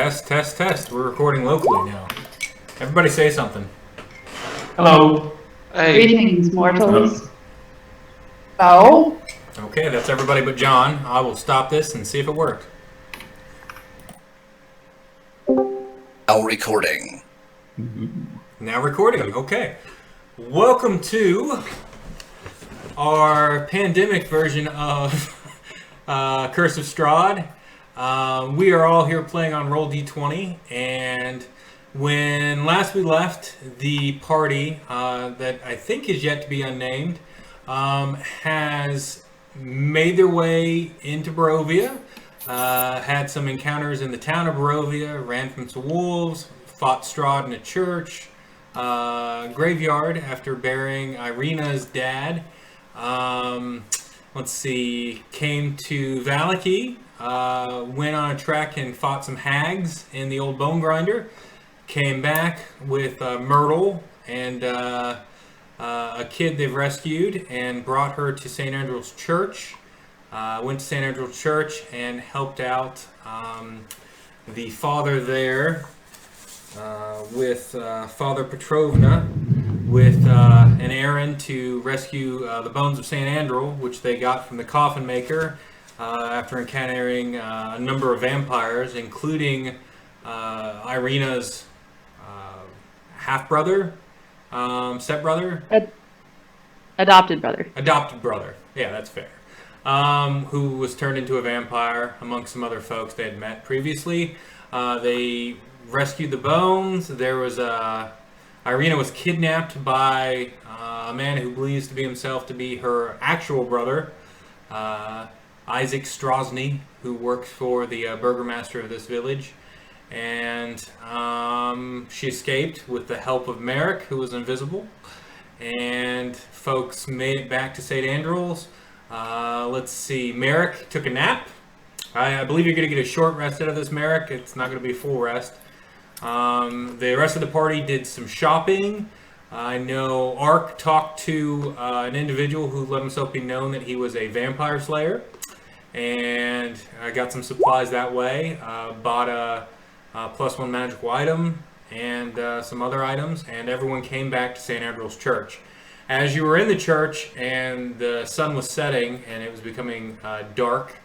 Test, test, test. We're recording locally now. Everybody say something. Hello. Hey. Greetings, mortals. Oh. Okay, that's everybody but John. I will stop this and see if it worked. Now recording. Now recording, okay. Welcome to our pandemic version of Curse of Strahd. We are all here playing on Roll D20, and when last we left, the party that I think is yet to be unnamed has made their way into Barovia, had some encounters in the town of Barovia, ran from some wolves, fought Strahd in a church, graveyard after burying Ireena's dad. Let's see, came to Valaki, went on a trek and fought some hags in the old bone grinder, came back with Myrtle and a kid they've rescued and brought her to St. Andral's Church. Went to St. Andral's Church and helped out the father there with Father Petrovna with an errand to rescue the bones of St. Andral, which they got from the coffin maker after encountering a number of vampires, including Ireena's half-brother, step-brother? Adopted brother. Adopted brother. Yeah, that's fair. Who was turned into a vampire amongst some other folks they had met previously. They rescued the bones. There was Ireena was kidnapped by a man who believes to be himself to be her actual brother, Isaac Strahd, who works for the burgomaster of this village. And she escaped with the help of Marick, who was invisible. And folks made it back to St. Andral's. Let's see, Marick took a nap. I believe you're going to get a short rest out of this, Marick. It's not going to be a full rest. The rest of the party did some shopping. I know Ark talked to an individual who let himself be known that he was a vampire slayer. And I got some supplies that way. Bought a +1 magical item and some other items, and everyone came back to St. Andral's Church. As you were in the church and the sun was setting and it was becoming dark,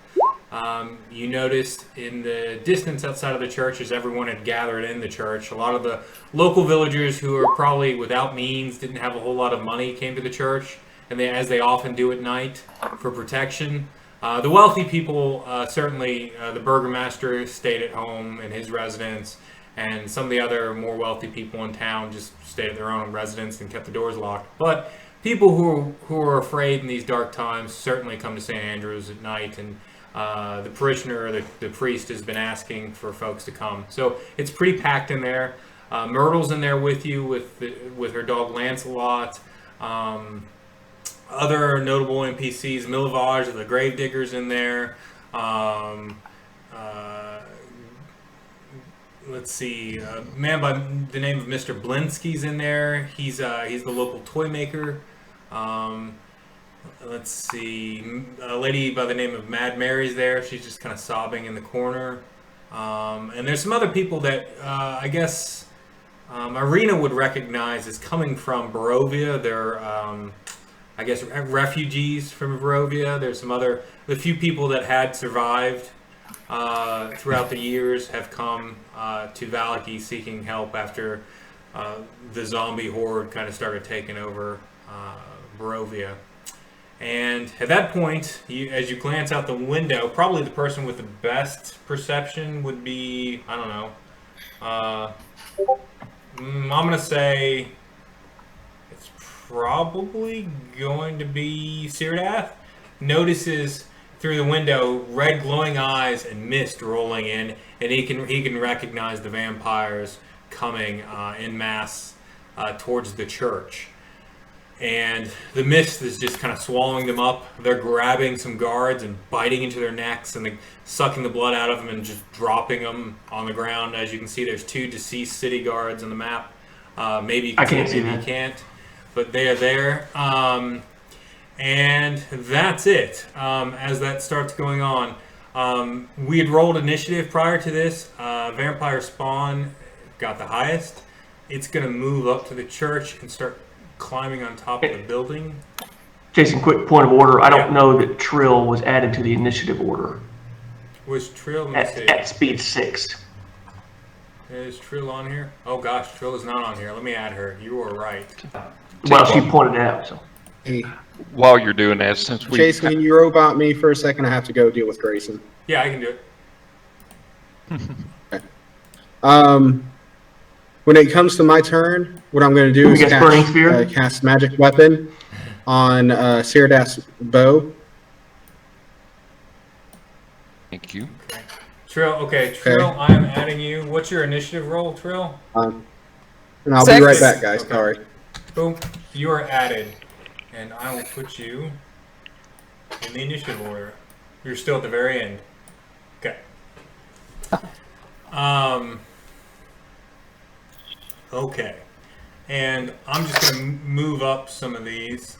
you noticed in the distance outside of the church, as everyone had gathered in the church, a lot of the local villagers who are probably without means, didn't have a whole lot of money, came to the church, and they, as they often do at night, for protection. The wealthy people, certainly the burgomaster stayed at home in his residence, and some of the other more wealthy people in town just stayed at their own residence and kept the doors locked. But people who are afraid in these dark times certainly come to St. Andrew's at night, and the parishioner, the priest, has been asking for folks to come. So it's pretty packed in there. Myrtle's in there with you with her dog Lancelot. Other notable NPCs, Milivage, the Gravedigger's in there. Let's see, a man by the name of Mr. Blinsky's in there. He's the local toy maker. Let's see, a lady by the name of Mad Mary's there. She's just kind of sobbing in the corner. And there's some other people that I guess Ireena would recognize as coming from Barovia. They're I guess refugees from Barovia. There's the few people that had survived throughout the years have come to Valaki seeking help after the zombie horde kind of started taking over Barovia. And at that point, as you glance out the window, probably the person with the best perception would be, I don't know, I'm going to say it's probably going to be Syrdath. Notices through the window red glowing eyes and mist rolling in, and he can recognize the vampires coming en masse towards the church. And the mist is just kind of swallowing them up. They're grabbing some guards and biting into their necks and sucking the blood out of them and just dropping them on the ground. As you can see, there's 2 deceased city guards on the map. Maybe you can see it, maybe you can't. But they are there. And that's it. As that starts going on, We had rolled initiative prior to this. Vampire Spawn got the highest. It's going to move up to the church and start climbing on top of the building. Jason, quick point of order. I don't know that Trill was added to the initiative order. Was Trill? Let me see. At speed 6. Is Trill on here? Oh gosh, Trill is not on here. Let me add her. You were right. Well, she pointed it out. So. Hey, While you're doing that, since we Jason, can you robot me for a second? I have to go deal with Grayson. Yeah, I can do it. Okay. When it comes to my turn, what I'm going to do is cast Magic Weapon on Syrdath's bow. Thank you. Trill, Trill, I'm adding you. What's your initiative roll, Trill? And I'll be right back, guys. Okay. Sorry. Boom. You are added. And I will put you in the initiative order. You're still at the very end. Okay. Okay. And I'm just going to move up some of these.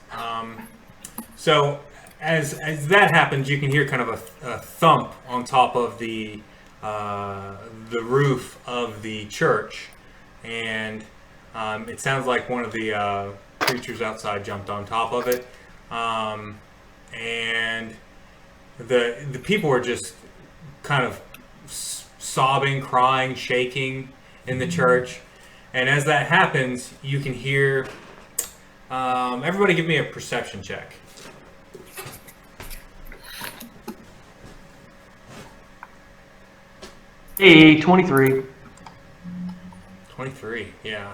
So as that happens, you can hear kind of a thump on top of the roof of the church, and it sounds like one of the creatures outside jumped on top of it, and the people are just kind of sobbing, crying, shaking in the church. And as that happens, you can hear. Everybody, give me a perception check. Hey, 23. 23, yeah.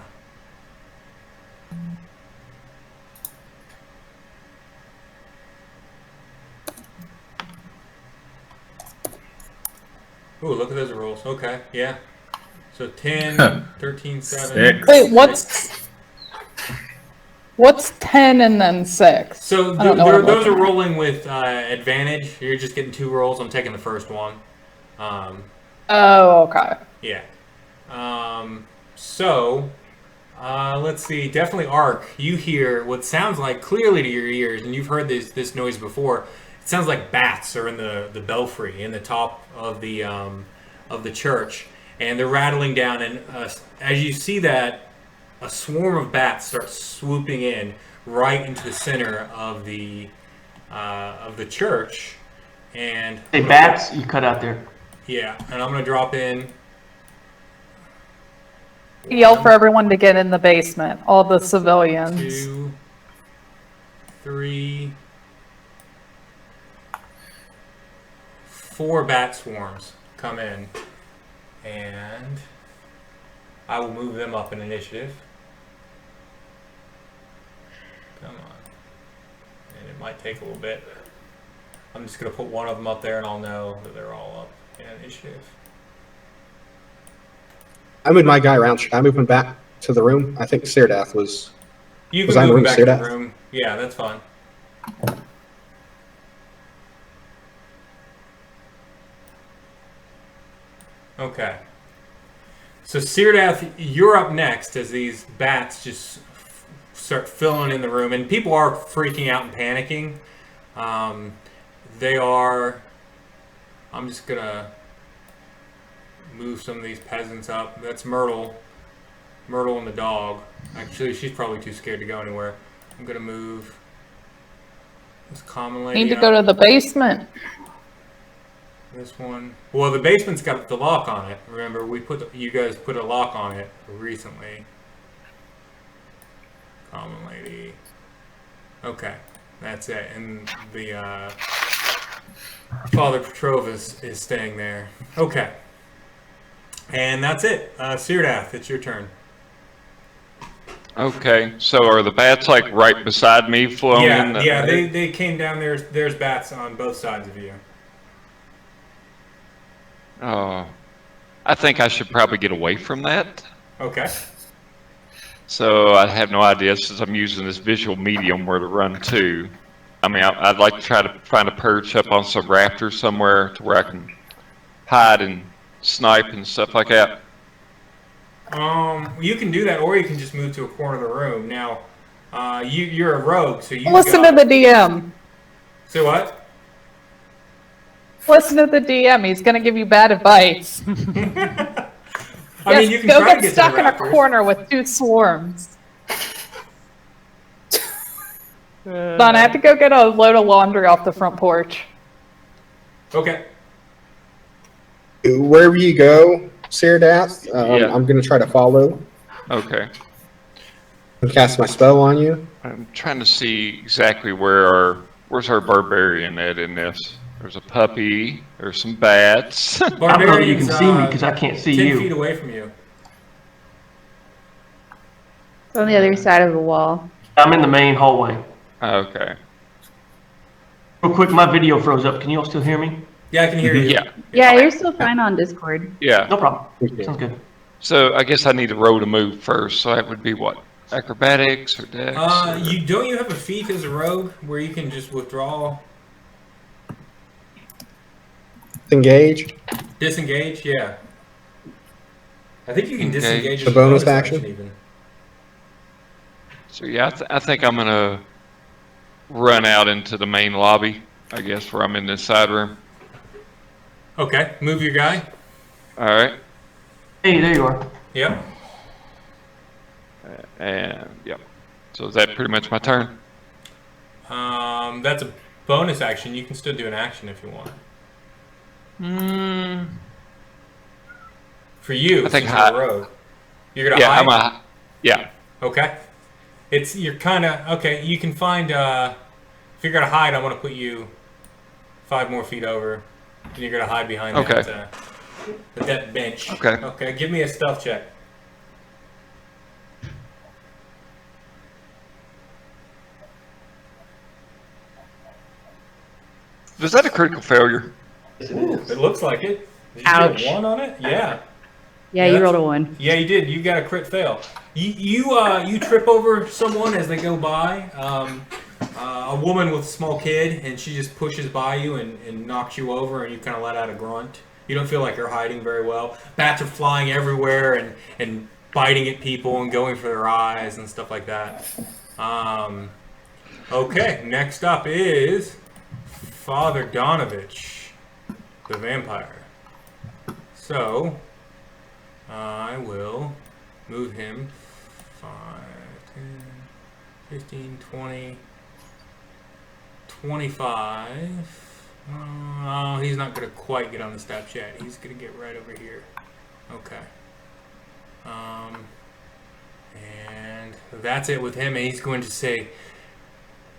Ooh, look at those rolls. Okay, yeah. So 10, 13, 7. Wait, what's 10 and then 6? So those are rolling with advantage. You're just getting 2 rolls. I'm taking the first one. Oh, okay. Yeah. Let's see. Definitely Ark. You hear what sounds like clearly to your ears, and you've heard this noise before. It sounds like bats are in the belfry in the top of the church, and they're rattling down. And as you see that, a swarm of bats start swooping in right into the center of the church. And Hey, bats, you cut out there. yeah, and I'm gonna drop in. Yell for everyone to get in the basement, all the civilians. 2, 3, 4 bat swarms come in, and I will move them up in initiative. Come on. And it might take a little bit. I'm just going to put one of them up there, and I'll know that they're all up in initiative. I moved my guy around. Should I move him back to the room? I think Syrdath was. You Was can I move in them the back room, to the Syrdath? room. Yeah, that's fine. Okay. So Syrdath, you're up next as these bats just start filling in the room, and people are freaking out and panicking. They are. I'm just gonna move some of these peasants up. That's Myrtle. Myrtle and the dog. Actually, she's probably too scared to go anywhere. I'm gonna move this common lady. Need to go to the basement. This one. Well, the basement's got the lock on it. Remember, you guys put a lock on it recently. Common lady. Okay, that's it. And the Father Petrovus is staying there. Okay, and that's it. Syrdath, it's your turn. Okay, so are the bats like right beside me flowing in? Yeah, they came down. There's bats on both sides of you. Oh, I think I should probably get away from that. Okay. So I have no idea, since I'm using this visual medium, where to run to. I mean, I'd like to try to find a perch up on some rafters somewhere to where I can hide and snipe and stuff like that. You can do that, or you can just move to a corner of the room. Now, you're a rogue, so you Listen to the DM. Say what? Listen to the DM. He's going to give you bad advice. I Yes, mean, you can go try to get get stuck to the in a raptors. corner with 2 swarms. Don, I have to go get a load of laundry off the front porch. Okay. Wherever you go, Syrdath, Yeah. I'm going to try to follow Okay. and cast my spell on you. I'm trying to see exactly where's our barbarian at in this. There's a puppy. There's some bats. I don't know that you can Barbarian's, see me because I can't see 10 you. feet away from you. It's on the other side of the wall. I'm in the main hallway. Okay. Real quick, my video froze up. Can you all still hear me? Yeah, I can hear you. Yeah. Yeah, you're still fine on Discord. Yeah. No problem. Okay. Sounds good. So I guess I need to roll to move first. So that would be what? Acrobatics or dex? Or... You have a feat as a rogue where you can just withdraw, Engage. disengage? Yeah. I think you can Engage. disengage The as a bonus action? even. So yeah, I think I'm gonna run out into the main lobby. I guess where I'm in this side room. Okay, move your guy. All right. Hey, there you are. Yep. And yep. So is that pretty much my turn? That's a bonus action. You can still do an action if you want. For you, I think since you're hide. a rogue. You're gonna Yeah, hide? yeah. Okay. You're kind of, okay, you can find, if you're going to hide, I'm going to put you 5 more feet over. And you're going to hide behind that bench. Okay. Okay, give me a stealth check. Is that a critical failure? It looks like it. Did you Ouch. get a 1 on it? Yeah. Yeah, you rolled a 1. Yeah, you did. You got a crit fail. You trip over someone as they go by. A woman with a small kid, and she just pushes by you and knocks you over, and you kind of let out a grunt. You don't feel like you're hiding very well. Bats are flying everywhere and biting at people and going for their eyes and stuff like that. Okay, next up is Father Donovich, the vampire. So, I will move him 5, 10, 15, 20, 25. Oh, he's not going to quite get on the steps yet. He's going to get right over here. Okay. And that's it with him. And he's going to say,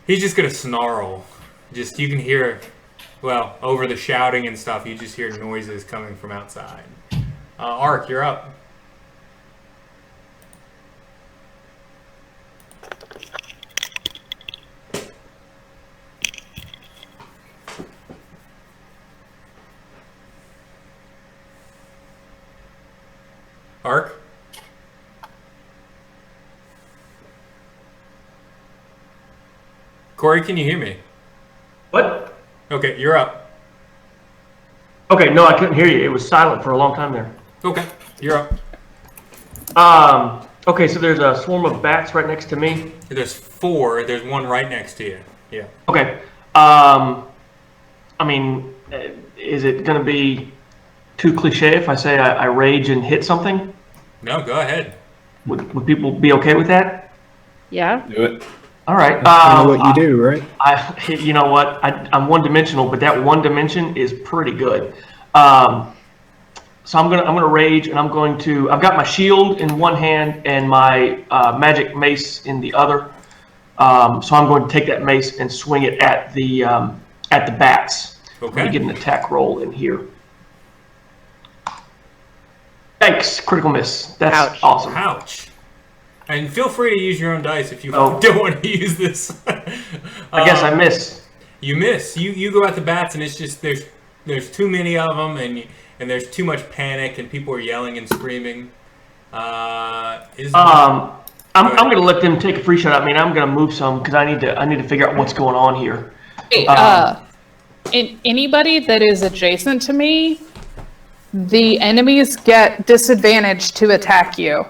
he's just going to snarl. Just, you can hear, well, over the shouting and stuff, you just hear noises coming from outside. Ark, you're up. Ark? Corey, can you hear me? What? Okay, you're up. Okay, no, I couldn't hear you. It was silent for a long time there. Okay, you're up. Okay, so there's a swarm of bats right next to me. There's 4. There's one right next to you. Yeah. Okay. I mean, is it going to be too cliche if I say I rage and hit something? No, go ahead. Would people be okay with that? Yeah? Do it. All right. I know what you do, right? You know what? I'm one-dimensional, but that one dimension is pretty good. So I'm gonna rage, and I've got my shield in one hand and my magic mace in the other. So I'm going to take that mace and swing it at the bats. Okay. I'm gonna get an attack roll in here. Thanks, critical miss. That's Ouch. awesome. Ouch. And feel free to use your own dice if you Oh. don't want to use this. I guess I miss. You miss. You go at the bats, and it's just there's too many of them, and there's too much panic, and people are yelling and screaming. I'm gonna let them take a free shot. I mean, I'm gonna move some because I need to figure out what's going on here. Hey, anybody that is adjacent to me, the enemies get disadvantage to attack you.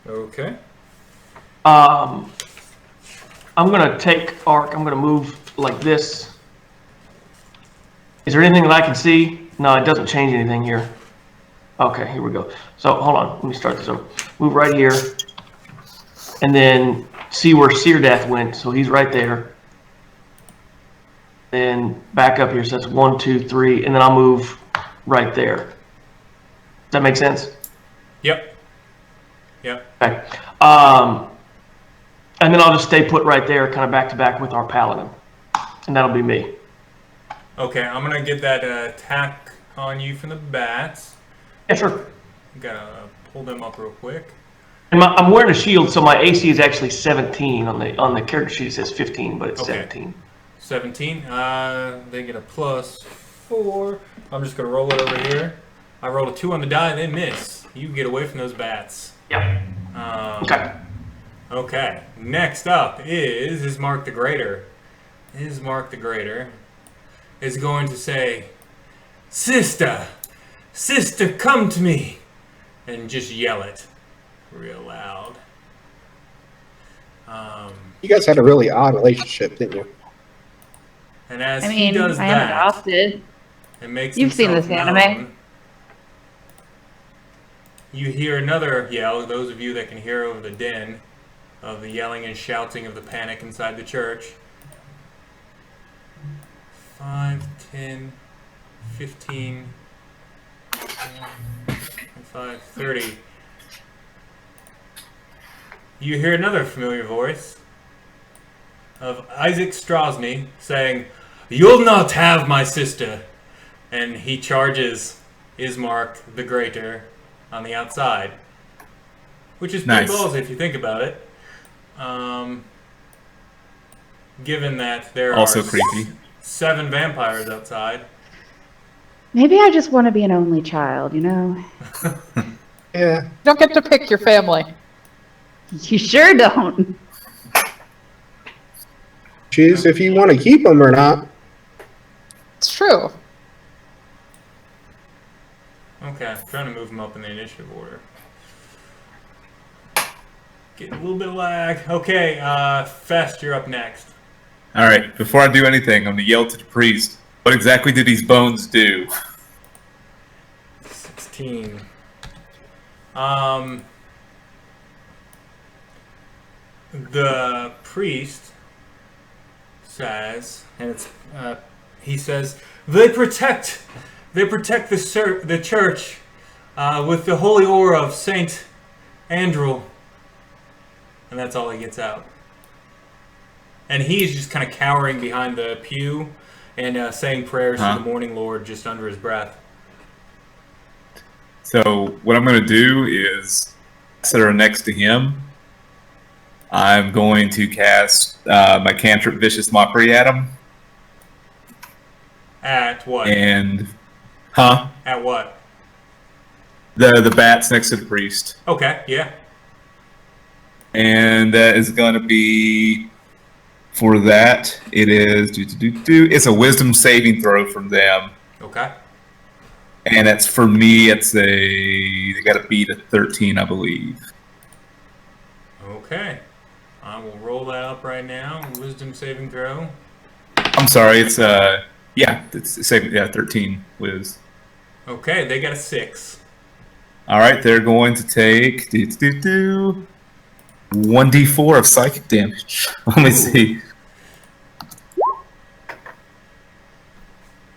Okay. I'm gonna take Arc. I'm gonna move like this. Is there anything that I can see? No, it doesn't change anything here. Okay, here we go. So hold on, let me start this over. Move right here, and then see where Syrdath went. So he's right there. Then back up here. So that's 1, 2, 3, and then I'll move right there. Does that make sense? Yep. Yep. Okay. And then I'll just stay put right there, kind of back to back with our paladin, and that'll be me. Okay, I'm gonna get that attack on you from the bats. Yeah, sure. Gotta pull them up real quick. And I'm wearing a shield, so my AC is actually 17. On the character sheet it says 15, but it's Okay. 17. 17. They get a +4. I'm just gonna roll it over here. I rolled a 2 on the die and they miss. You get away from those bats. Yeah. Okay. Okay. Next up is Ismark the Greater. Ismark the Greater is going to say, "Sister, sister, come to me," and just yell it real loud. You guys had a really odd relationship, didn't you? And as I he mean, does I am that, adopted. it makes You've seen himself this anime. known. You hear another yell, those of you that can hear over the din of the yelling and shouting of the panic inside the church. 5, 10, 15, 25, 30. You hear another familiar voice of Isaac Strahd saying, "You'll not have my sister." And he charges Ismark the Greater on the outside, which is pretty Nice. ballsy if you think about it. Given that there Also are creepy. 7 vampires outside. Maybe I just want to be an only child, you know? Yeah. You don't get to pick your family. You sure don't. Choose if you want to keep them or not. It's true. Okay, I'm trying to move them up in the initiative order. Getting a little bit of lag. Okay, Fest, you're up next. All right, before I do anything, I'm going to yell to the priest. What exactly did these bones do? 16. The priest says, and it's he says, they protect the church with the holy aura of Saint Andral, and that's all he gets out. And he's just kind of cowering behind the pew and saying prayers to the Morning Lord just under his breath. So what I'm going to do is sit her next to him. I'm going to cast my cantrip Vicious Mockery at him. At what? And, At what? The bats next to the priest. Okay, yeah. And that is going to be, for that, it is, it's a wisdom saving throw from them. Okay. And that's for me, they got to beat a 13, I believe. Okay. I will roll that up right now. Wisdom saving throw. I'm sorry, it's 13 Wiz. Okay, they got a 6. All right, they're going to take 1d4 of psychic damage. Let me see.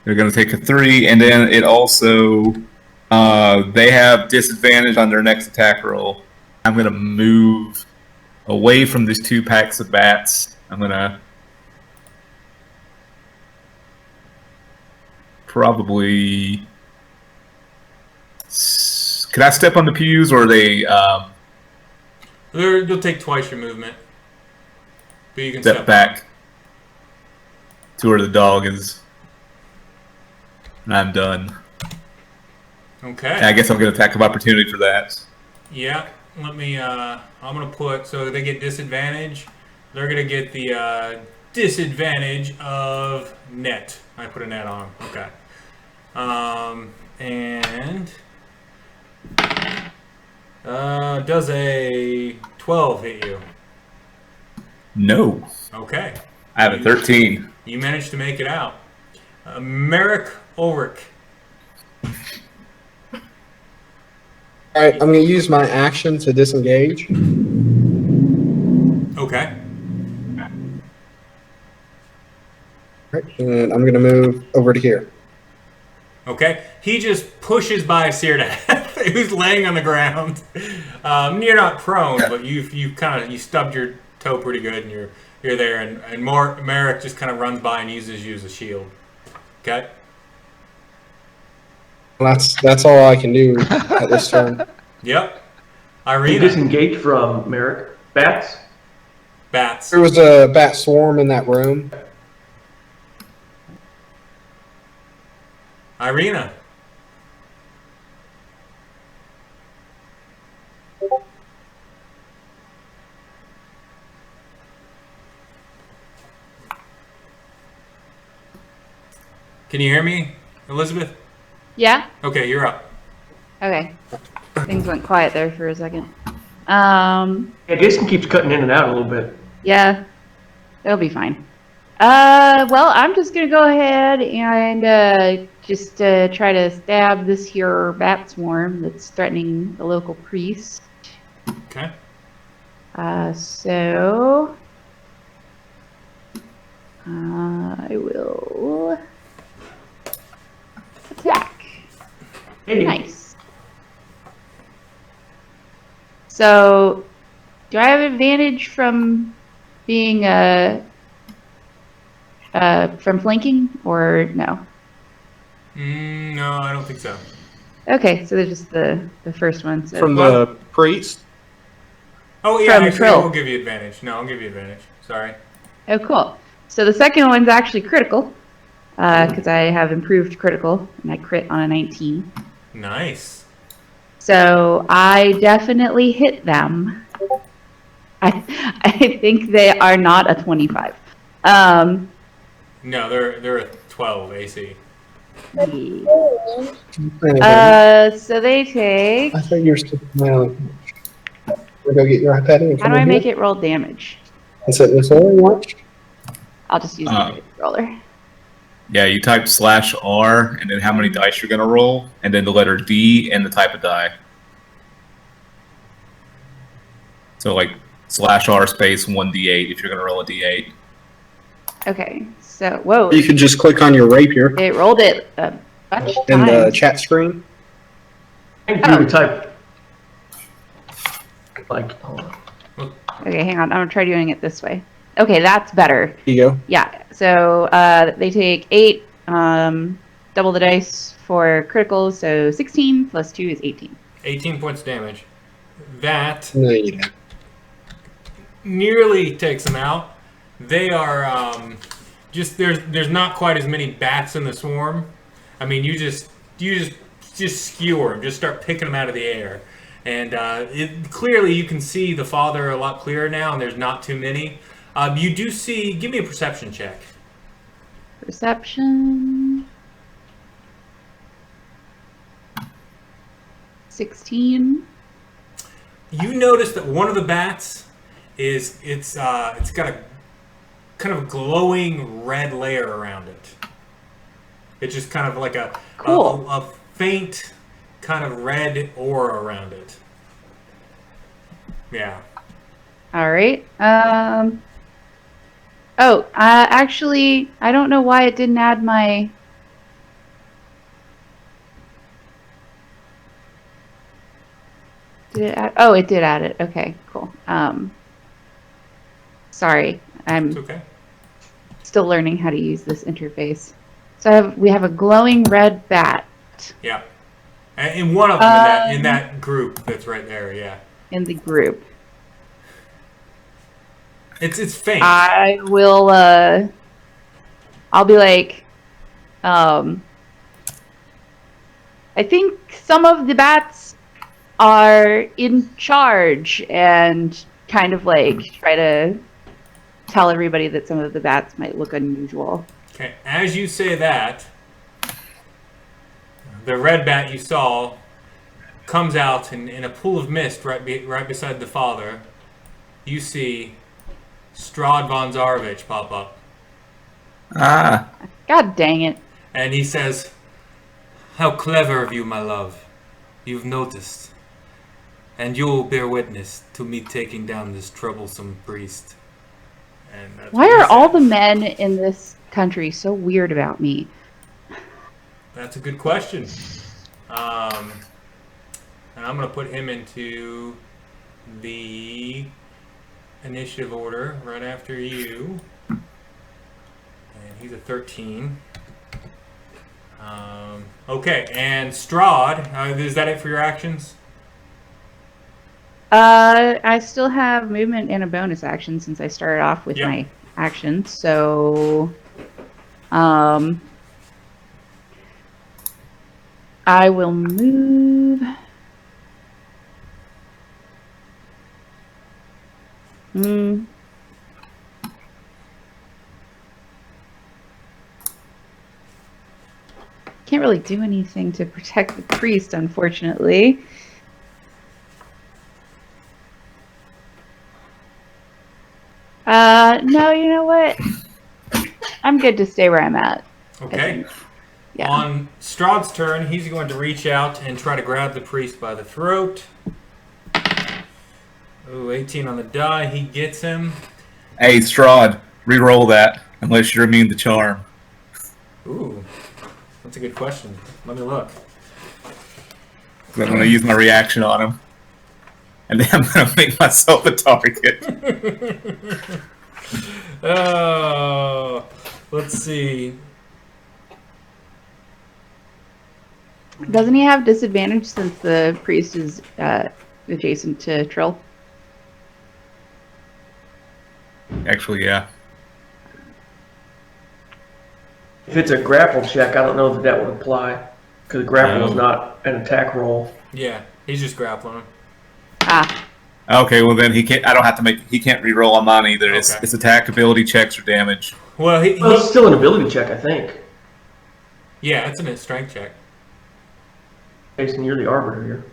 They're going to take a 3, and then it also they have disadvantage on their next attack roll. I'm going to move away from these 2 packs of bats. I'm going to probably... Could I step on the pews, or are they... You'll take twice your movement. But you can step back to where the dog is. And I'm done. Okay. And I guess I'm going to attack of opportunity for that. Yeah. Let me, I'm going to put, so they get disadvantage. They're going to get the disadvantage of net. I put a net on them. Okay. And does a 12 hit you? No. Okay. I have a 13. You managed to make it out. Marick Ulrich. All right, I'm going to use my action to disengage. Okay. All right, and I'm going to move over to here. Okay. He just pushes by Syrdath, who's laying on the ground. You're not prone, but you stubbed your toe pretty good, and you're there. And Marick just kind of runs by and uses you as a shield. Okay. That's all I can do at this turn. Yep. You Ireena. disengage from Marick. Bats? Bats. There was a bat swarm in that room. Ireena. Can you hear me, Elizabeth? Yeah? Okay, you're up. Okay. Things went quiet there for a second. Yeah, Jason keeps cutting in and out a little bit. Yeah. It'll be fine. Well, I'm just gonna go ahead and just try to stab this here bat swarm that's threatening the local priest. Okay. So I will attack. Hey. Nice. So, do I have advantage from being from flanking, or no? No, I don't think so. Okay, so there's just the first one. So From the priest? Oh, yeah, From actually, Trill. I will give you advantage. No, I'll give you advantage. Sorry. Oh, cool. So the second one's actually critical, because I have improved critical, and I crit on a 19. Nice. So I definitely hit them. I think they are not a 25. No, they're a 12 AC. So they take. I thought you were still smiling. We'll go get your iPad and How do I make it roll damage? Is it this one you watched? I'll just use the roller. Yeah, you type /R and then how many dice you're going to roll, and then the letter D and the type of die. So like /R space 1d8 if you're going to roll a d8. Okay, so whoa. You could just click on your rapier It rolled it a bunch of in the times. chat screen. I think you would type. Like, hold on. Okay, hang on. I'm gonna try doing it this way. Okay, that's better. Here you go. Yeah. So they take 8. Double the dice for criticals. So 16 plus 2 is 18. 18 points damage. That No, you don't. nearly takes them out. They are just there's not quite as many bats in the swarm. I mean, you just skewer them, just start picking them out of the air, and clearly you can see the father a lot clearer now, and there's not too many. You do see. Give me a perception check. Perception. 16. You notice that one of the bats it's got a kind of glowing red layer around it. It's just kind of like a faint kind of red aura around it. Yeah. All right. Actually, I don't know why it didn't add my. Did it add? Oh, it did add it. Okay, cool. Sorry, I'm It's okay. still learning how to use this interface. So we have a glowing red bat. Yeah. And one of them in that group that's right there. Yeah. In the group. It's faint. I will. I'll be like. I think some of the bats are in charge, and kind of like try to tell everybody that some of the bats might look unusual. Okay. As you say that, the red bat you saw comes out in a pool of mist right beside the father. You see Strahd von Zarovich pop up. Ah. God dang it. And he says, "How clever of you, my love. You've noticed. And you'll bear witness to me taking down this troublesome priest." And that's Why what he are all said. the men in this country so weird about me? That's a good question. And I'm going to put him into the initiative order right after you. And he's a 13. Okay, and Strahd, is that it for your actions? I still have movement and a bonus action since I started off with my actions, so I will move. Can't really do anything to protect the priest, unfortunately. No, you know what? I'm good to stay where I'm at. Okay. Yeah. On Strahd's turn, he's going to reach out and try to grab the priest by the throat. Ooh, 18 on the die. He gets him. Hey, Strahd, re-roll that, unless you're immune to charm. Ooh, that's a good question. Let me look. I'm going to use my reaction on him. And then I'm going to make myself a target. Oh, let's see. Doesn't he have disadvantage since the priest is adjacent to Trill? Actually, yeah. If it's a grapple check, I don't know that that would apply. Because grapple is not an attack roll. Yeah, he's just grappling him. Ah. Okay, well then he can't. I don't have to make. He can't re-roll on mine either. Okay. It's attack, ability checks, or damage. Well, it's still an ability check, I think. Yeah, it's a strength check. Jason, you're the arbiter here.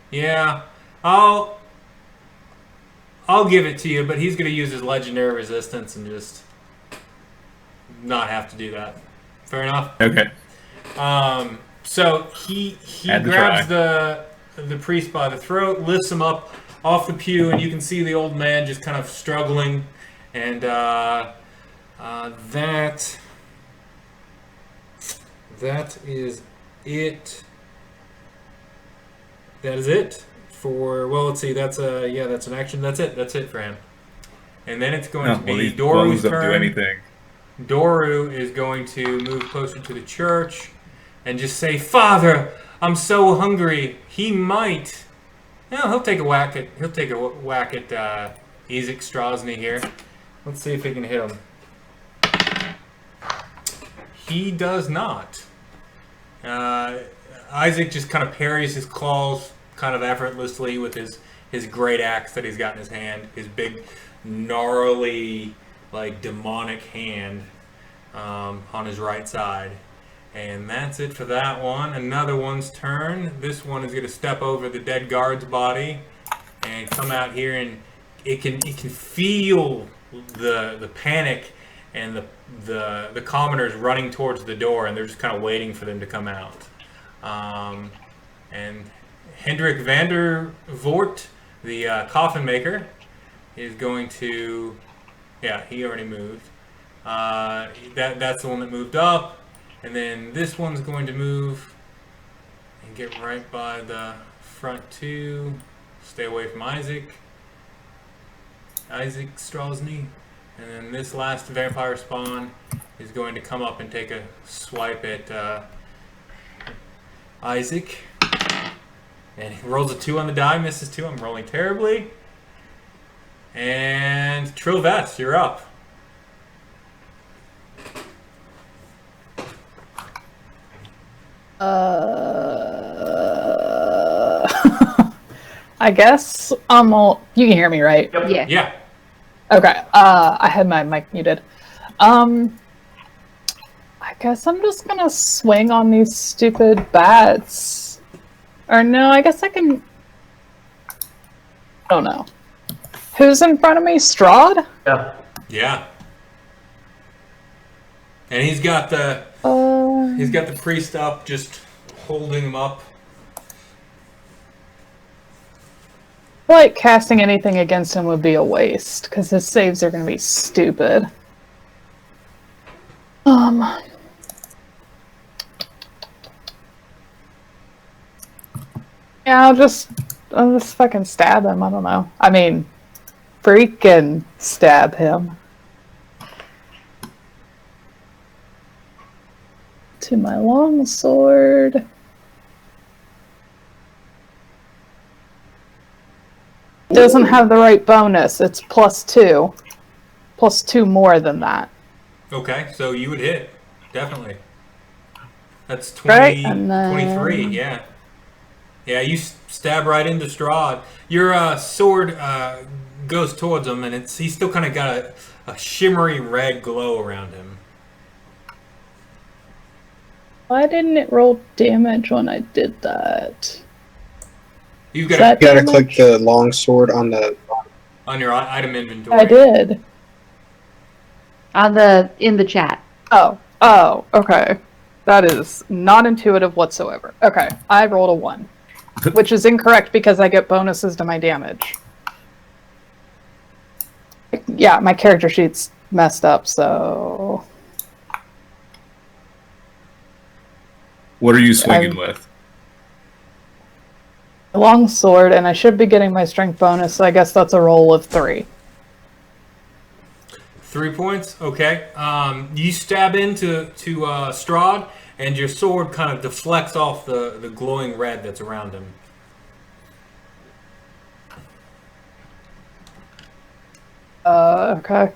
Yeah, I'll give it to you, but he's going to use his legendary resistance and just not have to do that. Fair enough. Okay. So he grabs the priest by the throat, lifts him up off the pew, and you can see the old man just kind of struggling, and that is it. That is it for, well, let's see, that's an action. That's it for him. And then it's going to be Doru's turn. Do anything. Doru is going to move closer to the church and just say, "Father, I'm so hungry." He might. He'll take a whack at Isaac Chaulssane here. Let's see if he can hit him. He does not. Isaac just kind of parries his claws kind of effortlessly with his great axe that he's got in his hand. His big, gnarly, like demonic hand on his right side. And that's it for that one. Another one's turn. This one is going to step over the dead guard's body and come out here, and it can feel the panic and the commoners running towards the door, and they're just kind of waiting for them to come out. And Hendrik Vander Voort, the coffin maker, is going to, he already moved. That's the one that moved up. And then this one's going to move and get right by the front two. Stay away from Isaac Chaulssane. And then this last vampire spawn is going to come up and take a swipe at Isaac. And he rolls a 2 on the die, misses 2. I'm rolling terribly. And Trill Vess, you're up. I guess you can hear me, right? Yeah. Yeah. Okay. I had my mic muted. I guess I'm just gonna swing on these stupid bats. Or no, I guess I can. I don't know. Who's in front of me? Strahd? Yeah. Yeah. And he's got the priest up, just holding him up. I feel like casting anything against him would be a waste, because his saves are going to be stupid. Yeah, I'll just fucking stab him. I don't know. I mean, freaking stab him. To my long sword. Doesn't have the right bonus. It's +2. +2 more than that. Okay, so you would hit. Definitely. That's 20, right? And then... 23, yeah. Yeah, you stab right into Strahd. Your sword goes towards him, and he's still kind of got a shimmery red glow around him. Why didn't it roll damage when I did that? You gotta click the long sword on your item inventory. I did. In the chat. Oh, okay. That is not intuitive whatsoever. Okay, I rolled a 1. Which is incorrect because I get bonuses to my damage. Yeah, my character sheet's messed up, so... What are you swinging with? A long sword, and I should be getting my strength bonus, so I guess that's a roll of 3. 3 points? Okay. You stab into Strahd, and your sword kind of deflects off the glowing red that's around him. Okay.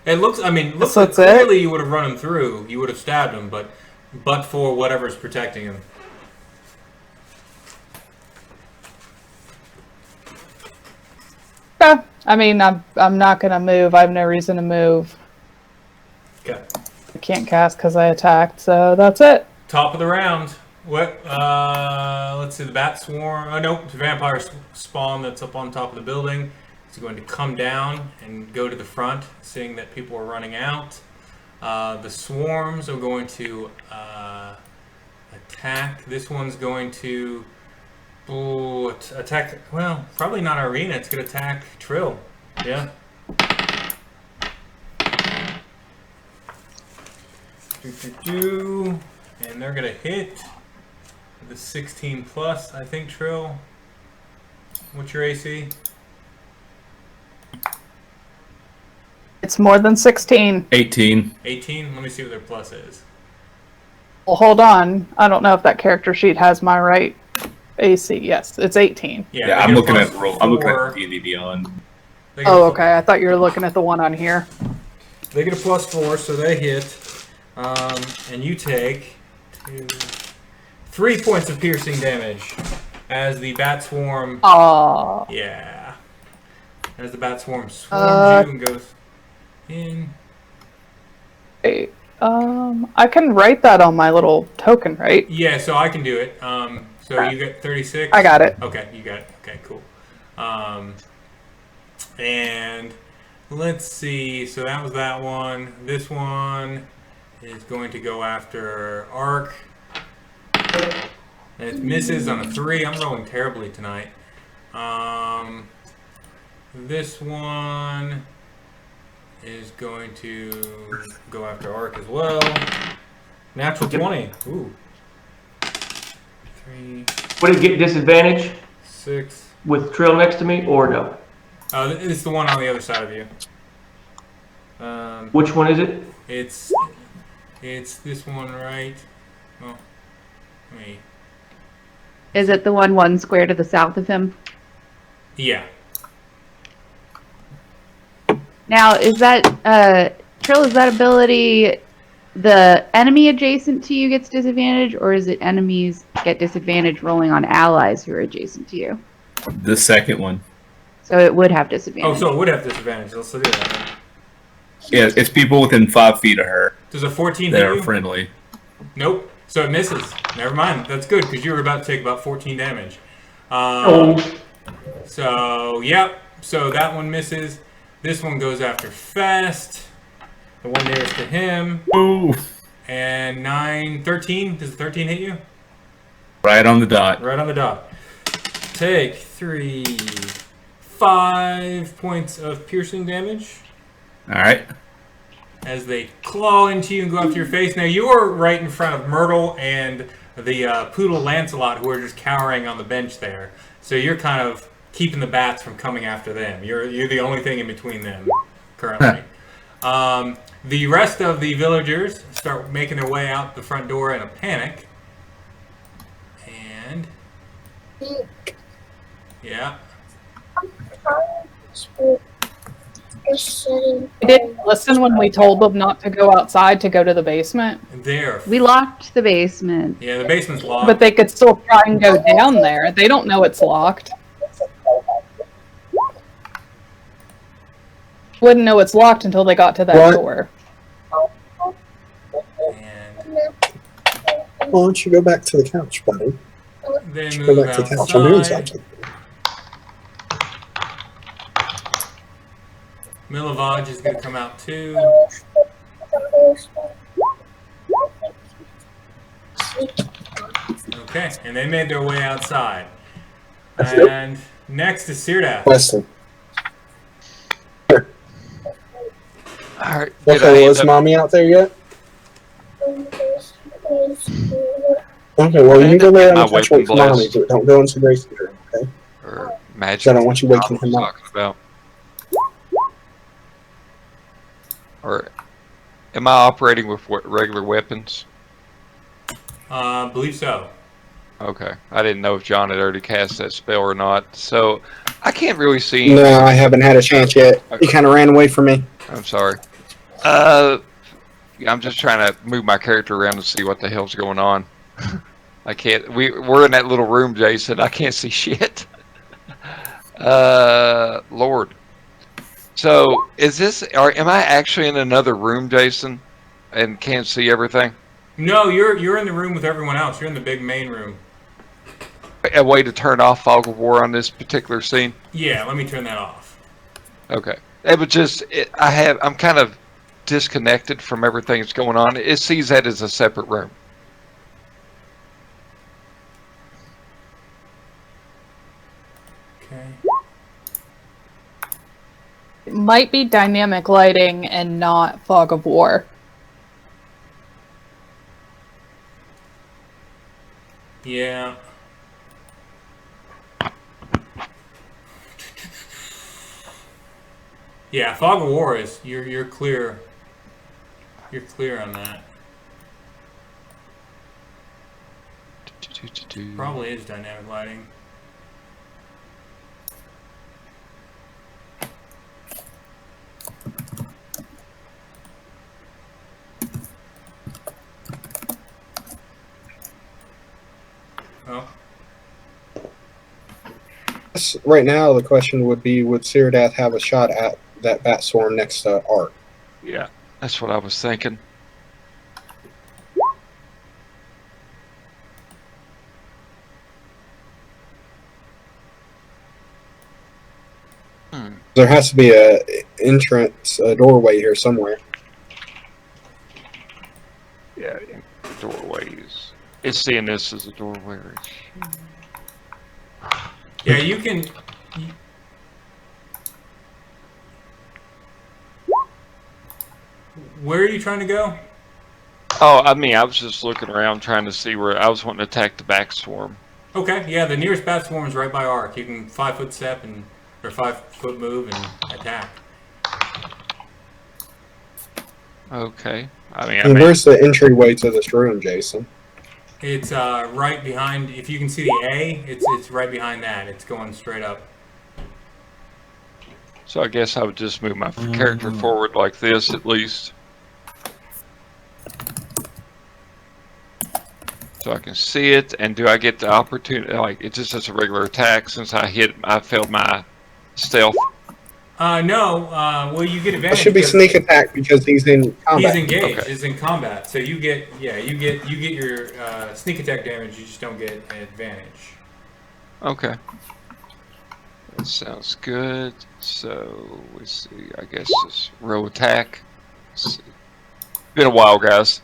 It looks So like clearly you would have run him through. You would have stabbed him, but for whatever's protecting him. Yeah, I mean, I'm not gonna move. I have no reason to move. Okay. I can't cast because I attacked, so that's it. Top of the round. What? Let's see. The bat swarm. Oh nope. The vampire spawn that's up on top of the building. It's going to come down and go to the front, seeing that people are running out. The swarms are going to attack. This one's going to attack. Well, probably not Ireena. It's going to attack Trill. Yeah. And they're going to hit the 16 plus. I think Trill. What's your AC? It's more than 16. 18. 18? Let me see what their plus is. Well, hold on. I don't know if that character sheet has my right AC. Yes, it's 18. Yeah, I'm looking at D&D Beyond. Oh, okay. I thought you were looking at the one on here. They get a +4, so they hit. And you take 3 points of piercing damage as the bat swarm. Oh. Yeah. As the bat swarm swarms you and goes in. Wait, I can write that on my little token, right? Yeah, so I can do it. So you get 36. I got it. Okay, you got it. Okay, cool. And let's see. So that was that one. This one is going to go after Ark. And it misses on a 3. I'm rolling terribly tonight. This one is going to go after Ark as well. Natural 20. Ooh. 3. Would it get disadvantage 6. with Trill next to me, or no? It's the one on the other side of you. Which one is it? It's this one, right? Oh, wait. Is it the one square to the south of him? Yeah. Now, is that Trill? Is that ability the enemy adjacent to you gets disadvantage, or is it enemies get disadvantage rolling on allies who are adjacent to you? The second one. So it would have disadvantage. Oh, so it would have disadvantage. Let's do that. Yeah, it's people within 5 feet of her. Does a 14 that hit are you? friendly. Nope. So it misses. Never mind. That's good because you were about to take about 14 damage. So yep. So that one misses. This one goes after Fest The one nearest to him. Ooh. And 9, 13. Does the 13 hit you? Right on the dot. Right on the dot. Take 3, 5 points of piercing damage. All right. As they claw into you and go up to your face. Now you're right in front of Myrtle and the poodle Lancelot, who are just cowering on the bench there. So you're kind of keeping the bats from coming after them. You're the only thing in between them currently. The rest of the villagers start making their way out the front door in a panic. And yeah. We didn't listen when we told them not to go outside, to go to the basement. We locked the basement. Yeah, the basement's locked. But they could still try and go down there. They don't know it's locked. Wouldn't know it's locked until they got to that door. Why don't you go back to the couch, buddy? They Go back to the couch. I'm doing something. Milovaj is going to come out too. Okay, and they made their way outside. And next is Syrdath. Listen. Alright. Okay, was mommy out there yet? Okay, well, you go there and touch wait for mommy. Don't go into Gracie's room, okay? Or magic. So I don't want you waking him up. About. Or am I operating with regular weapons? Believe so. Okay. I didn't know if John had already cast that spell or not. So I can't really see. No, I haven't had a chance yet. He kind of ran away from me. I'm sorry. I'm just trying to move my character around to see what the hell's going on. I can't. We're in that little room, Jason. I can't see shit. Lord. So is this? Am I actually in another room, Jason, and can't see everything? No, you're in the room with everyone else. You're in the big main room. A way to turn off Fog of War on this particular scene? Yeah, let me turn that off. Okay. It was just I'm kind of disconnected from everything that's going on. It sees that as a separate room. Okay. It might be dynamic lighting and not Fog of War. Yeah. Yeah, Fog of War is you're clear. You're clear on that. Probably is dynamic lighting. Oh. Right now, the question would be, would Syrdath have a shot at that bat swarm next to Art? Yeah, that's what I was thinking. There has to be a entrance, a doorway here somewhere. Yeah, doorways. It's seeing this as a doorway. Yeah, you can. Where are you trying to go? Oh, I mean, I was just looking around trying to see where I was wanting to attack the back swarm. Okay, yeah, the nearest bat swarm is right by Arc. You can 5-foot step or 5-foot move and attack. Okay. And where's the entryway to this room, Jason? It's right behind. If you can see the A, it's right behind that. It's going straight up. So I guess I would just move my character forward like this at least. So I can see it, and do I get the opportunity, like it just as a regular attack since I failed my stealth? No, well you get advantage. It should be sneak attack because he's in combat. He's engaged, okay. He's in combat. So you get your sneak attack damage, you just don't get an advantage. Okay. That sounds good. So, let's see, I guess just row attack. Let's see. Been a while, guys.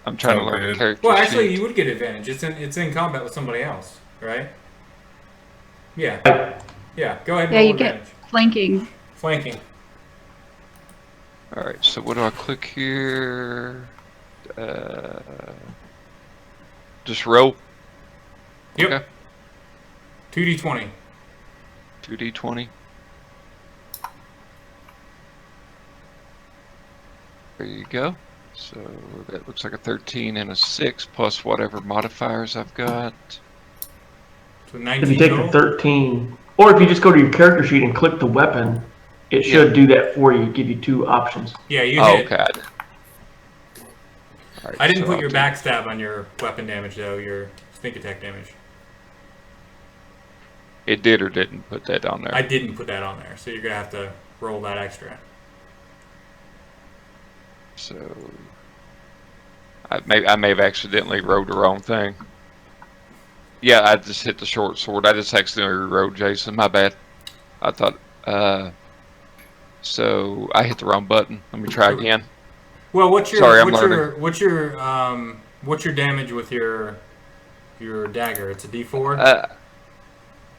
I'm trying to learn good. the character. Well, actually, sheet. you would get advantage. It's in combat with somebody else, right? Yeah. Yeah. Go ahead and Yeah, roll you advantage. get flanking. Flanking. All right. So what do I click here? Just roll. Yep. Okay. 2d20. 2d20. There you go. So that looks like a 13 and a 6 plus whatever modifiers I've got. So If 19 you take the total? 13, or if you just go to your character sheet and click the weapon, it should do that for you. Give you 2 options. Yeah, you Oh, hit. okay. All right, I didn't so put I'll your do- backstab on your weapon damage, though. Your sneak attack damage. It did or didn't put that on there. I didn't put that on there, so you're gonna have to roll that extra. So I may have accidentally wrote the wrong thing. Yeah, I just hit the short sword. I just accidentally rewrote Jason. My bad. I thought. So I hit the wrong button. Let me try again. Well, what's your Sorry, I'm what's your damage with your dagger? It's a D4.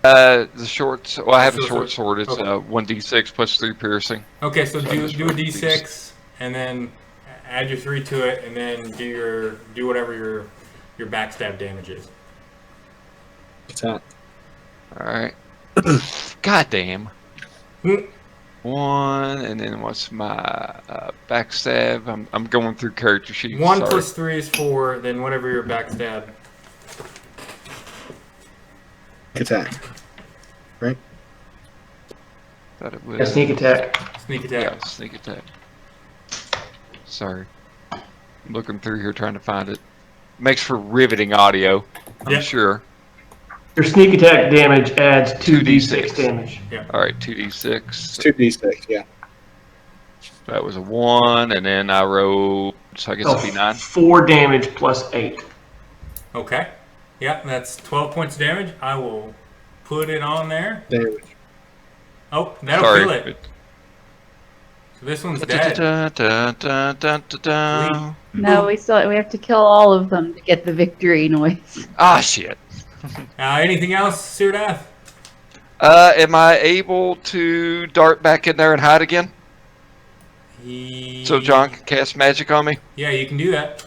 The short. Well, I have a short sword. It's Okay. 1d6 plus 3 piercing. Okay, so I do just a rolled D6 and then add your 3 to it, and then do whatever your backstab damage is. What's that? All right. God damn. Hmm. 1, and then what's my backstab? I'm going through character sheets. 1 sorry. plus 3 is 4. Then whatever your backstab. Attack. Right? Thought it A was sneak attack. Sneak attack. Yeah, sneak attack. Sorry. I'm looking through here trying to find it. Makes for riveting audio, I'm Yeah. sure. Your sneak attack damage adds 2d6 2d6 damage. All right, 2d6. It's 2d6, yeah. That was a 1, and then I rolled, so I guess it'd be 9. 4 damage plus 8. Okay. Yeah, that's 12 points of damage. I will put it on there. Damage. Oh, that'll Sorry. kill it. So this one's dead. No, we have to kill all of them to get the victory noise. Ah, shit. Anything else, Syrdath? Am I able to dart back in there and hide again? So John can cast magic on me? Yeah, you can do that.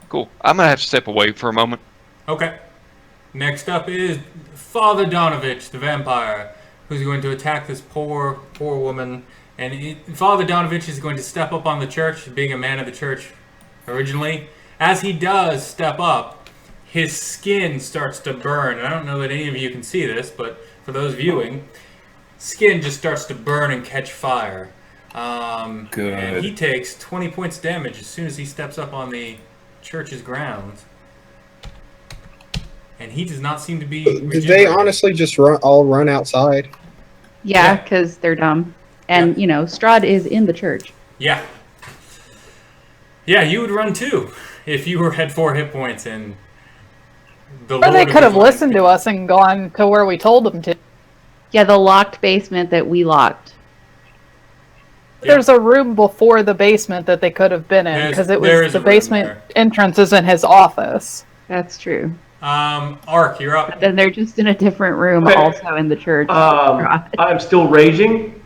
Cool. I'm going to have to step away for a moment. Okay. Next up is Father Donovich, the vampire, who's going to attack this poor woman. And Father Donovich is going to step up on the church, being a man of the church originally. As he does step up, his skin starts to burn. And I don't know that any of you can see this, but for those viewing, skin just starts to burn and catch fire. Good. And he takes 20 points damage as soon as he steps up on the church's grounds. And he does not seem to be Did they regenerating. honestly just all run outside? Yeah, Yeah. because they're dumb. And, you know, Strahd is in the church. Yeah. Yeah, you would run too if you had 4 hit points and the Or Lord they of could have his life- listened to us and gone to where we told them to. Yeah, the locked basement that we locked. Yeah. There's a room before the basement that they could have been in because it there was is the a room basement there. entrance is in his office. That's true. Ark, you're up. Then they're just in a different room, Okay. also in the church. I'm still raging,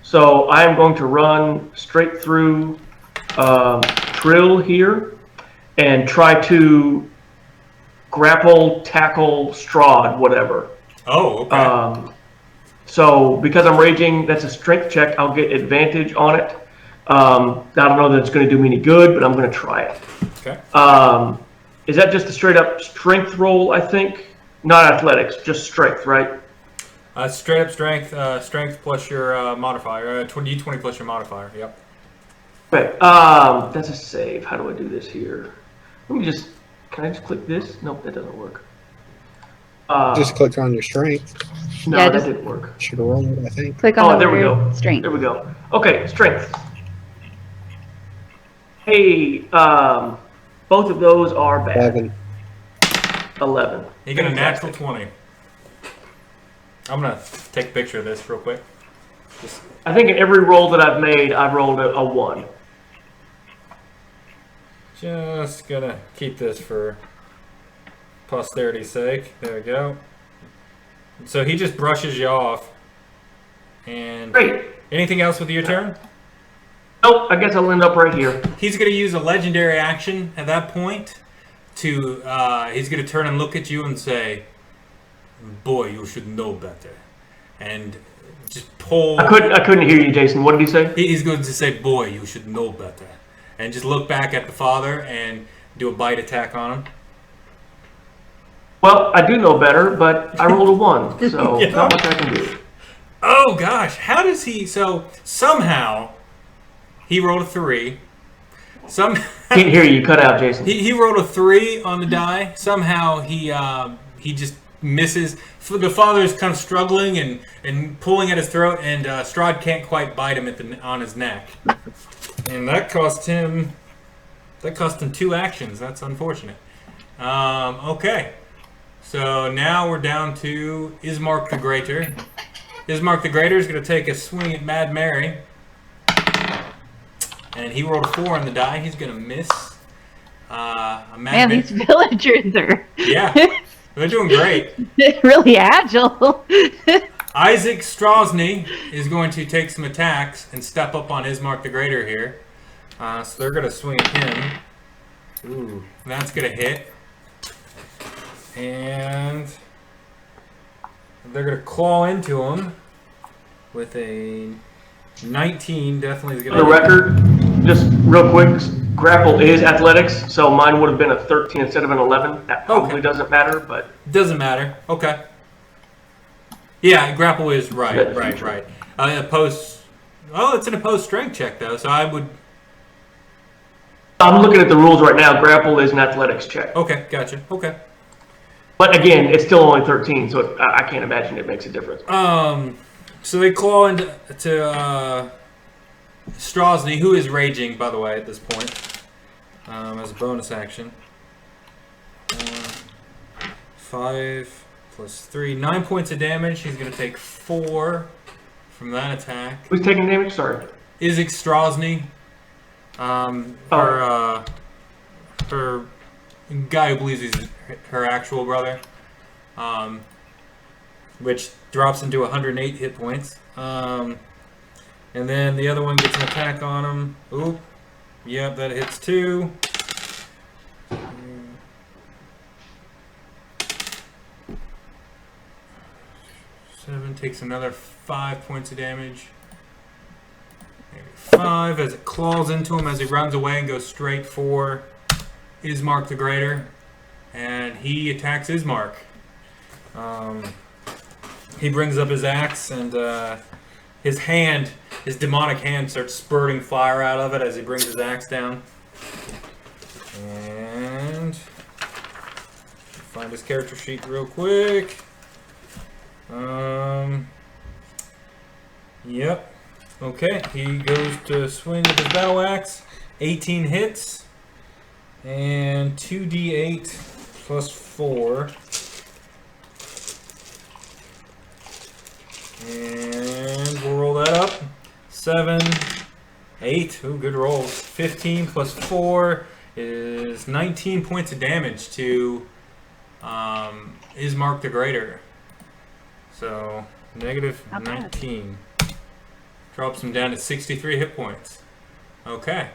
so I am going to run straight through Trill here and try to grapple, tackle, Strahd, whatever. Oh, okay. So because I'm raging, that's a strength check. I'll get advantage on it. I don't know that it's going to do me any good, but I'm going to try it. Okay. Is that just a straight up strength roll, I think? Not athletics, just strength, right? Straight up strength plus your modifier. D20 plus your modifier. Yep. Okay, that's a save. How do I do this here? Let me just, can I just click this? Nope, that doesn't work. Just click on your strength. No, Yeah, that just- didn't work. Should have rolled it, I think. Click on Oh, the there we word go. strength. There we go. Okay, strength. Hey, both of those are bad. 11. You get a natural 20. I'm going to take a picture of this real quick. I think in every roll that I've made, I've rolled a 1. Just gonna keep this for posterity's sake. There we go. So he just brushes you off. And great. Anything else with your turn? Nope, I guess I'll end up right here. He's gonna use a legendary action at that point to he's gonna turn and look at you and say, "Boy, you should know better." And just pull. I couldn't hear you, Jason. What did he say? He's going to say, "Boy, you should know better," and just look back at the father and do a bite attack on him. Well, I do know better, but I rolled a 1, so yeah. not much I can do. Oh gosh, how does he? So somehow he rolled a 3. Can't hear you. Cut out, Jason. He rolled a 3 on the die. Somehow he just misses. The father's kind of struggling and pulling at his throat, and Strahd can't quite bite him on his neck. And that cost him 2 actions. That's unfortunate. Okay. So now we're down to Ismark the Greater. Ismark the Greater is going to take a swing at Mad Mary. And he rolled a 4 on the die. He's going to miss. Man, these villagers are... Yeah. They're doing great. Really agile. Isaac Chaulssane is going to take some attacks and step up on Ismark the Greater here. So they're going to swing at him. Ooh, that's going to hit. And they're going to claw into him with a 19. Definitely is going to hit. For the record, just real quick, grapple is athletics, so mine would have been a 13 instead of an 11. That probably doesn't matter, but... Doesn't matter. Okay. Yeah, grapple is right. It's an opposed strength check, though, so I would... I'm looking at the rules right now. Grapple is an athletics check. Okay, gotcha. Okay. But again, it's still only 13, so I can't imagine it makes a difference. So they claw into Chaulssane, who is raging, by the way, at this point, as a bonus action. 5 plus 3, 9 points of damage. He's going to take 4 from that attack. Who's taking damage? Sorry. Isaac Chaulssane. Her guy who believes he's her actual brother, which drops into 108 hit points. And then the other one gets an attack on him. Oop. Yep, that hits 2. 7 takes another 5 points of damage. Maybe 5 as it claws into him as he runs away and goes straight for Ismark the Greater. And he attacks Ismark. He brings up his axe and his demonic hand starts spurting fire out of it as he brings his axe down. And find his character sheet real quick. Yep. Okay, he goes to swing with his battle axe. 18 hits. And 2d8 plus 4. And we'll roll that up. 7, 8. Ooh, good rolls. 15 plus 4 is 19 points of damage to Ismark the Greater. So, negative 19. Drops him down to 63 hit points. Okay.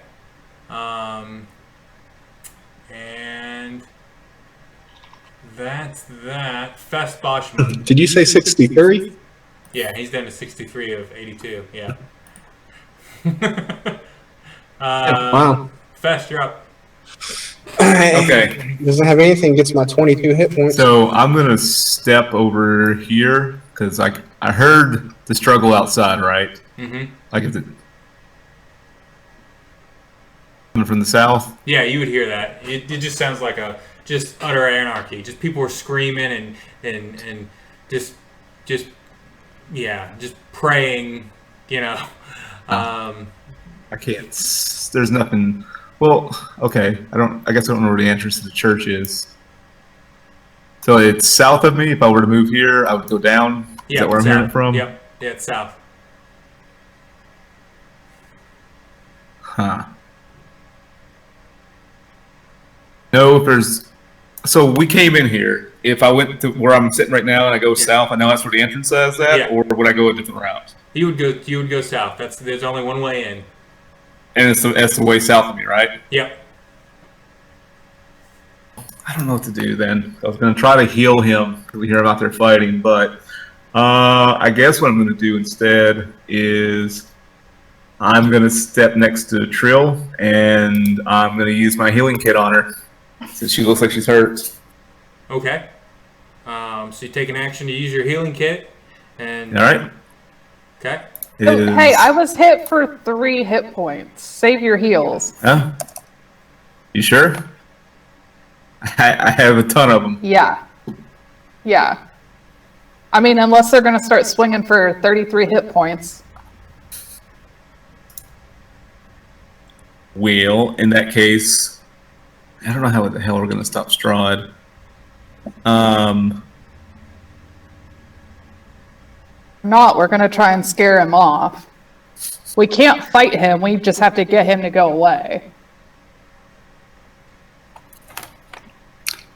And that's that. Fest Bashaman. Did you say 63? Yeah, he's down to 63 of 82. Yeah. Wow. Fest, you're up. Okay. Doesn't have anything. Gets my 22 hit points. So I'm gonna step over here because I heard the struggle outside, right? Mm-hmm. Like is it coming from the south? Yeah, you would hear that. It just sounds like just utter anarchy. Just people were screaming and just praying. You know. I can't. There's nothing. Well, okay. I guess I don't know where the entrance to the church is. So it's south of me. If I were to move here, I would go down. Yeah, is that where I'm hearing it from? Yep. Yeah, it's south. Huh. No, if there's... So we came in here. If I went to where I'm sitting right now and I go south, I know that's where the entrance is at, or would I go a different route? You would go south. There's only one way in. And that's the way south of me, right? Yep. I don't know what to do then. I was going to try to heal him because we hear about their fighting, but I guess what I'm going to do instead is I'm going to step next to Trill and I'm going to use my healing kit on her since she looks like she's hurt. Okay. So you take an action to use your healing kit, and all right. Okay. So, hey, I was hit for 3 hit points. Save your heals. Huh? You sure? I have a ton of them. Yeah. Yeah. I mean, unless they're going to start swinging for 33 hit points. Well, in that case, I don't know how the hell we're going to stop Strahd. Not, we're going to try and scare him off. We can't fight him, we just have to get him to go away.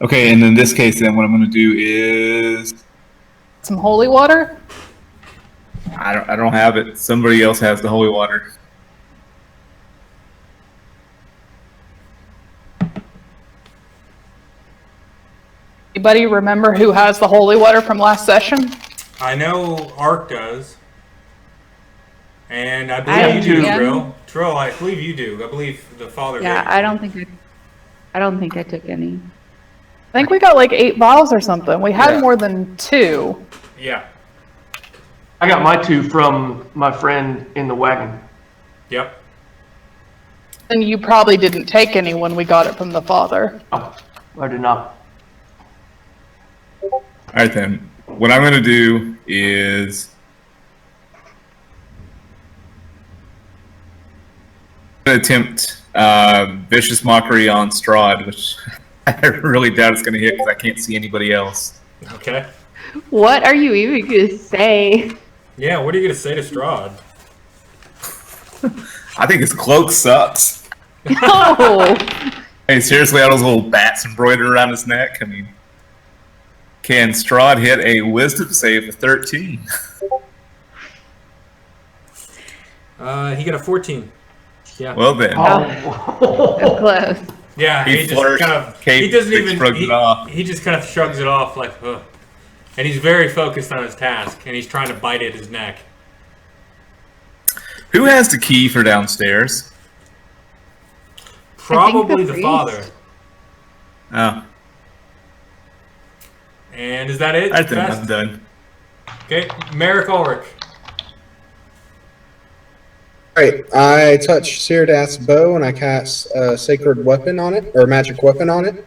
Okay, and in this case, then what I'm going to do is some holy water. I don't have it. Somebody else has the holy water. Anybody remember who has the holy water from last session? I know Ark does, and I believe you do, Trill. Trill, I believe you do. I believe the father. Yeah, I don't think I took any. I think we got like 8 vials or something. We had more than 2. Yeah. I got my 2 from my friend in the wagon. Yep. And you probably didn't take any when we got it from the father. Oh, I did not. All right, then. What I'm going to do is attempt vicious mockery on Strahd, which I really doubt it's going to hit because I can't see anybody else. Okay. What are you even going to say? Yeah, what are you going to say to Strahd? I think his cloak sucks. No! Hey, seriously, all those little bats embroidered around his neck? I mean, can Strahd hit a wisdom save of 13? He got a 14. Yeah. Well then. Oh. Close. Yeah, he just kind of he doesn't even he just kind of shrugs it off like, ugh. And he's very focused on his task, and he's trying to bite at his neck. Who has the key for downstairs? Probably the father. Oh. And is that it? I think I'm done. Okay, Marick Ulrich. Alright, I touch Syrdath's bow and I cast a sacred weapon on it, or magic weapon on it.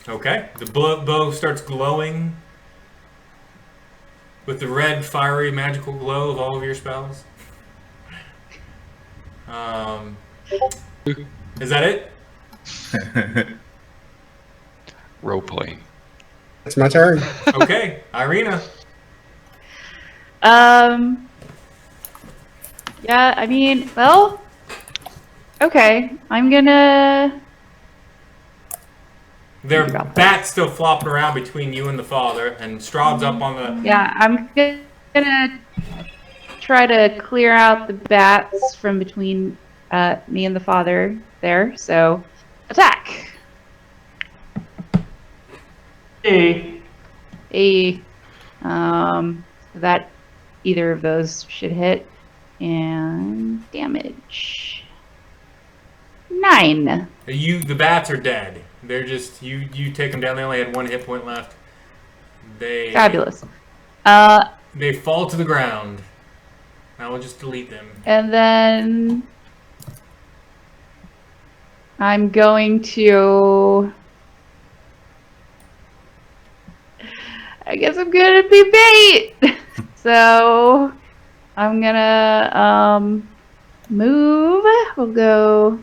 Okay, the bow starts glowing with the red, fiery, magical glow of all of your spells. Is that it? Role playing. It's my turn. Okay, Ireena. Yeah, I mean, well, okay, I'm gonna... There are bats still flopping around between you and the father, and Strahd's up on the... Yeah, I'm gonna try to clear out the bats from between me and the father there, so attack! Hey. That either of those should hit. And damage. 9. The bats are dead. They're just you take them down. They only had 1 hit point left. Fabulous. They fall to the ground. I will just delete them. And then I'm going to... I guess I'm gonna be bait. So I'm gonna move. We'll go.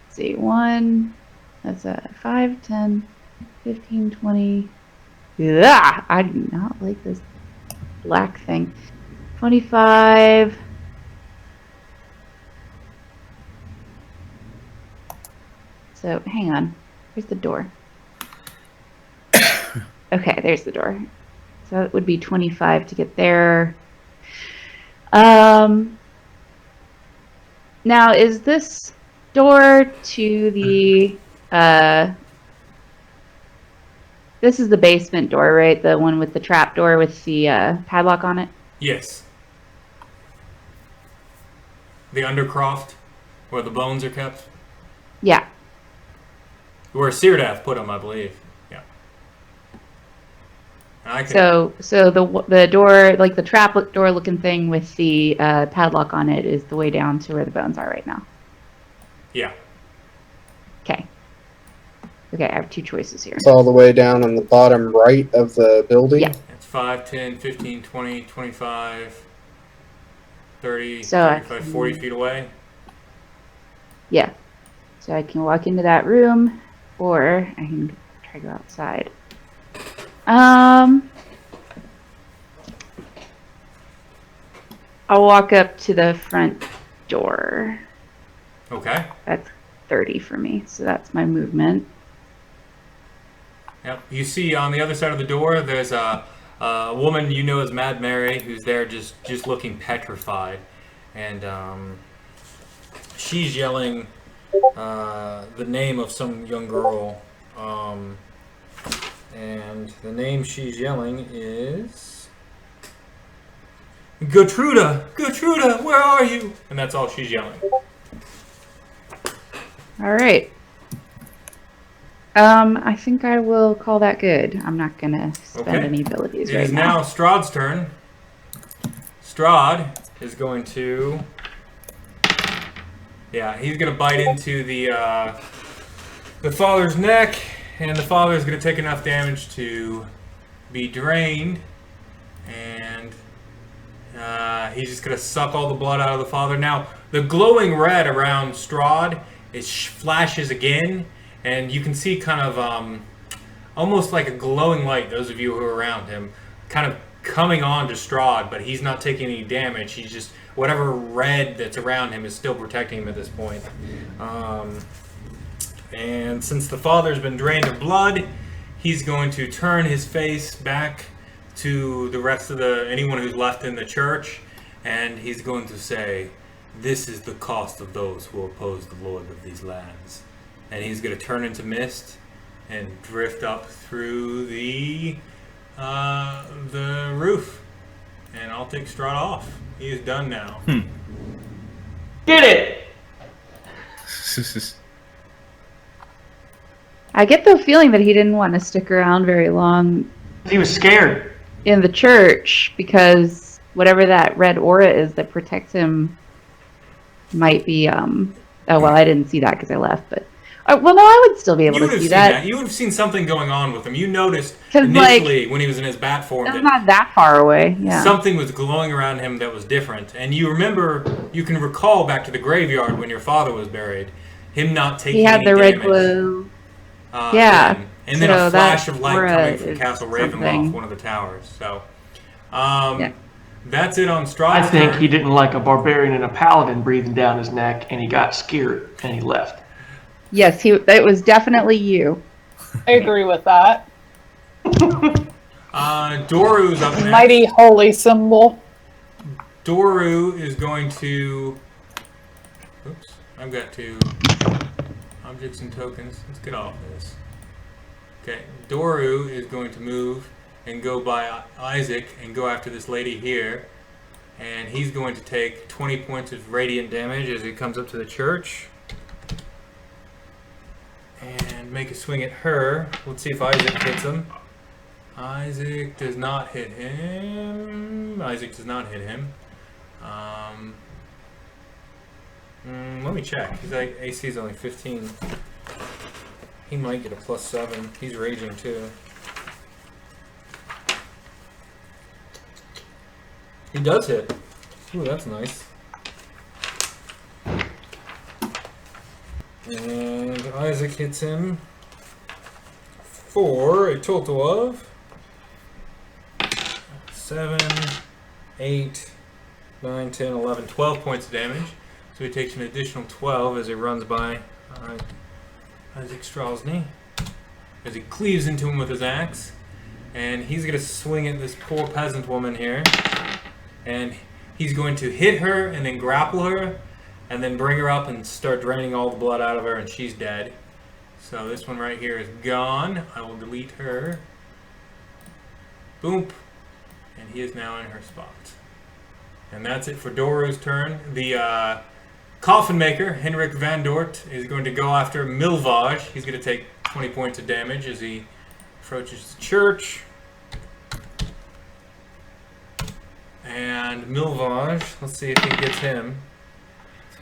Let's see, 1. That's a 5, 10, 15, 20. Yeah, I do not like this black thing. 25. So hang on. Where's the door? Okay, there's the door. So it would be 25 to get there. Now, is this door to the... this is the basement door, right? The one with the trap door with the padlock on it? Yes. The undercroft, where the bones are kept? Yeah. Where Syrdath put them, I believe. Yeah. I can... So the door, like the trap door looking thing with the padlock on it, is the way down to where the bones are right now. Yeah. Okay. Okay, I have two choices here. It's all the way down on the bottom right of the building? Yeah. It's 5, 10, 15, 20, 25, 30, So 35, 40 feet away. Yeah. So I can walk into that room, or I can try to go outside. I'll walk up to the front door. Okay. That's 30 for me, so that's my movement. Yep. You see on the other side of the door, there's a woman you know as Mad Mary, who's there just looking petrified, and she's yelling the name of some young girl, and the name she's yelling is Gertruda. Gertruda, where are you? And that's all she's yelling. All right. I think I will call that good. I'm not gonna spend any abilities right now. It is now Strahd's turn. Strahd is going to... Yeah, he's going to bite into the father's neck, and the father is going to take enough damage to be drained, and he's just going to suck all the blood out of the father. Now, the glowing red around Strahd flashes again, and you can see kind of almost like a glowing light, those of you who are around him, kind of coming on to Strahd, but he's not taking any damage. He's just, whatever red that's around him is still protecting him at this point. And since the father's been drained of blood, he's going to turn his face back to the rest of anyone who's left in the church, and he's going to say, "This is the cost of those who oppose the Lord of these lands." And he's going to turn into mist and drift up through the roof. And I'll take Strahd off. He is done now. Get it! I get the feeling that he didn't want to stick around very long. He was scared. In the church, because whatever that red aura is that protects him might be, oh, well, I didn't see that because I left, but... well, no, I would still be able to see that. You would have seen something going on with him. You noticed initially, when he was in his bat form, that's not that far away. Yeah. Something was glowing around him that was different. And you can recall back to the graveyard when your father was buried, him not taking any damage. He had the red glow. Yeah. And then a flash of light coming from Castle Ravenloft, one of the towers. So, that's it on Strahd's I think turn. he didn't like a barbarian and a paladin breathing down his neck, and he got scared, and he left. Yes, it was definitely you. I agree with that. Doru's up next. Mighty holy symbol. Doru is going to... Oops, I've got to... Objects and tokens. Let's get off this. Okay, Doru is going to move and go by Isaac and go after this lady here. And he's going to take 20 points of radiant damage as he comes up to the church. And make a swing at her. Let's see if Isaac hits him. Isaac does not hit him. Isaac does not hit him. Let me check. His AC is only 15. He might get a +7. He's raging too. He does hit. Ooh, that's nice. And Isaac hits him for a total of 7, 8, 9, 10, 11, 12 points of damage. So he takes an additional 12 as he runs by Isaac Chaulssane, as he cleaves into him with his axe. And he's going to swing at this poor peasant woman here. And he's going to hit her and then grapple her. And then bring her up and start draining all the blood out of her, and she's dead. So this one right here is gone. I will delete her. Boom. And he is now in her spot. And that's it for Doru's turn. The coffin maker, Henrik van Dort, is going to go after Milvaj. He's going to take 20 points of damage as he approaches the church. And Milvaj, let's see if he gets him.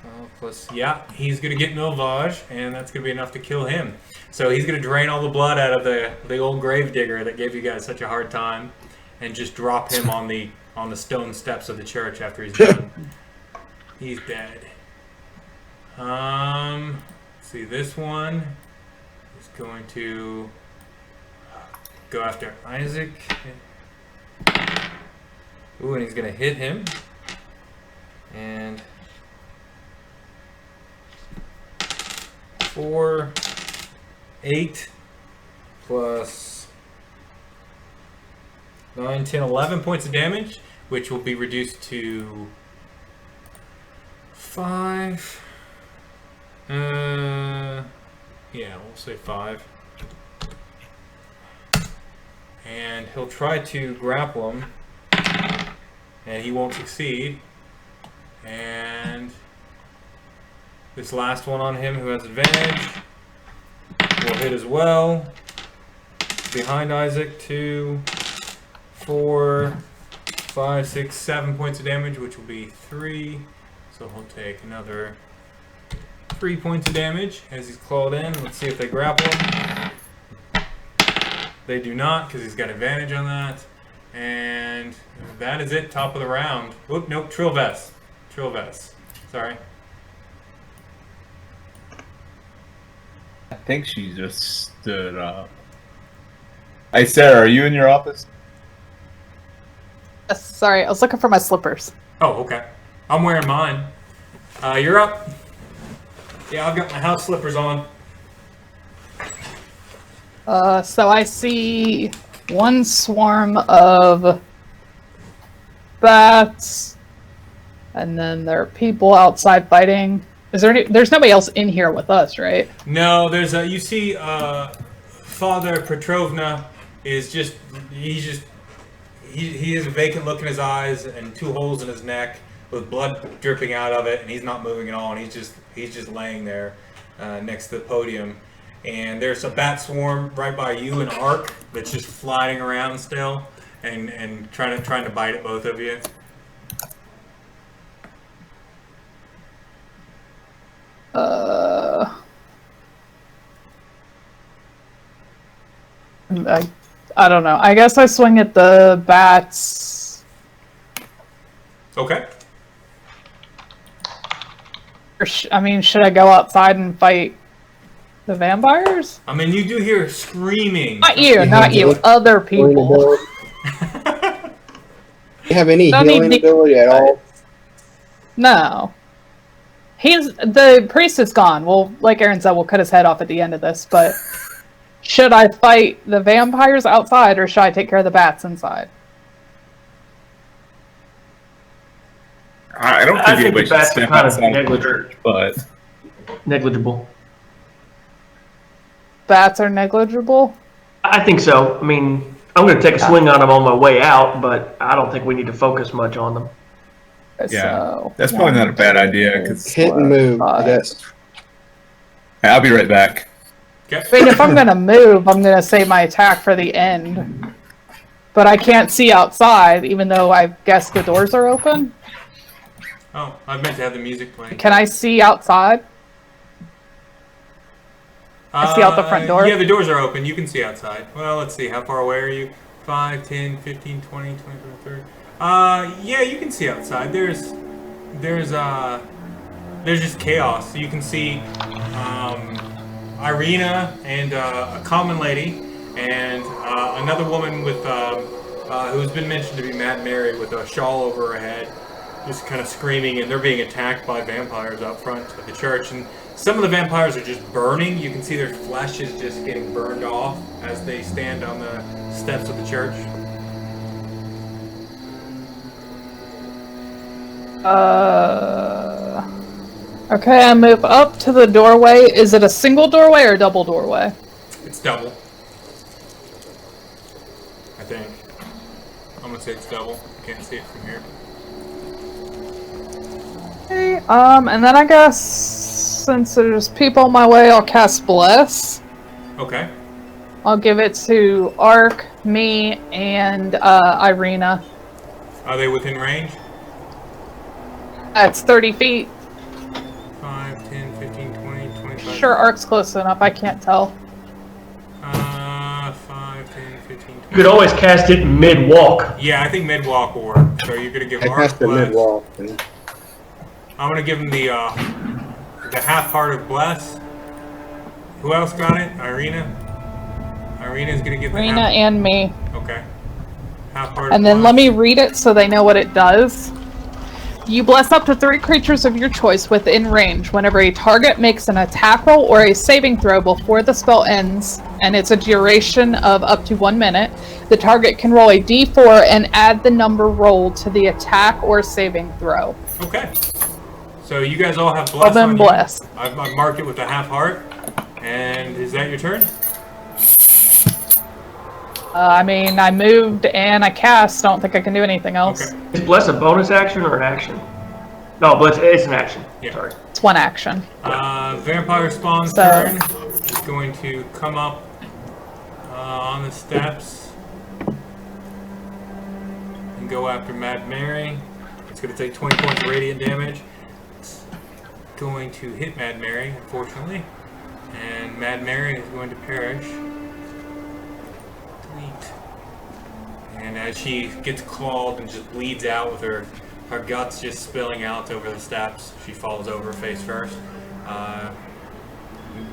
12 plus, yeah, he's going to get Milvaj, and that's going to be enough to kill him. So he's going to drain all the blood out of the old gravedigger that gave you guys such a hard time, and just drop him on the stone steps of the church after he's done. He's dead. Let's see, this one is going to go after Isaac. Ooh, and he's going to hit him. And 4, 8, plus 9, 10, 11 points of damage, which will be reduced to 5. Yeah, we'll say 5. And he'll try to grapple him, and he won't succeed. And this last one on him, who has advantage, will hit as well. Behind Isaac, 2, 4, 5, 6, 7 points of damage, which will be 3. So he'll take another 3 points of damage as he's clawed in. Let's see if they grapple him. They do not, because he's got advantage on that. And that is it, top of the round. Whoop, nope, Trill Vess. Trill Vess. Sorry. I think she just stood up. Hey, Sarah, are you in your office? Yes, sorry, I was looking for my slippers. Oh, okay. I'm wearing mine. You're up. Yeah, I've got my house slippers on. So I see one swarm of bats, and then there are people outside fighting. Is there there's nobody else in here with us, right? No, there's you see Father Petrovna is he has a vacant look in his eyes and 2 holes in his neck with blood dripping out of it, and he's not moving at all, and he's just laying there next to the podium. And there's a bat swarm right by you, an arc that's just flying around still and trying to bite at both of you. I don't know. I guess I swing at the bats. Okay. Or should I go outside and fight the vampires? I mean, you do hear screaming. Not you. Other people. You have any healing ability at all? No. The priest is gone. Well, like Aaron said, we'll cut his head off at the end of this, but should I fight the vampires outside, or should I take care of the bats inside? I don't think the bats are kind of negligible, but negligible. Bats are negligible? I think so. I mean, I'm going to take a swing on them on my way out, but I don't think we need to focus much on them. yeah, So, that's probably not a bad idea. Cause Hit and move. That's. I'll be right back. Okay. I mean, if I'm going to move, I'm going to save my attack for the end. But I can't see outside, even though I guess the doors are open. Oh, I meant to have the music playing. Can I see outside? I see out the front door? Yeah, the doors are open. You can see outside. Well, let's see. How far away are you? 5, 10, 15, 20, 25, 30. Yeah, you can see outside. There's just chaos. So you can see Ireena and a common lady and another woman with who's been mentioned to be Mad Mary with a shawl over her head, just kind of screaming, and they're being attacked by vampires out front of the church. And Some of the vampires are just burning. You can see their flesh is just getting burned off as they stand on the steps of the church. Okay, I move up to the doorway. Is it a single doorway or a double doorway? It's double. I think. I'm gonna say it's double. I can't see it from here. Okay, and then I guess since there's people on my way, I'll cast Bless. Okay. I'll give it to Ark, me, and Ireena. Are they within range? That's 30 feet. 5, 10, 15, 20, 25. Sure, Ark's close enough. I can't tell. 5, 10, 15, 20. You could always cast it mid-walk. Yeah, I think mid-walk will work. So you're going to give Ark cast it Bless. mid-walk. I'm going to give him the half heart of Bless. Who else got it? Ireena? Ireena's going to get the Ireena half... and me. Okay. Half heart And of then Bless. let me read it so they know what it does. You bless up to 3 creatures of your choice within range whenever a target makes an attack roll or a saving throw before the spell ends, and it's a duration of up to 1 minute. The target can roll a d4 and add the number rolled to the attack or saving throw. Okay. So you guys all have Bless Well, then on Bless. you. I've marked it with a half heart. And is that your turn? I mean, I moved and I cast. I don't think I can do anything else. Okay. Is Bless a bonus action or an action? No, Bless, it's an action. Yeah. Sorry. It's 1 action. Vampire Spawn's So- turn is going to come up on the steps and go after Mad Mary. It's going to take 20 points of radiant damage. It's going to hit Mad Mary, unfortunately. And Mad Mary is going to perish. And as she gets clawed and just bleeds out with her guts just spilling out over the steps, she falls over face first,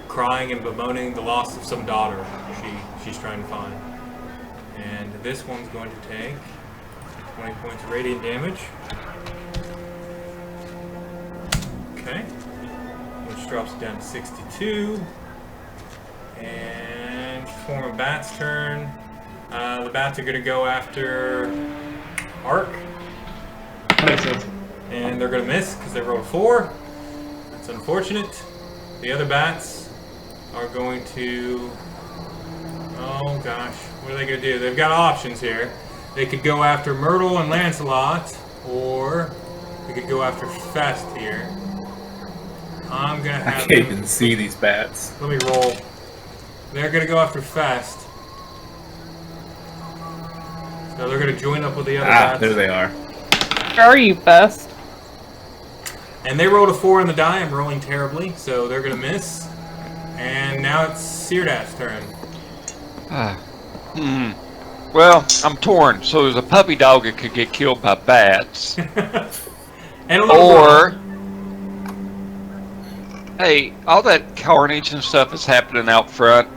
crying and bemoaning the loss of some daughter she's trying to find. And this one's going to take 20 points of radiant damage. Okay. Which drops it down to 62. And form a bat's turn. The bats are going to go after Ark. That makes sense. And they're going to miss because they rolled a 4. That's unfortunate. The other bats are going to... Oh gosh, what are they going to do? They've got options here. They could go after Myrtle and Lancelot, or they could go after Fest here. I'm going to have... I can't even see these bats. Let me roll. They're going to go after Fest. So they're going to join up with the other bats. There they are. Where are you, Fest? And they rolled a 4 on the die. I'm rolling terribly, so they're going to miss. And now it's Syrdath's turn. Well, I'm torn. So there's a puppy dog that could get killed by bats. And a little Or, hey, all that carnage and stuff is happening out front.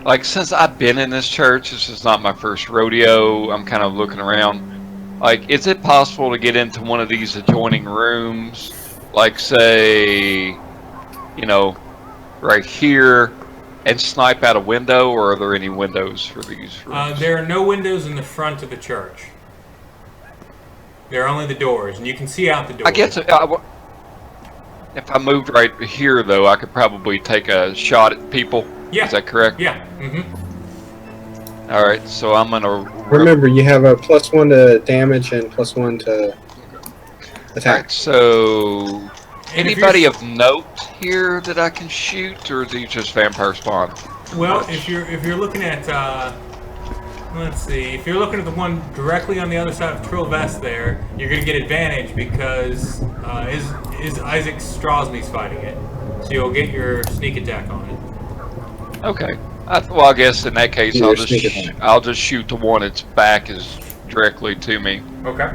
Like, since I've been in this church, this is not my first rodeo. I'm kind of looking around. Like, is it possible to get into one of these adjoining rooms? Like, say, you know, right here, and snipe out a window? Or are there any windows for these rooms? There are no windows in the front of the church. There are only the doors, and you can see out the doors. I guess if I moved right here, though, I could probably take a shot at people. Yeah. Is that correct? Yeah. Mm-hmm. All right, so I'm gonna Remember, you have a +1 to damage and +1 to attack. All right, so And if anybody you're- of note here that I can shoot, or are these just vampire spawn? Well, if you're looking at let's see, if you're looking at the one directly on the other side of Trill Vess there, you're gonna get advantage because is Isaac Strahd fighting it, so you'll get your sneak attack on it. Okay. Well, I guess in that case, Yeah, I'll sneak attack. I'll just shoot the one its back is directly to me. Okay.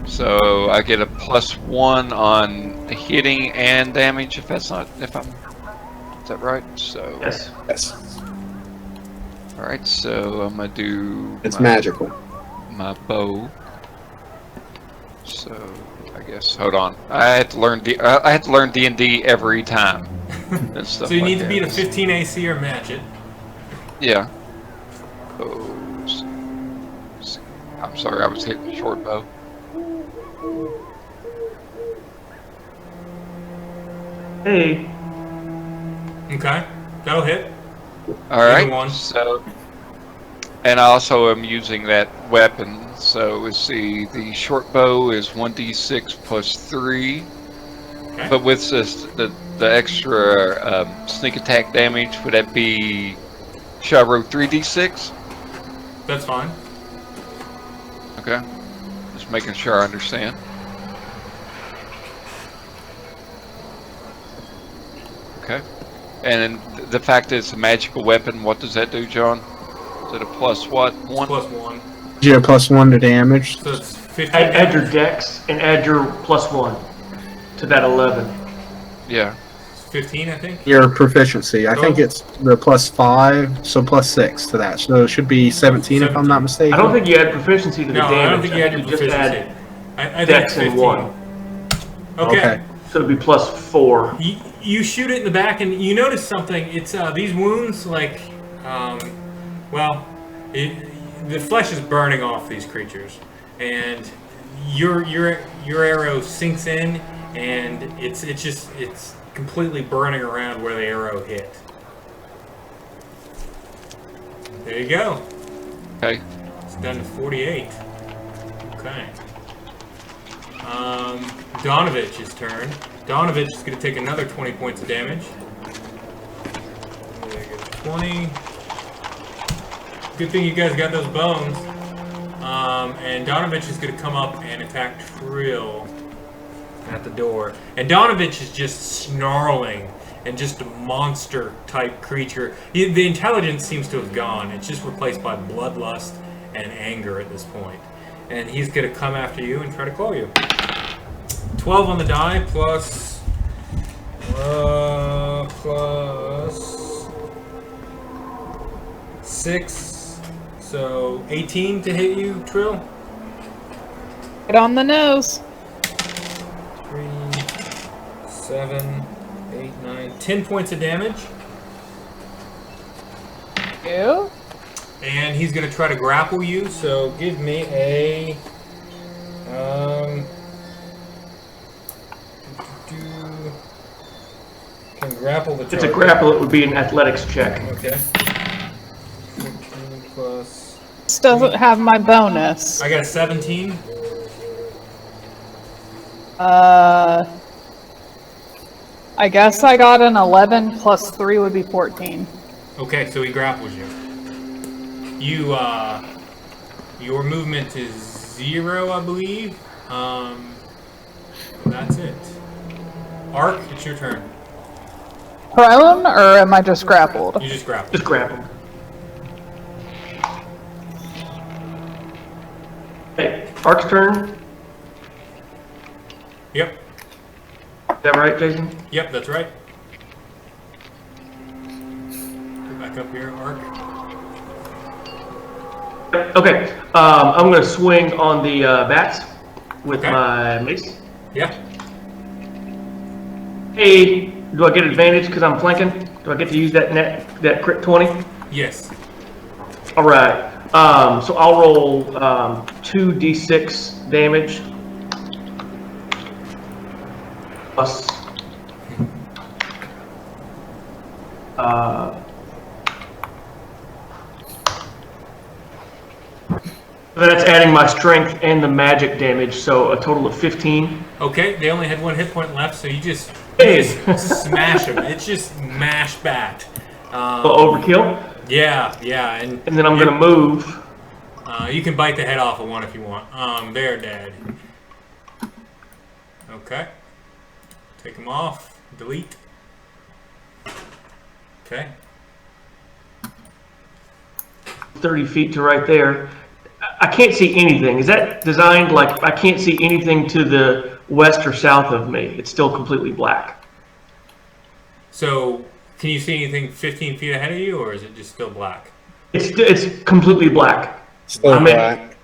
So I get a +1 on hitting and damage. Is that right? So Yes. Yes. all right. So I'm gonna do It's magical. my bow. So I guess hold on. I had to learn D&D every time. And stuff So you like need to that. beat a 15 AC or match it. Yeah. Oh, I'm sorry, I was hitting the short bow. Hey. Okay, that'll hit. All right. One. So, and I also am using that weapon. So let's see. The short bow is 1d6 plus 3. Okay. But with this, the extra sneak attack damage, would that be? Should I roll 3d6? That's fine. Okay. Just making sure I understand. Okay. And the fact that it's a magical weapon, what does that do, John? Is it a plus what? 1? Plus 1. Yeah, +1 to damage. So it's 15. Add your dex and add your +1 to that 11. Yeah. 15, I think. Your proficiency. I think it's the +5, so +6 to that. So it should be 17 if I'm not mistaken. I don't think you add proficiency to the No, damage. I don't think you had your just proficiency. add I think dex it's and 15. 1. Okay. So it'd be +4. You shoot it in the back, and you notice something. It's these wounds, like, the flesh is burning off these creatures, and your arrow sinks in, and it's completely burning around where the arrow hit. There you go. Okay. It's down to 48. Okay. Donovich's turn. Donovich is going to take another 20 points of damage. There you go, 20. Good thing you guys got those bones. And Donovich is going to come up and attack Trill at the door. And Donovich is just snarling and just a monster-type creature. The intelligence seems to have gone. It's just replaced by bloodlust and anger at this point. And he's going to come after you and try to claw you. 12 on the die plus 6, so 18 to hit you, Trill. Get on the nose. 3, 7, 8, 9, 10 points of damage. You? And he's going to try to grapple you, so give me a... can grapple the target. It's a grapple, it would be an athletics check. Okay. 15 plus... This doesn't have my bonus. I got a 17. I guess I got an 11 plus 3 would be 14. Okay, so he grapples you. You, your movement is 0, I believe. That's it. Ark, it's your turn. Prone, or am I just grappled? You just grappled. Just grappled. Okay, Ark's turn. Yep. Is that right, Jason? Yep, that's right. Go back up here, Ark. Okay, I'm going to swing on the bats with my mace. Yeah. Hey, do I get advantage because I'm flanking? Do I get to use that crit 20? Yes. All right. So I'll roll 2d6 damage plus that's adding my strength and the magic damage, so a total of 15. Okay, they only had 1 hit point left, so you just smash them. It's just mash bat. Overkill? Yeah, and then I'm going to move. You can bite the head off of one if you want. They're dead. Okay. Take them off. Delete. Okay. 30 feet to right there. I can't see anything. Is that designed like I can't see anything to the west or south of me? It's still completely black. So, can you see anything 15 feet ahead of you, or is it just still black? It's completely black. Still black.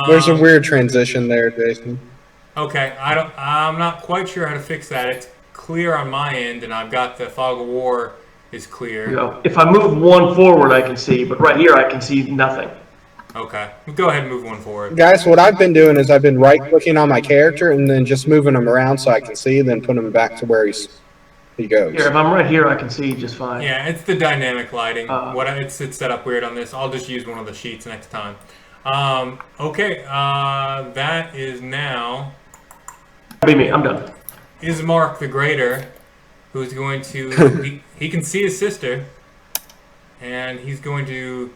There's a weird transition there, Jason. Okay, I'm not quite sure how to fix that. It's clear on my end, and I've got the fog of war is clear. You know, if I move one forward, I can see, but right here I can see nothing. Okay, go ahead and move one forward. Guys, what I've been doing is I've been right-clicking on my character and then just moving him around so I can see, then putting him back to where he goes. Here, if I'm right here, I can see just fine. Yeah, it's the dynamic lighting. It's set up weird on this. I'll just use one of the sheets next time. Okay, that is now... Be me, I'm done. Ismark the Greater, who's going to... he can see his sister, and he's going to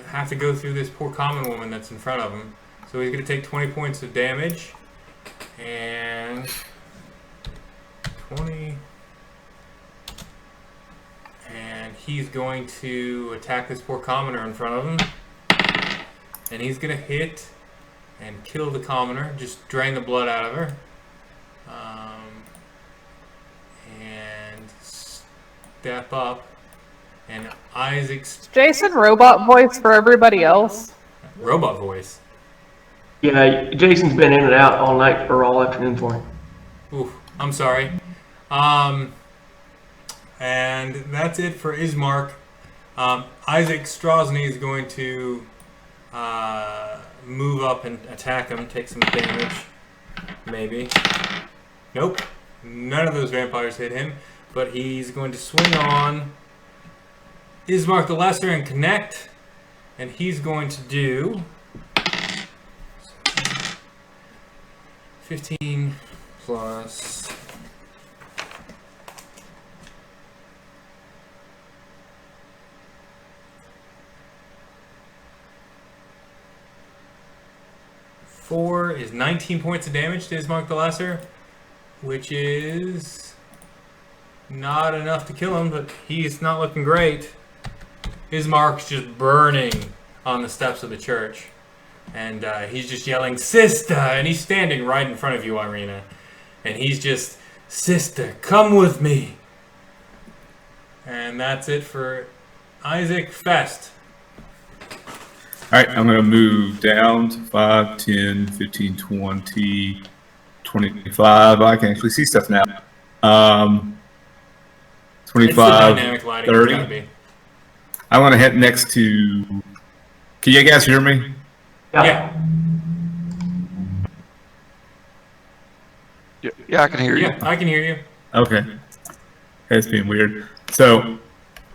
have to go through this poor common woman that's in front of him. So he's going to take 20 points of damage, and 20... And he's going to attack this poor commoner in front of him. And he's going to hit and kill the commoner. Just drain the blood out of her. And step up. And Isaac's... Jason robot voice for everybody else. Robot voice? Yeah, Jason's been in and out all night or all afternoon for him. Oof, I'm sorry. And that's it for Ismark. Isaac Chaulssane is going to move up and attack him, take some damage. Maybe. Nope. None of those vampires hit him. But he's going to swing on Ismark the Lesser and connect. And he's going to do 15 plus... 4 is 19 points of damage to Ismark the Lesser, which is not enough to kill him, but he's not looking great. Ismark's just burning on the steps of the church, and he's just yelling, "Sister!" And he's standing right in front of you, Ireena, and he's just, "Sister, come with me!" And that's it for Isaac. Fest. All right, I'm going to move down to 5, 10, 15, 20, 25. I can actually see stuff now. 25, 30. I want to head next to... Can you guys hear me? Yeah. Yeah, I can hear you. Yeah, I can hear you. Okay. It's being weird. So,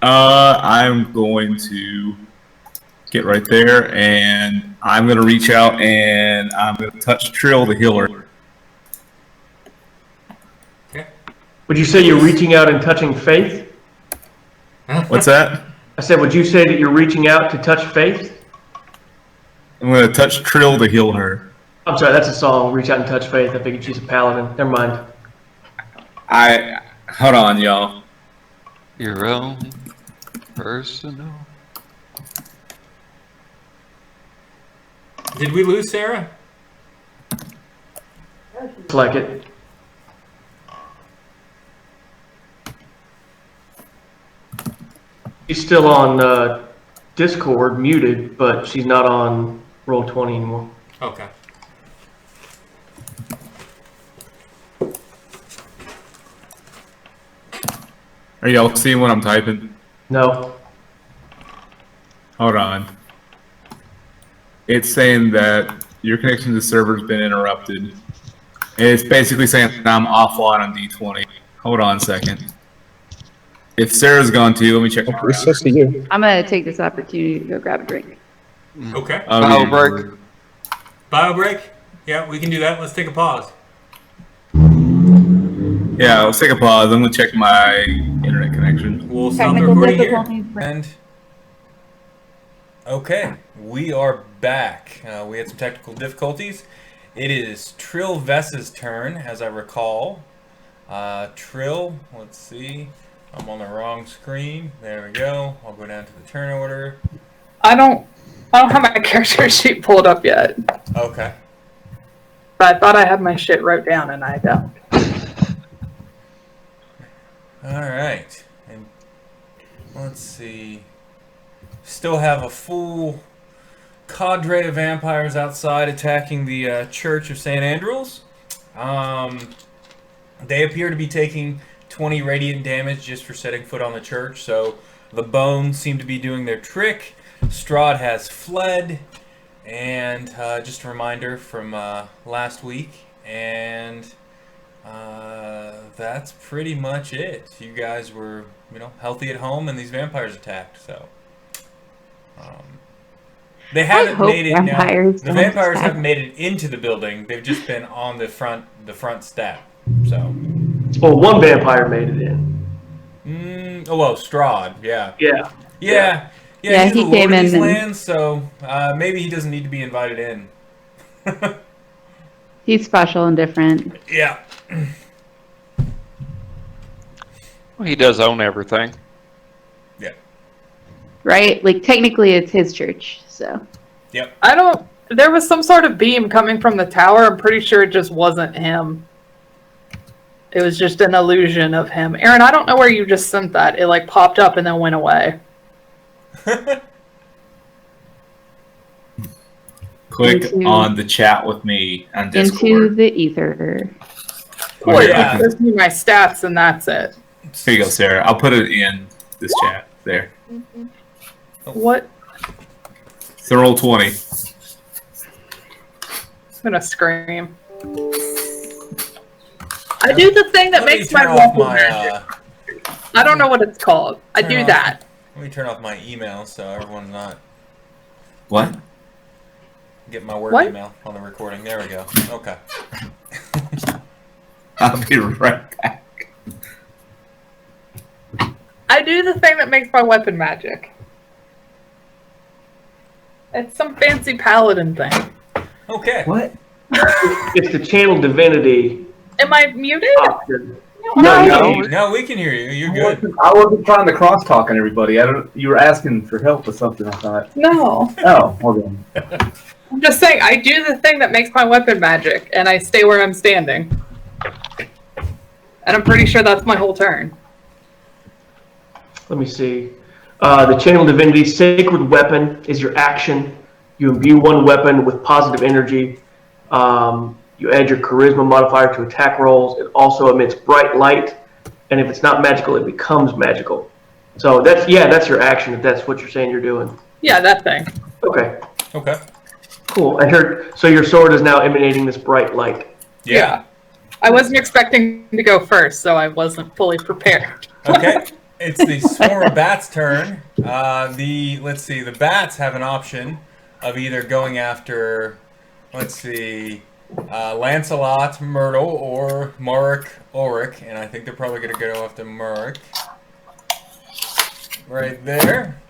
I'm going to... get right there, and I'm going to reach out and I'm going to touch Trill the healer. Okay. Would you say you're reaching out and touching Faith? What's that? I said, would you say that you're reaching out to touch Faith? I'm going to touch Trill to heal her. I'm sorry, that's a song, Reach Out and Touch Faith. I figured she's a paladin. Never mind. Hold on, y'all. Your own personal... Did we lose Sarah? Looks like it. She's still on Discord, muted, but she's not on Roll20 anymore. Okay. Are y'all seeing what I'm typing? No. Hold on. It's saying that your connection to the server has been interrupted. It's basically saying that I'm offline on D20. Hold on a second. If Sarah's gone too, let me check my router. I'm going to take this opportunity to go grab a drink. Okay. Bio break. Bio break? Yeah, we can do that. Let's take a pause. Yeah, let's take a pause. I'm going to check my internet connection. We'll stop the recording here. And okay, we are back. We had some technical difficulties. It is Trill Vess's turn, as I recall. Trill, let's see. I'm on the wrong screen. There we go. I'll go down to the turn order. I don't have my character sheet pulled up yet. Okay. But I thought I had my shit wrote down and I don't. Alright. And let's see. Still have a full cadre of vampires outside attacking the Church of St. Andral's. They appear to be taking 20 radiant damage just for setting foot on the church, so the bones seem to be doing their trick. Strahd has fled, and just a reminder from last week, and that's pretty much it. You guys were, healthy at home, and these vampires attacked, so... They haven't made it. The vampires haven't made it into the building. They've just been on the front step. So. Well, one vampire made it in. Strahd. Yeah. Yeah. Yeah. He's the Lord of these lands, so maybe he doesn't need to be invited in. He's special and different. Yeah. Well, he does own everything. Yeah. Right? Like, technically it's his church, so. Yep. There was some sort of beam coming from the tower. I'm pretty sure it just wasn't him. It was just an illusion of him. Aaron, I don't know where you just sent that. It, popped up and then went away. Click on the chat with me on Discord. Into the ether. Or just me my stats and that's it. Here you go, Sarah. I'll put it in this chat. There. What? It's a roll 20. I'm gonna scream. I do the thing that makes my weapon magic. I don't know what it's called. I do that. Let me turn off my email so everyone's not... What? Get my work email on the recording. There we go. Okay. I'll be right back. I do the thing that makes my weapon magic. It's some fancy paladin thing. Okay. What? It's the channel divinity. Am I muted? Option. No, we can hear you. You're good. I wasn't trying to crosstalk on everybody. You were asking for help with something, I thought. No. Oh, hold on. I'm just saying, I do the thing that makes my weapon magic, and I stay where I'm standing. And I'm pretty sure that's my whole turn. Let me see. The channel divinity sacred weapon is your action. You imbue one weapon with positive energy. You add your charisma modifier to attack rolls. It also emits bright light, and if it's not magical, it becomes magical. So that's your action. If that's what you're saying you're doing. Yeah, that thing. Okay. Okay. Cool. So your sword is now emanating this bright light. Yeah. I wasn't expecting to go first, so I wasn't fully prepared. Okay. It's the swarm of bats' turn. The bats have an option of either going after, Lancelot, Myrtle, or Marick Ulrich, and I think they're probably going to go after Marick. Right there.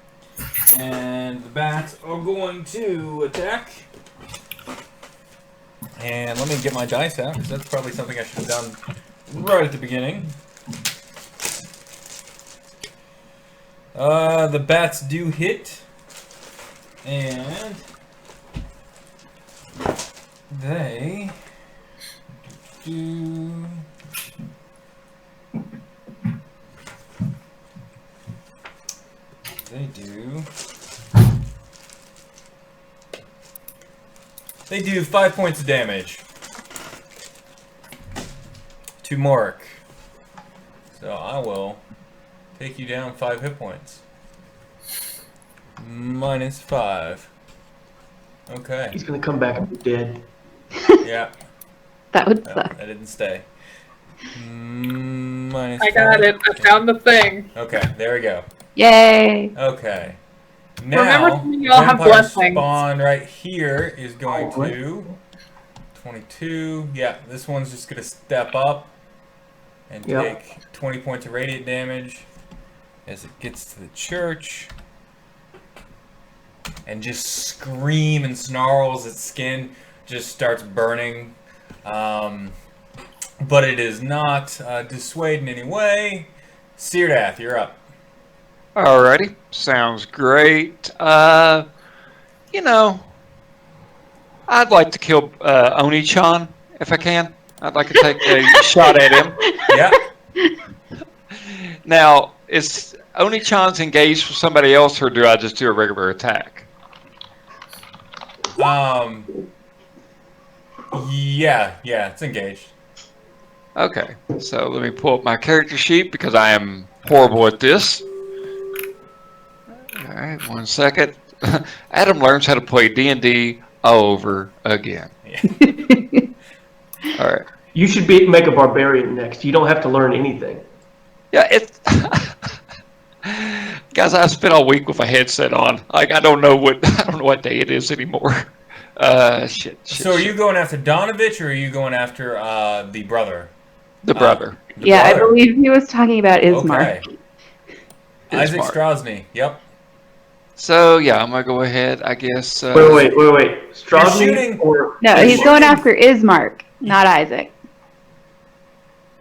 And the bats are going to attack. And let me get my dice out, because that's probably something I should have done right at the beginning. The bats do hit, and they do. They do 5 points of damage to Mark. So I will take you down 5 hit points. -5. Okay. He's gonna come back and be dead. Yeah. That would suck. That didn't stay. I got it. I found the thing. Okay, there we go. Yay! Okay. Now, remember, you all have Vampire blessings. Spawn right here is going to 22. Yeah, this one's just going to step up and take 20 points of radiant damage as it gets to the church. And just scream and snarls. Its skin just starts burning. But it is not dissuade in any way. Syrdath, you're up. Alrighty, sounds great. You know, I'd like to kill Oni-chan if I can. I'd like to take a shot at him. Yeah. Now, is Oni-chan's engaged with somebody else, or do I just do a regular attack? Yeah, it's engaged. Okay, so let me pull up my character sheet because I am horrible at this. All right, 1 second. Adam learns how to play D&D over again. Yeah. All right. You should make a barbarian next. You don't have to learn anything. Yeah, it's guys. I spent all week with a headset on. Like I don't know what day it is anymore. Shit. So are you going after Donovich or are you going after the brother? The brother. I believe he was talking about Ismark. Okay. Isaac Strahd. Yep. So yeah, I'm gonna go ahead. I guess. Wait. Strahd or no? He's going after Ismark, not Isaac.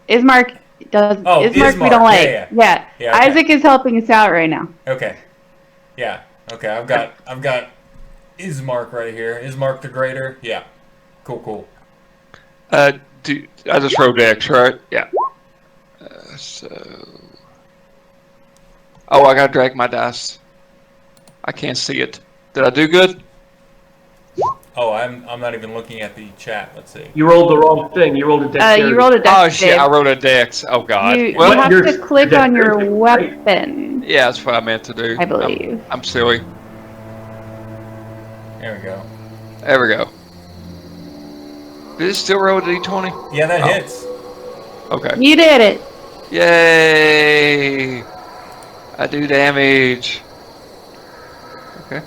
Ismark does. Ismark we don't like. Yeah. Okay. Isaac is helping us out right now. Okay. Yeah. Okay. I've got Ismark right here. Ismark the Greater. Yeah. Cool. I just wrote X, right? Yeah. I gotta drag my dice. I can't see it. Did I do good? Oh, I'm not even looking at the chat. Let's see. You rolled the wrong thing. You rolled a dex. You rolled a dex. Oh shit! I wrote a dex. Oh god. You have to click on your weapon. Yeah, that's what I meant to do. I believe. I'm silly. There we go. There we go. Did it still roll a d20? Yeah, that hits. Okay. You did it. Yay! I do damage. Okay.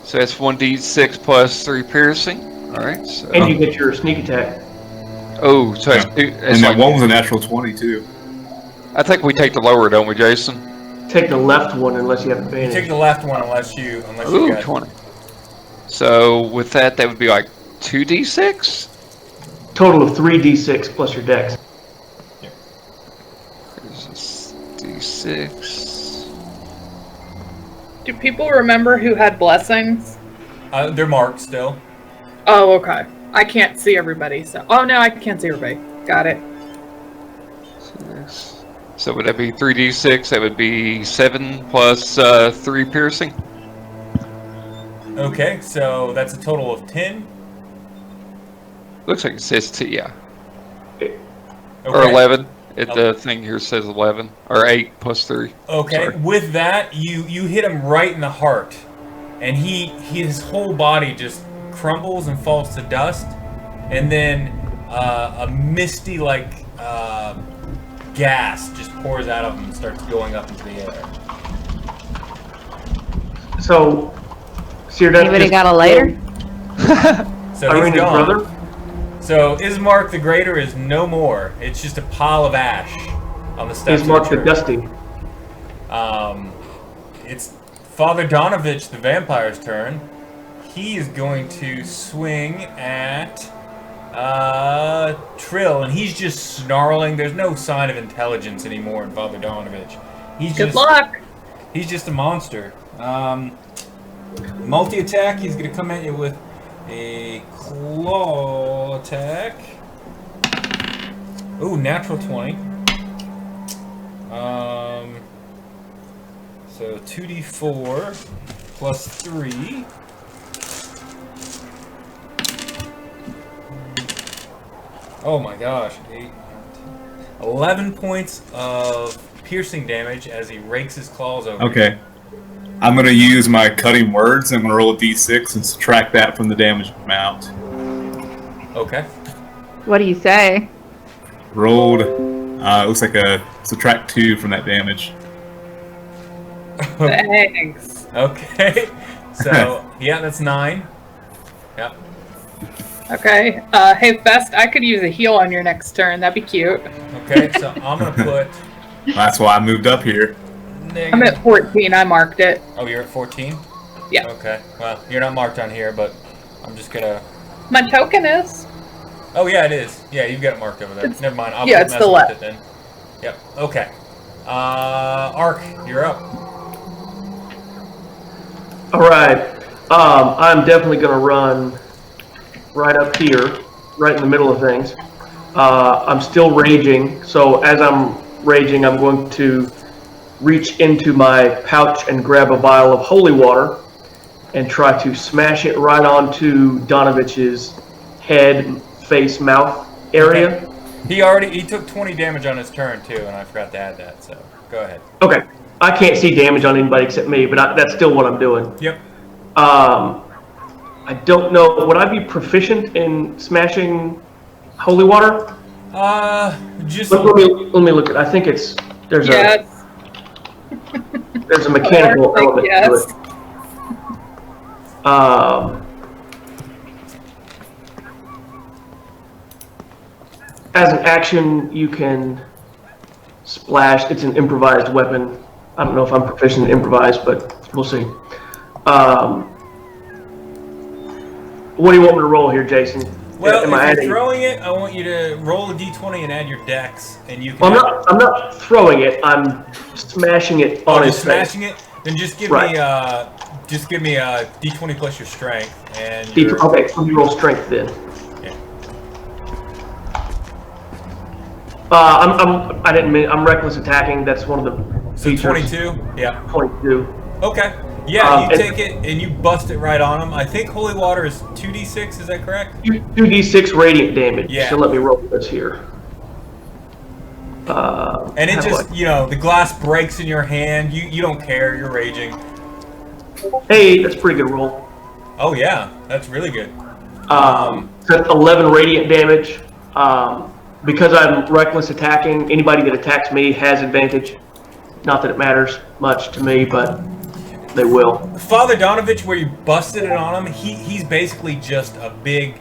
So that's 1d6 plus 3 piercing. Alright. So. And you get your sneak attack. Oh, so that's and that one was a natural 20 too. I think we take the lower, don't we, Jason? Take the left one unless you have advantage. You take the left one unless you got 20. So with that would be like 2d6? Total of 3d6 plus your dex. Yeah. D6. Do people remember who had blessings? They're marked still. Oh, okay. I can't see everybody, so... Oh, no, I can't see everybody. Got it. So would that be 3d6? That would be 7 plus 3 piercing? Okay, so that's a total of 10. Looks like it says 2, yeah. Okay. Or 11. The thing here says 11. Or 8 plus 3. Okay, sorry. With that, you hit him right in the heart. And his whole body just crumbles and falls to dust. And then a misty, gas just pours out of him and starts going up into the air. So, Syrdath anybody got a lighter? So he's Ireena's gone. brother? So Ismark the Greater is no more. It's just a pile of ash on the steps. Ismark the Dusty. It's Father Donovich the vampire's turn. He is going to swing at Trill, and he's just snarling. There's no sign of intelligence anymore in Father Donovich. Good luck. He's just a monster. Multi-attack, he's going to come at you with a claw attack. Ooh, natural 20. So 2d4 plus 3. Oh my gosh. 11 points of piercing damage as he rakes his claws over. Okay. I'm going to use my cutting words. I'm going to roll a d6 and subtract that from the damage amount. Okay. What do you say? Rolled, it looks like a subtract 2 from that damage. Thanks. Okay. So, yeah, that's 9. Yep. Okay. Hey, Fest, I could use a heal on your next turn. That'd be cute. Okay, so I'm going to put... That's why I moved up here. I'm at 14. I marked it. Oh, you're at 14? Yeah. Okay. Well, you're not marked on here, but I'm just going to... My token is. Oh, yeah, it is. Yeah, you've got it marked over there. Never mind. I'll it's the left. It then. Yep. Okay. Ark, you're up. All right. I'm definitely going to run right up here, right in the middle of things. I'm still raging, so as I'm raging, I'm going to reach into my pouch and grab a vial of holy water and try to smash it right onto Donovich's head, face, mouth area. Okay. He took 20 damage on his turn too, and I forgot to add that. So go ahead. Okay, I can't see damage on anybody except me, but that's still what I'm doing. Yep. I don't know. Would I be proficient in smashing holy water? Just let me look at. I think there's a mechanical element to it. As an action, you can splash. It's an improvised weapon. I don't know if I'm proficient in improvised, but we'll see. What do you want me to roll here, Jason? Well, if you're throwing it, I want you to roll a d20 and add your dex, and you can. Well, I'm not throwing it. I'm smashing it on his face. Smashing it? Then just give me a d20 plus your strength and. Okay, so you roll strength then. Yeah. I'm reckless attacking. That's one of the. So features. 22. Yeah. 22. Okay. Yeah, you take it and you bust it right on him. I think holy water is 2d6, is that correct? 2d6 radiant damage. Yeah. So let me roll this here. And it just, the glass breaks in your hand. You don't care. You're raging. Hey, that's a pretty good roll. Oh, yeah. That's really good. So 11 radiant damage. Because I'm reckless attacking, anybody that attacks me has advantage. Not that it matters much to me, but... they will. Father Donovich, where you busted it on him, he's basically just a big,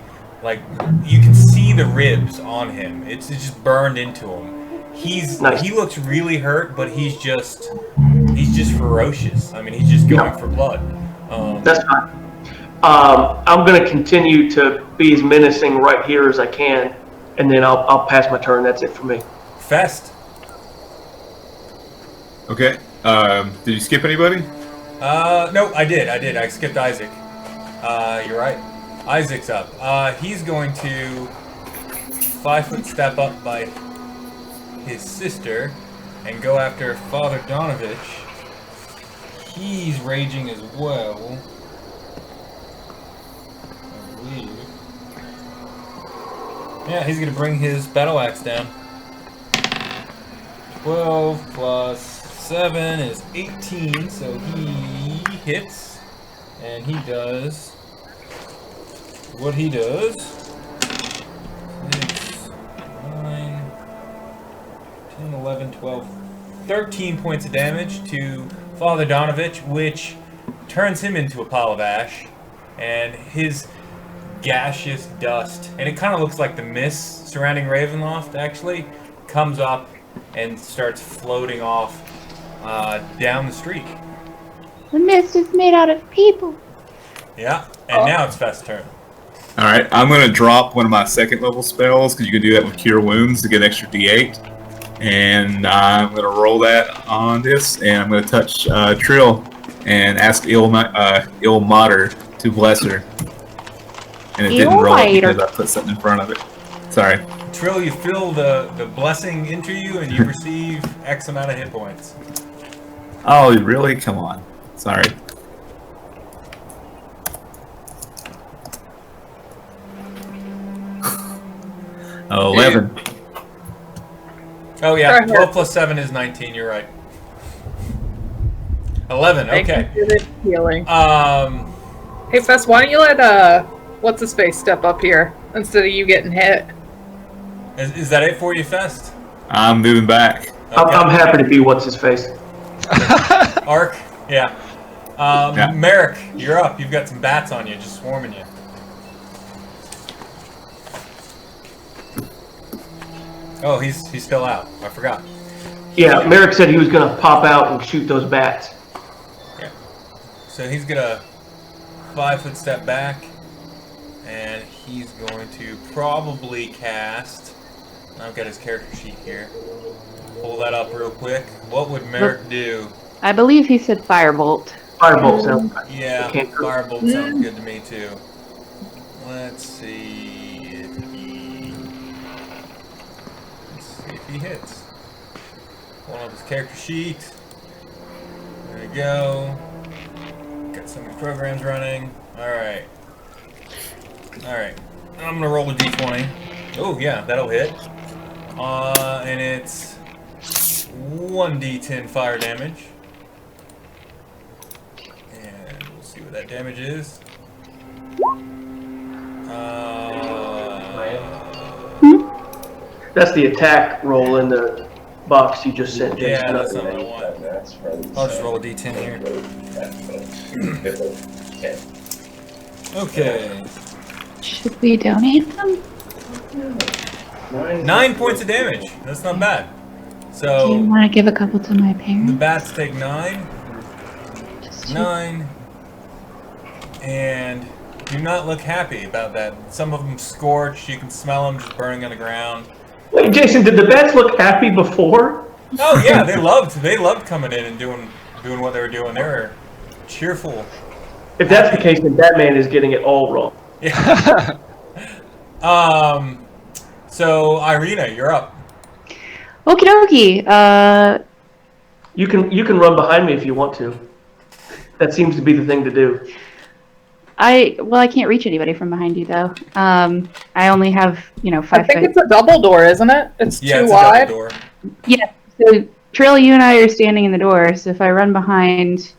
you can see the ribs on him. It's just burned into him. Nice. He looks really hurt, but he's just ferocious. I mean, he's just going for blood. That's fine. I'm going to continue to be as menacing right here as I can, and then I'll pass my turn. That's it for me. Fest. Okay. Did you skip anybody? No, I did. I skipped Isaac. You're right. Isaac's up. He's going to 5-foot step up by his sister and go after Father Donovich. He's raging as well, I believe. Yeah, he's going to bring his battle axe down. 12 plus 7 is 18, so he hits, and he does what he does. 6, 9, 10, 11, 12, 13 points of damage to Father Donovich, which turns him into a pile of ash, and his gaseous dust, and it kind of looks like the mist surrounding Ravenloft, actually, comes up and starts floating off down the street. The mist is made out of people. Yeah, and now it's Fest's turn. All right, I'm going to drop one of my second level spells because you can do that with Cure Wounds to get an extra D8. And I'm going to roll that on this, and I'm going to touch Trill and ask Il Mater to bless her. And it didn't roll because I put something in front of it. Sorry. Trill, you feel the blessing into you, and you receive X amount of hit points. Oh, really? Come on. Sorry. Oh, 11. Oh, yeah. 12 plus 7 is 19. You're right. 11. Okay. Healing. Hey, Fest, why don't you let what's-his-face step up here instead of you getting hit? Is that it for you, Fest? I'm moving back. Okay. I'm happy to be what's-his-face. Ark? Yeah. Marick, you're up. You've got some bats on you, just swarming you. Oh, he's still out. I forgot. Yeah, Marick said he was going to pop out and shoot those bats. Yeah. So he's going to 5-foot step back, and he's going to probably cast... I've got his character sheet here. Pull that up real quick. What would Marick do? I believe he said firebolt. Firebolt sounds good. Yeah, firebolt sounds good to me too. Let's see if he hits. Pull up his character sheet. There we go. Got get some programs running. Alright. Alright. I'm gonna roll a d20. Oh, yeah, that'll hit. And it's 1d10 fire damage. And we'll see what that damage is. That's the attack roll in the box you just sent, Jason. Yeah, that's not what I want. I'll just roll a d10 here. Okay. Should we donate them? 9 points of damage. That's not bad. Do So you want to give a couple to my parents? the bats take 9. 9. And do not look happy about that. Some of them scorched. You can smell them just burning on the ground. Wait, Jason, did the bats look happy before? Oh yeah, they loved coming in and doing what they were doing. They were cheerful. If that's the case, then Batman is getting it all wrong. Yeah. So Ireena, you're up. Okie dokie. You can run behind me if you want to. That seems to be the thing to do. I can't reach anybody from behind you though. I only have 5 I think foot. it's a double door, isn't it? It's Yeah, too it's wide. a double door. Yeah. So Trill, you and I are standing in the door. So if I run behind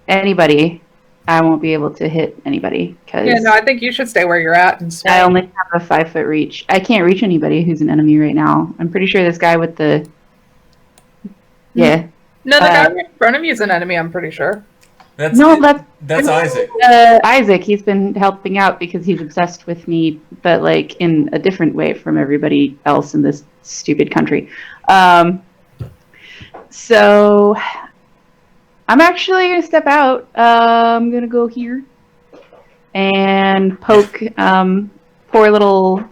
anybody, I won't be able to hit anybody because Yeah, no, I think you should stay where you're at and swing. I only have a 5 foot reach. I can't reach anybody who's an enemy right now. I'm pretty sure this guy with the No, the guy in front of you is an enemy, I'm pretty sure. That's Isaac. Isaac. He's been helping out because he's obsessed with me, but like in a different way from everybody else in this stupid country. So I'm actually gonna step out. I'm gonna go here and poke poor little,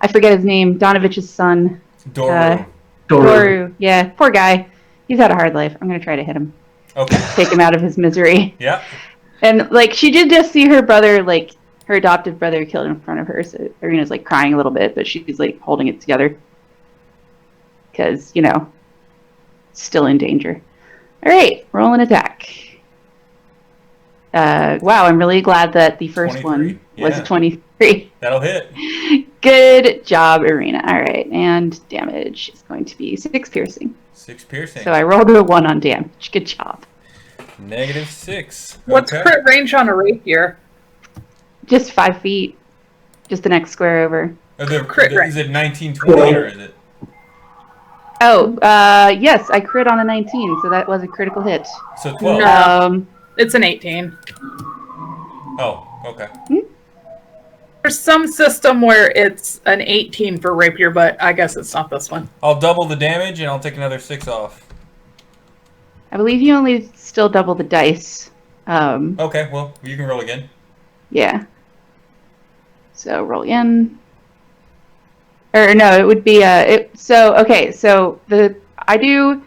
I forget his name, Donovich's son. Doru. Yeah, poor guy. He's had a hard life. I'm gonna try to hit him. Okay. Take him out of his misery. Yeah. And like she did just see her brother, like her adopted brother, killed in front of her. So Ireena's like crying a little bit, but she's like holding it together because still in danger. All right, roll an attack. Wow, I'm really glad that the first 23. one was Yeah. a 23. That'll hit. Good job, Ireena. All right, and damage is going to be 6 piercing. 6 piercing. So I rolled a 1 on damage. Good job. -6. What's Okay. crit range on a rapier? Just 5 feet. Just the next square over. Crit range. Is it 1920 or is it? Oh, yes, I crit on a 19, so that was a critical hit. So 12. No, it's an 18. Oh, okay. There's some system where it's an 18 for rapier, but I guess it's not this one. I'll double the damage and I'll take another 6 off. I believe you only still double the dice. Okay, well, you can roll again. Yeah. So roll again. Or no, it would be okay, so I do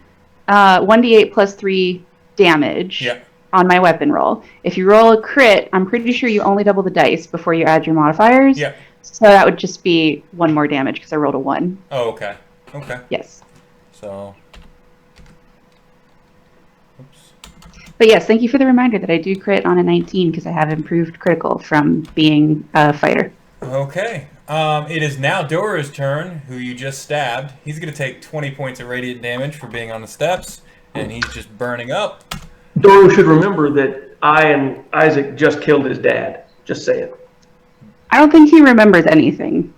1d8 plus 3 damage on my weapon roll. If you roll a crit, I'm pretty sure you only double the dice before you add your modifiers. Yeah. So that would just be 1 more damage because I rolled a 1. Oh, okay. Okay. Yes. So. Oops. But yes, thank you for the reminder that I do crit on a 19 because I have improved critical from being a fighter. Okay. It is now Dora's turn, who you just stabbed. He's going to take 20 points of radiant damage for being on the steps, and he's just burning up. Doru should remember that I and Isaac just killed his dad. Just saying. I don't think he remembers anything.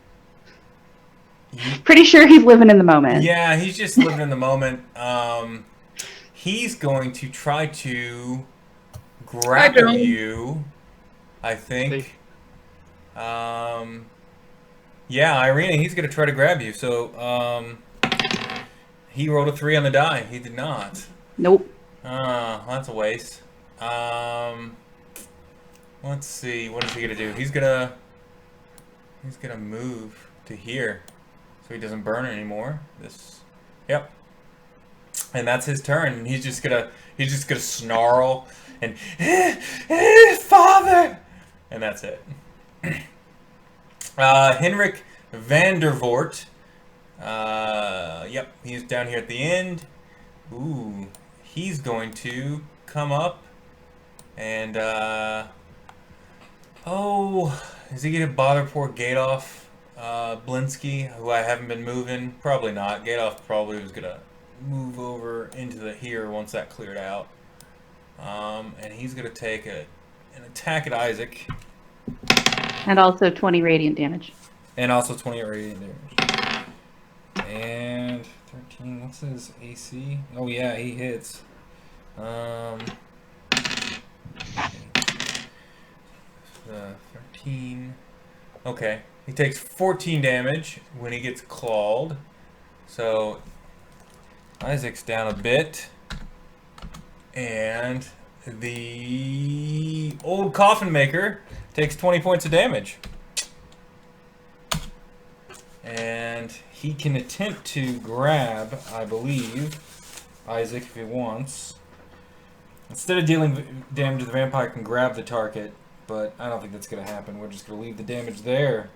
Pretty sure he's living in the moment. Yeah, he's just living in the moment. He's going to try to grapple you, I think. Yeah, Ireena, he's going to try to grab you. So, he rolled a 3 on the die. He did not. Nope. That's a waste. Let's see. What is he going to do? He's going to move to here so he doesn't burn anymore. Yep. And that's his turn. And he's just going to snarl and Father. And that's it. Henrik Vandervoort. Yep, he's down here at the end. Ooh, he's going to come up And, is he going to bother poor Gadoff Blinsky, who I haven't been moving? Probably not. Gadoff probably was going to move over into the here once that cleared out. And he's going to take an attack at Isaac. And also 20 radiant damage. And also 20 radiant damage. And 13, what's his AC? Oh yeah, he hits. 13. Okay. He takes 14 damage when he gets clawed. So Isaac's down a bit. And the old coffin maker takes 20 points of damage. And he can attempt to grab, I believe, Isaac if he wants. Instead of dealing damage to the vampire, can grab the target, but I don't think that's going to happen. We're just going to leave the damage there.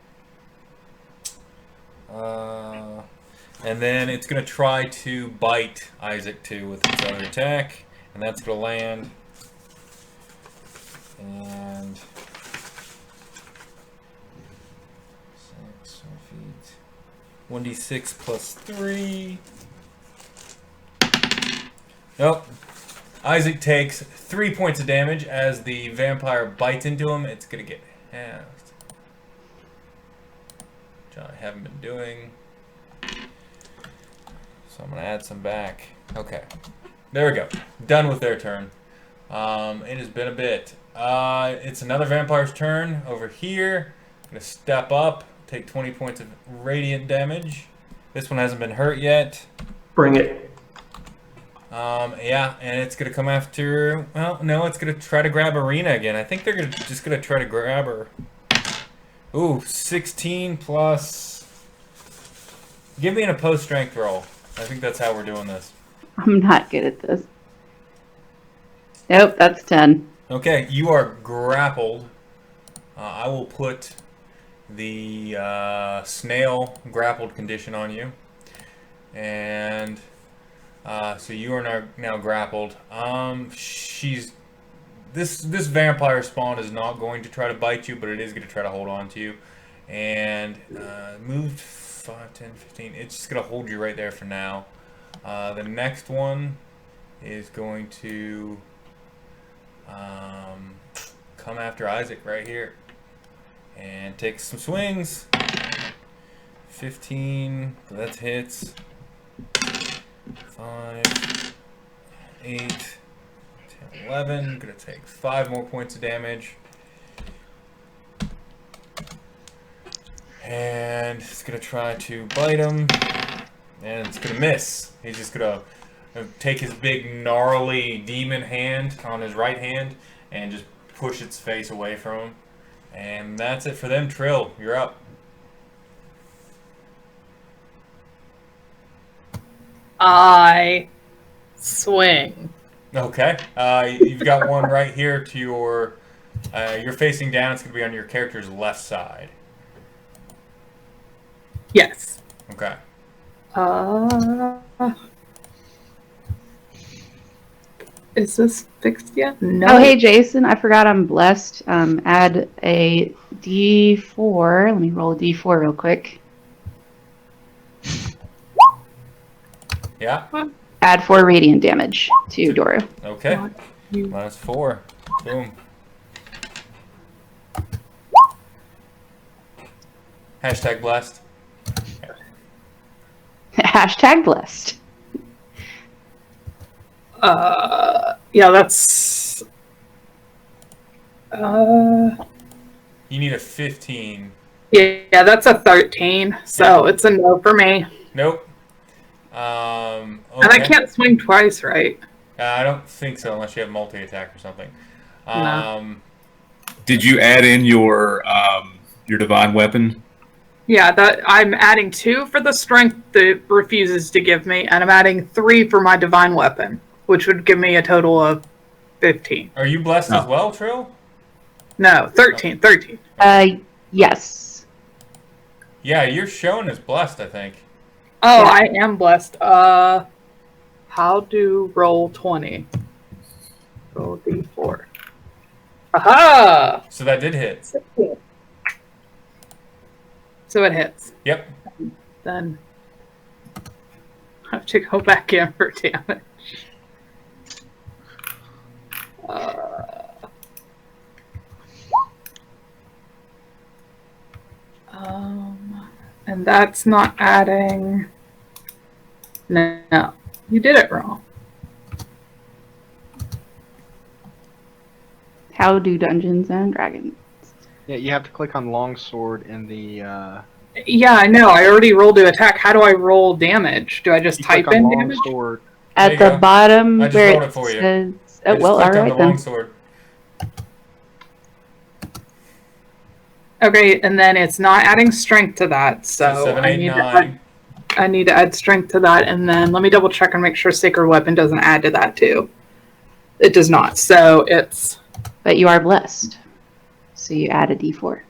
And then it's going to try to bite Isaac too with its other attack, and that's going to land. And 6 feet. 1d6 plus 3. Nope. Isaac takes 3 points of damage as the vampire bites into him. It's going to get halved. Which I haven't been doing. So I'm going to add some back. Okay. There we go. Done with their turn. It has been a bit. It's another vampire's turn over here. I'm going to step up. Take 20 points of radiant damage. This one hasn't been hurt yet. Bring it. Yeah, and it's going to come after... Well, no, it's going to try to grab Ireena again. I think they're just going to try to grab her. Ooh, 16 plus... Give me an opposed strength roll. I think that's how we're doing this. I'm not good at this. Nope, that's 10. Okay, you are grappled. I will put the snail grappled condition on you. And... so you are now grappled. This vampire spawn is not going to try to bite you, but it is going to try to hold on to you. And moved 5, 10, 15. It's just going to hold you right there for now. The next one is going to come after Isaac right here. And take some swings. 15. That hits. 5, 8, 10, 11. Gonna take 5 more points of damage. And it's gonna try to bite him. And it's gonna miss. He's just gonna take his big gnarly demon hand on his right hand and just push its face away from him. And that's it for them. Trill, you're up. I swing. Okay. You've got one right here to your... you're facing down. It's going to be on your character's left side. Yes. Okay. Is this fixed yet? No. Oh, hey, Jason. I forgot I'm blessed. Add a D4. Let me roll a D4 real quick. Yeah. Add 4 radiant damage to Doro. Okay. Minus 4. Boom. Hashtag blessed. Hashtag blessed. Yeah, that's... You need a 15. Yeah, that's a 13, so it's a no for me. Nope. Okay. And I can't swing twice, right? I don't think so, unless you have multi-attack or something. No. Did you add in your divine weapon? Yeah, that I'm adding 2 for the strength that refuses to give me, and I'm adding 3 for my divine weapon, which would give me a total of 15. Are you blessed as well, Trill? No, 13. 13. Yes. Yeah, you're shown as blessed, I think. Oh, yeah. I am blessed. How do roll 20? Roll D4. Aha! So that did hit. So it hits. Yep. Then I have to go back in for damage. And that's not adding. No, you did it wrong. How do Dungeons and Dragons? Yeah, you have to click on longsword in the. Yeah, I know. I already rolled to attack. How do I roll damage? Do I just type in damage? Longsword. At the bottom I just where rolled it it for you. says, I oh just well, all clicked on right the then. longsword. Okay, and then it's not adding strength to that, so 7, 8, 9. I need to add strength to that, and then let me double check and make sure Sacred Weapon doesn't add to that too. It does not, so it's. But you are blessed, so you add a D4.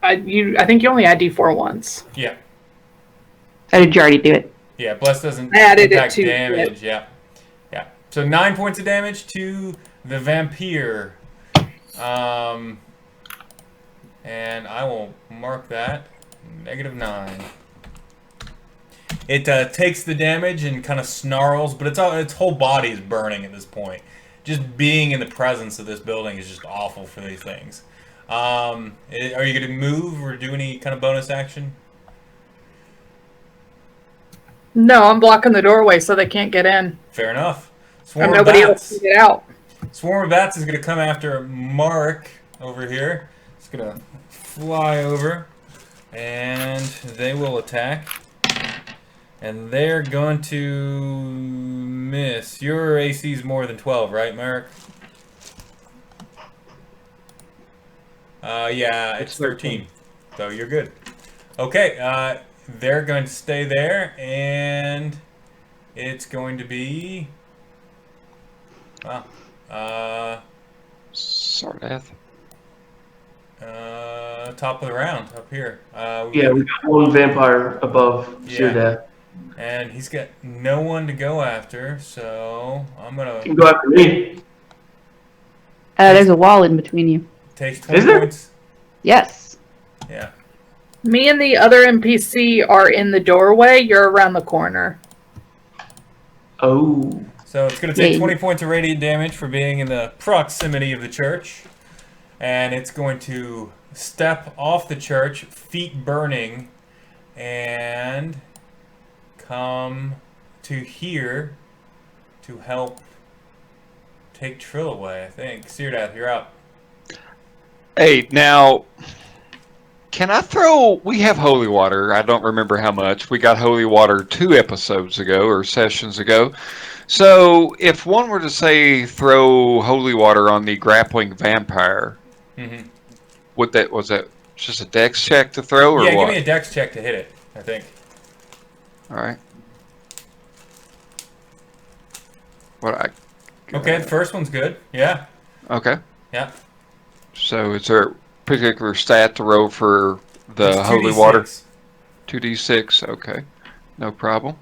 I think you only add D4 once. Yeah. Oh, did you already do it? Yeah, bless doesn't I added impact it to damage. Yeah. So 9 points of damage to the vampire. And I will mark that -9. It takes the damage and kind of snarls, but its whole body is burning at this point. Just being in the presence of this building is just awful for these things. Are you going to move or do any kind of bonus action? No, I'm blocking the doorway so they can't get in. Fair enough. And nobody else can get out. Swarm of Bats is going to come after Mark over here. It's going to fly over, and they will attack. And they're going to miss. Your AC is more than 12, right, Marick? Yeah, it's 13. So you're good. Okay, they're going to stay there, and it's going to be... Syrdath. Top of the round, up here. Yeah, we got one vampire above Syrdath. And he's got no one to go after, so I'm gonna... You can go after me. There's a wall in between you. Takes 20 points. Yes. Yeah. Me and the other NPC are in the doorway. You're around the corner. Oh. So it's going to take 20 points of radiant damage for being in the proximity of the church. And it's going to step off the church, feet burning, and come to here to help take Trill away, I think. Syrdath, you're up. Hey, now, can I throw... We have holy water. I don't remember how much. We got holy water 2 episodes ago or sessions ago. So if one were to say throw holy water on the grappling vampire, was that just a dex check to throw, or what? what? Give me a dex check to hit it, I think. All right. Okay, the first one's good. Yeah. Okay. Yeah. So is there a particular stat to roll for the It's holy 2d6. water? 2d6. Okay. No problem.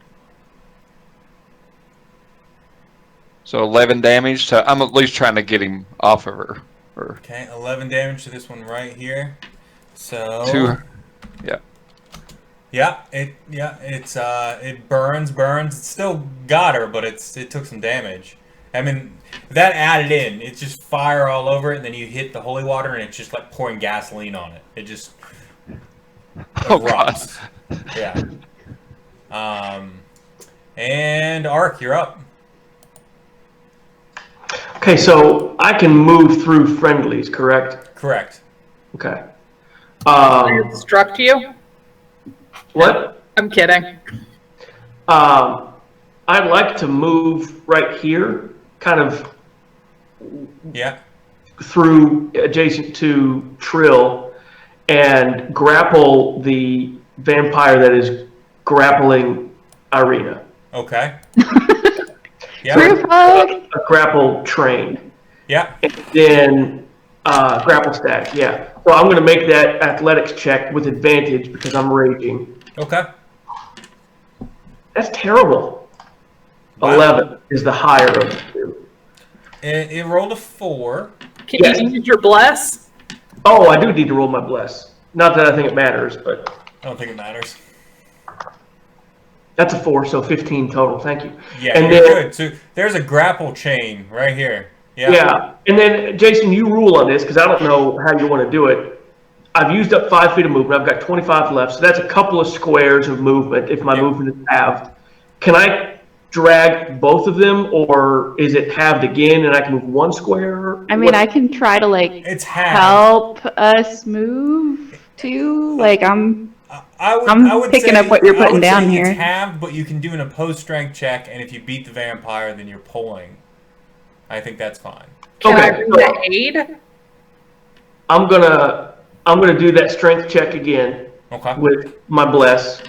So 11 damage. So I'm at least trying to get him off of her. Okay, 11 damage to this one right here. So 2. Yeah. Yeah, it burns. It's still got her, but it took some damage. I mean, that added in. It's just fire all over it, and then you hit the holy water, and it's just like pouring gasoline on it. It just erupts. Yeah. And Ark, you're up. Okay, so I can move through friendlies, correct? Correct. Okay. I instruct you? What? I'm kidding. I'd like to move right here, kind of through adjacent to Trill, and grapple the vampire that is grappling Ireena. Okay. A grapple train. Yeah. And then grapple stack, yeah. So I'm going to make that athletics check with advantage because I'm raging. Okay. That's terrible. Wow. 11 is the higher of the two. It rolled a 4. Can you use your bless? Oh, I do need to roll my bless. Not that I think it matters, but I don't think it matters. That's a 4, so 15 total. Thank you. Yeah, and you're then, good. So there's a grapple chain right here. Yeah. Yeah, and then Jason, you rule on this because I don't know how you want to do it. I've used up 5 feet of movement. I've got 25 left, so that's a couple of squares of movement if my movement is halved. Can I drag both of them, or is it halved again and I can move 1 square? I mean, I can try to help us move too. Like I'm picking up what you're putting down here. It's halved, but you can do an opposed strength check, and if you beat the vampire, then you're pulling. I think that's fine. Can I bring the aid? I'm gonna do that strength check again. Okay. With my bless.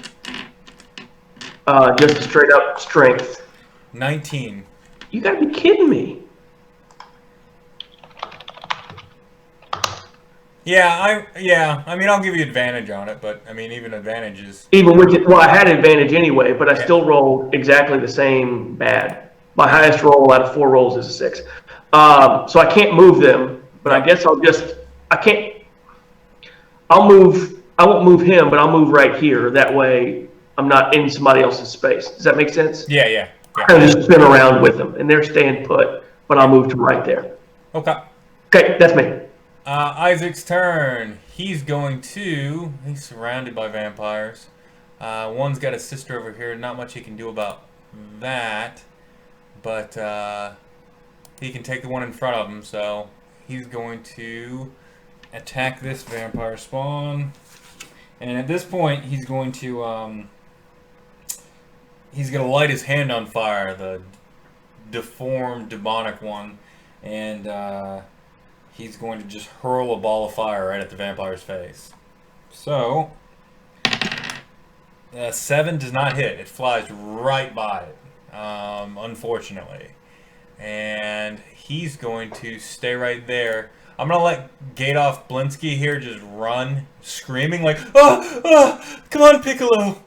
Just a straight up strength. 19. You gotta be kidding me. Yeah, I mean, I'll give you advantage on it, but I mean, even advantage is... Even with it, well, I had advantage anyway, but I still rolled exactly the same bad. My highest roll out of 4 rolls is a 6. So I can't move them, but I guess I won't move him, but I'll move right here. That way I'm not in somebody else's space. Does that make sense? Yeah. I'll just spin around with them, and they're staying put, but I'll move to right there. Okay. Okay, that's me. Isaac's turn. He's surrounded by vampires. One's got a sister over here. Not much he can do about that. But he can take the one in front of him, so he's going to attack this vampire spawn. And at this point, he's going to light his hand on fire, the deformed, demonic one, and he's going to just hurl a ball of fire right at the vampire's face. So, 7 does not hit. It flies right by it. Unfortunately, and he's going to stay right there. I'm gonna let Gadolf Blinsky here just run, screaming like, "Oh, come on, Piccolo!"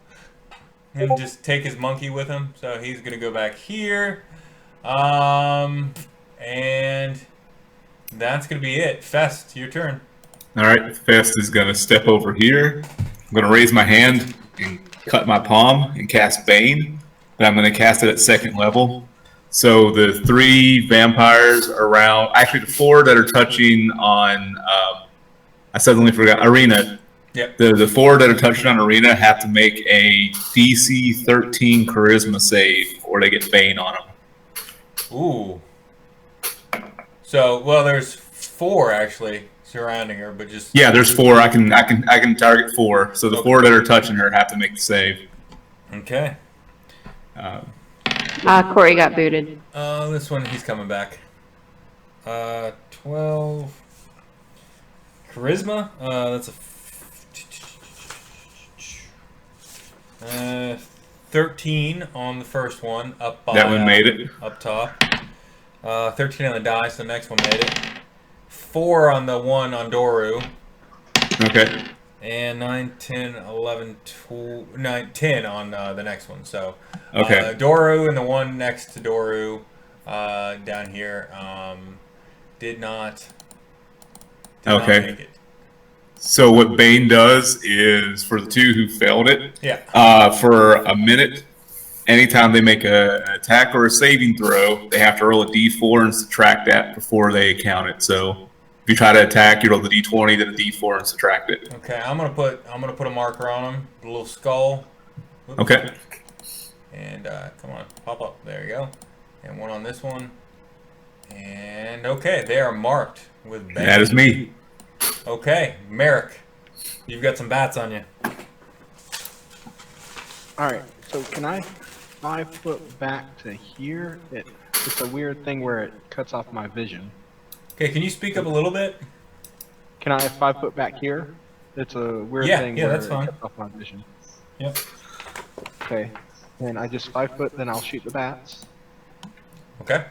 and just take his monkey with him. So he's gonna go back here, and that's gonna be it. Fest, your turn. All right, Fest is gonna step over here. I'm gonna raise my hand and cut my palm and cast Bane. But I'm going to cast it at 2nd level. So the 3 vampires around, actually the 4 that are touching on, I suddenly forgot, Ireena. Yep. The 4 that are touching on Ireena have to make a DC 13 Charisma save, or they get Bane on them. Ooh. So, well, there's 4 actually surrounding her, but just... Yeah, there's 4. I can target 4. So the 4 that are touching her have to make the save. Okay. Corey got booted. This one, he's coming back. 12 charisma. That's a 13 on the first one. Up by, that one made it. Up top. 13 on the dice. The next one made it. 4 on the one on Doru. Okay. And 9, 10, 11, 12, 9, 10 on the next one. So, okay. Doru and the one next to Doru down here did not make it. So what Bane does is, for the 2 who failed it, for a minute, anytime they make an attack or a saving throw, they have to roll a d4 and subtract that before they count it. So if you try to attack, you roll the d20, then a d4 and subtract it. Okay, I'm gonna put a marker on him, the little skull. Oops. Okay. And come on, pop up. There you go. And one on this one. And okay, they are marked with Bane. That is me. Okay, Marick, you've got some bats on you. Alright, so can I 5 foot back to here? It's a weird thing where it cuts off my vision. Okay, can you speak up a little bit? Can I 5 foot back here? It's a weird thing where that's it fine. cuts off my vision. Yep. Okay, then I just 5 foot, then I'll shoot the bats. Okay.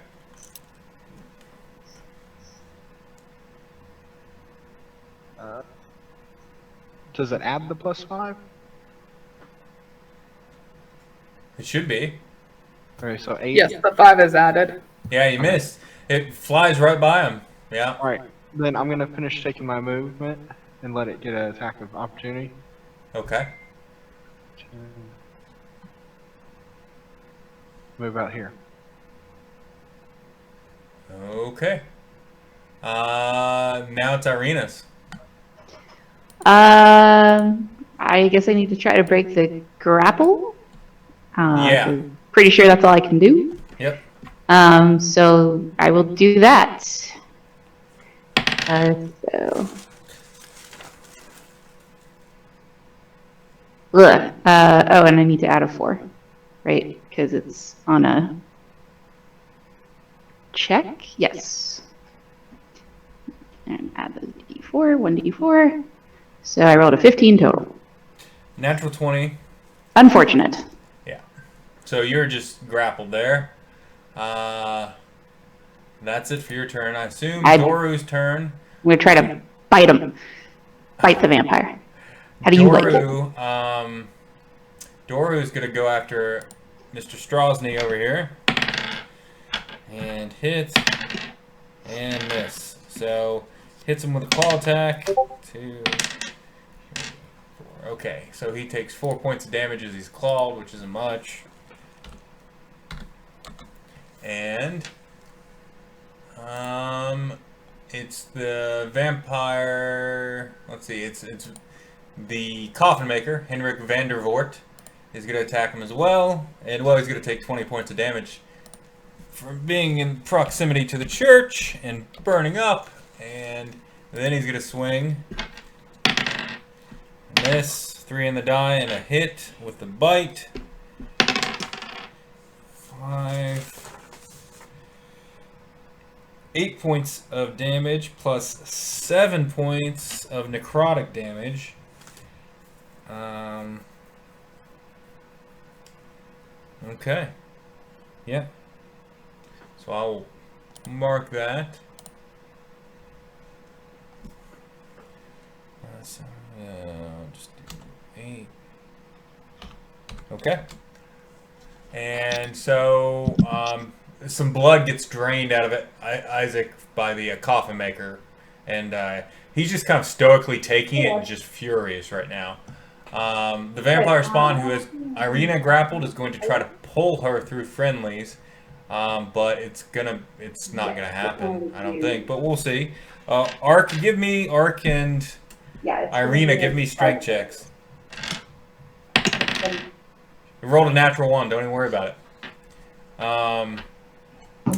Does it add the +5? It should be. Okay, so 8. Yes, the 5 is added. Yeah, you missed. It flies right by him. Yeah. All right. Then I'm gonna finish taking my movement and let it get an attack of opportunity. Okay. Move out here. Okay. Now it's Ireena's. I guess I need to try to break the grapple. Yeah. Pretty sure that's all I can do. Yep. So I will do that. So. Ugh. Oh, and I need to add a 4, right? Because it's on a check. Yes. And add the d4, 1d4. So I rolled a 15 total. Natural 20. Unfortunate. Yeah. So you're just grappled there. That's it for your turn. I assume Doru's turn. I'm going to try to bite him. Bite the vampire. How do you like it? Doru's going to go after Mr. Chaulssane over here. And hit. And miss. So hits him with a claw attack. 2, 3, 4. Okay, so he takes 4 points of damage as he's clawed, which isn't much. And it's the vampire. Let's see. It's the coffin maker, Henrik van der Voort, is going to attack him as well, and well, he's going to take 20 points of damage from being in proximity to the church and burning up. And then he's going to swing. Miss, 3 in the die, and a hit with the bite. 8 points of damage plus 7 points of necrotic damage. Okay. Yeah. So I'll mark that. So, just do 8. Okay. And so, some blood gets drained out of it, Isaac, by the coffin maker, and he's just kind of stoically taking it and just furious right now. The vampire spawn, who has Ireena grappled, is going to try to pull her through friendlies, but it's not gonna happen, I don't think. But we'll see. Ark and Ireena, give me strength checks. We rolled a natural 1. Don't even worry about it.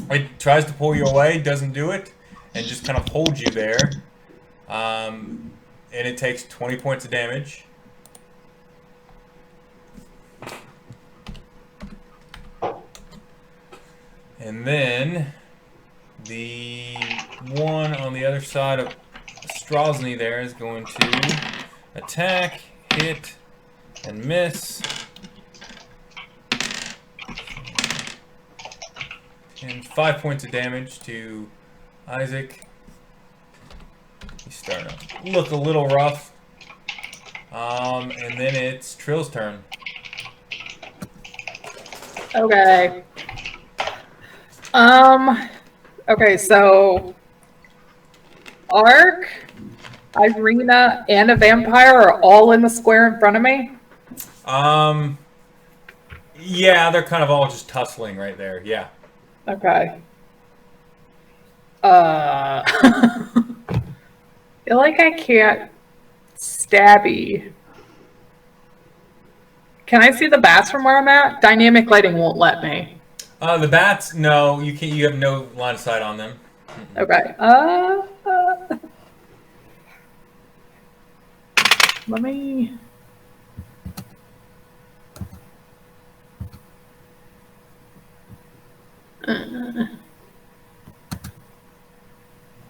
It tries to pull you away, doesn't do it, and just kind of holds you there. And it takes 20 points of damage. And then the one on the other side of Chaulssane there is going to attack, hit, and miss. And 5 points of damage to Isaac. He's starting to look a little rough. And then it's Trill's turn. Okay. Okay, so Ark, Ireena, and a vampire are all in the square in front of me? Yeah, they're kind of all just tussling right there, yeah. Okay. I feel like I can't stabby. Can I see the bats from where I'm at? Dynamic lighting won't let me. The bats, no, you can't. You have no line of sight on them. Okay. Let me.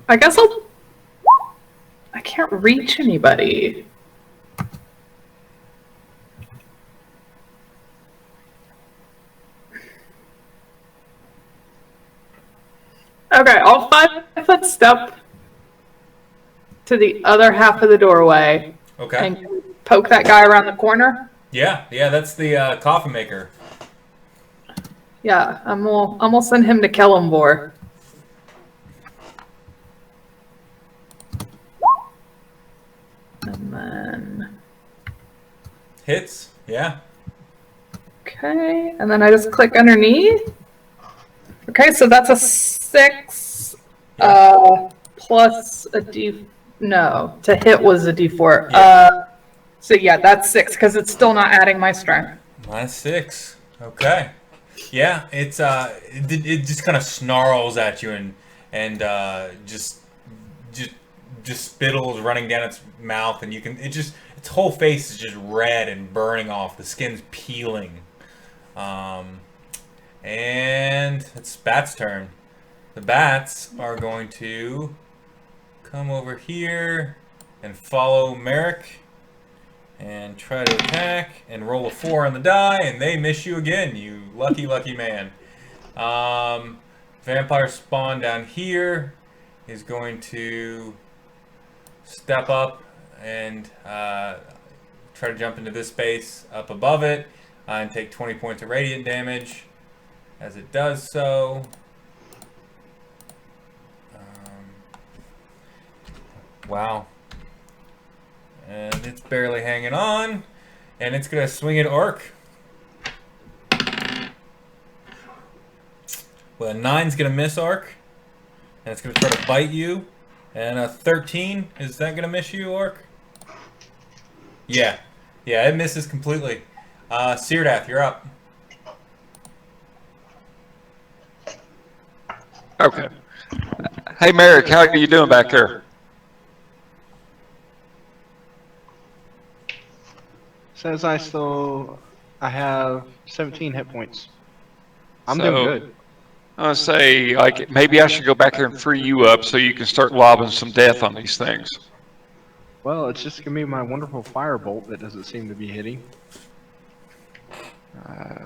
I guess I can't reach anybody. Okay, I'll 5-foot step to the other half of the doorway. Okay. And poke that guy around the corner. Yeah, that's the coffin maker. Yeah, I'm gonna send him to Kellenvor. And then... Hits, yeah. Okay, and then I just click underneath. Okay, so that's a 6 plus a D. No, to hit was a D4. Yeah. So yeah, that's 6 because it's still not adding my strength. -6. Okay. Yeah, it just kind of snarls at you and just spittles running down its mouth, and its whole face is just red and burning off. The skin's peeling. And it's Bat's turn. The Bats are going to come over here and follow Marick and try to attack and roll a 4 on the die, and they miss you again, you lucky, lucky man. Vampire Spawn down here is going to step up and try to jump into this space up above it and take 20 points of radiant damage as it does so. Wow. And it's barely hanging on, and it's going to swing at Orc. Well, a 9's going to miss Orc, and it's going to try to bite you. And a 13, is that going to miss you, Orc? Yeah. Yeah, it misses completely. Syrdath, you're up. Okay. Hey, Marick, how are you doing back there? Says I have 17 hit points. I'm doing good. I was gonna say, like, maybe I should go back there and free you up so you can start lobbing some death on these things. Well, it's just gonna be my wonderful firebolt that doesn't seem to be hitting.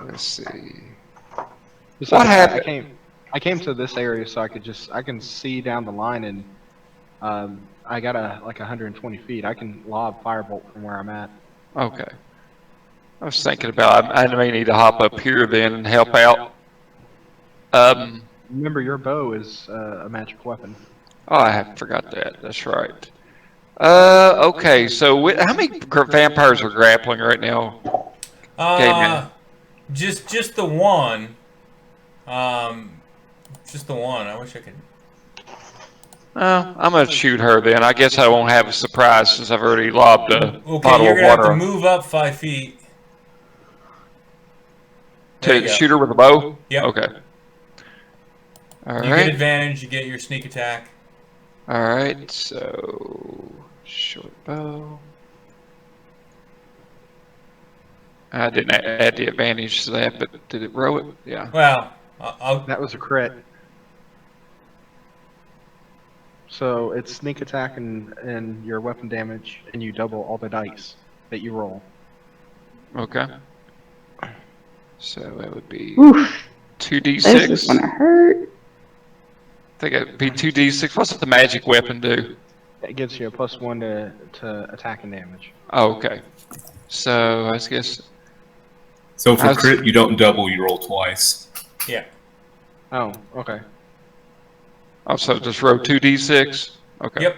Let's see. Besides, What happened? I came to this area so I can see down the line, and I got like 120 feet. I can lob firebolt from where I'm at. Okay. I was thinking about I may need to hop up here then and help out. Remember, your bow is a magic weapon. Oh, I forgot that. That's right. Okay, so how many vampires are grappling right now? Just the one. Just the one. I wish I could. I'm gonna shoot her then. I guess I won't have a surprise since I've already lobbed a bottle of water. Okay, you're gonna have to move up 5 feet. To shoot her with a bow? Yep. Okay. All you right. get advantage. You get your sneak attack. All right. So short bow. I didn't add the advantage to that, but did it roll it? Yeah. Well, that was a crit. So it's sneak attack and your weapon damage, and you double all the dice that you roll. Okay. So that would be Oof. 2d6. This is gonna hurt. I think it'd be 2d6. What's the magic weapon do? It gives you a +1 to attack and damage. Oh, okay. So I guess. So for crit, you don't double; you roll twice. Yeah. Oh, okay. Oh, so just roll 2d6. Okay. Yep.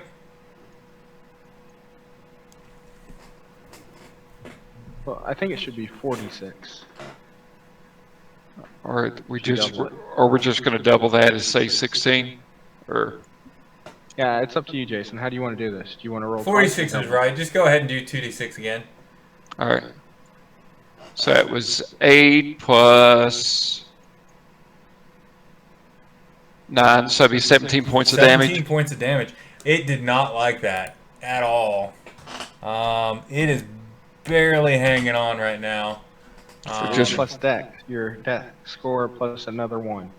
Well, I think it should be 46. Or we're just going to double that as say 16, or. Yeah, it's up to you, Jason. How do you want to do this? Do you want to roll? 46 is right. Just go ahead and do 2d6 again. All right. So it was 8 plus 9, so it'd be 17 points of damage. 17 points of damage. It did not like that at all. It is barely hanging on right now. Just plus dex. Your dex score plus another 1.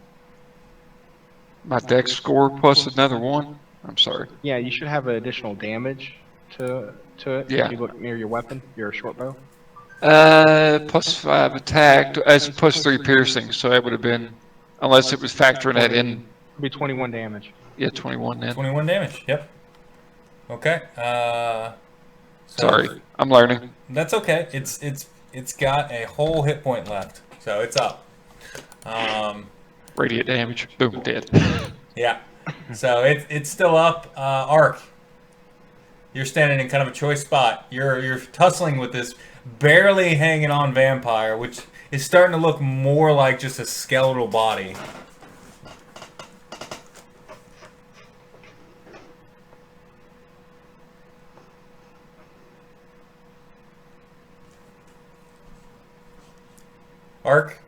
My dex score plus another 1? I'm sorry. Yeah, you should have additional damage to it. Yeah. If you look near your weapon, your short bow. Plus 5 attack, as plus 3 piercing, so that would have been, unless it was factoring that in. It'd be 21 damage. Yeah, 21 then. 21 damage, yep. Okay. Sorry, I'm learning. That's okay. It's got a whole hit point left, so it's up. Radiant damage, boom, dead. Yeah. So it's still up. Arc. You're standing in kind of a choice spot. You're tussling with this barely hanging on vampire, which is starting to look more like just a skeletal body. Ark?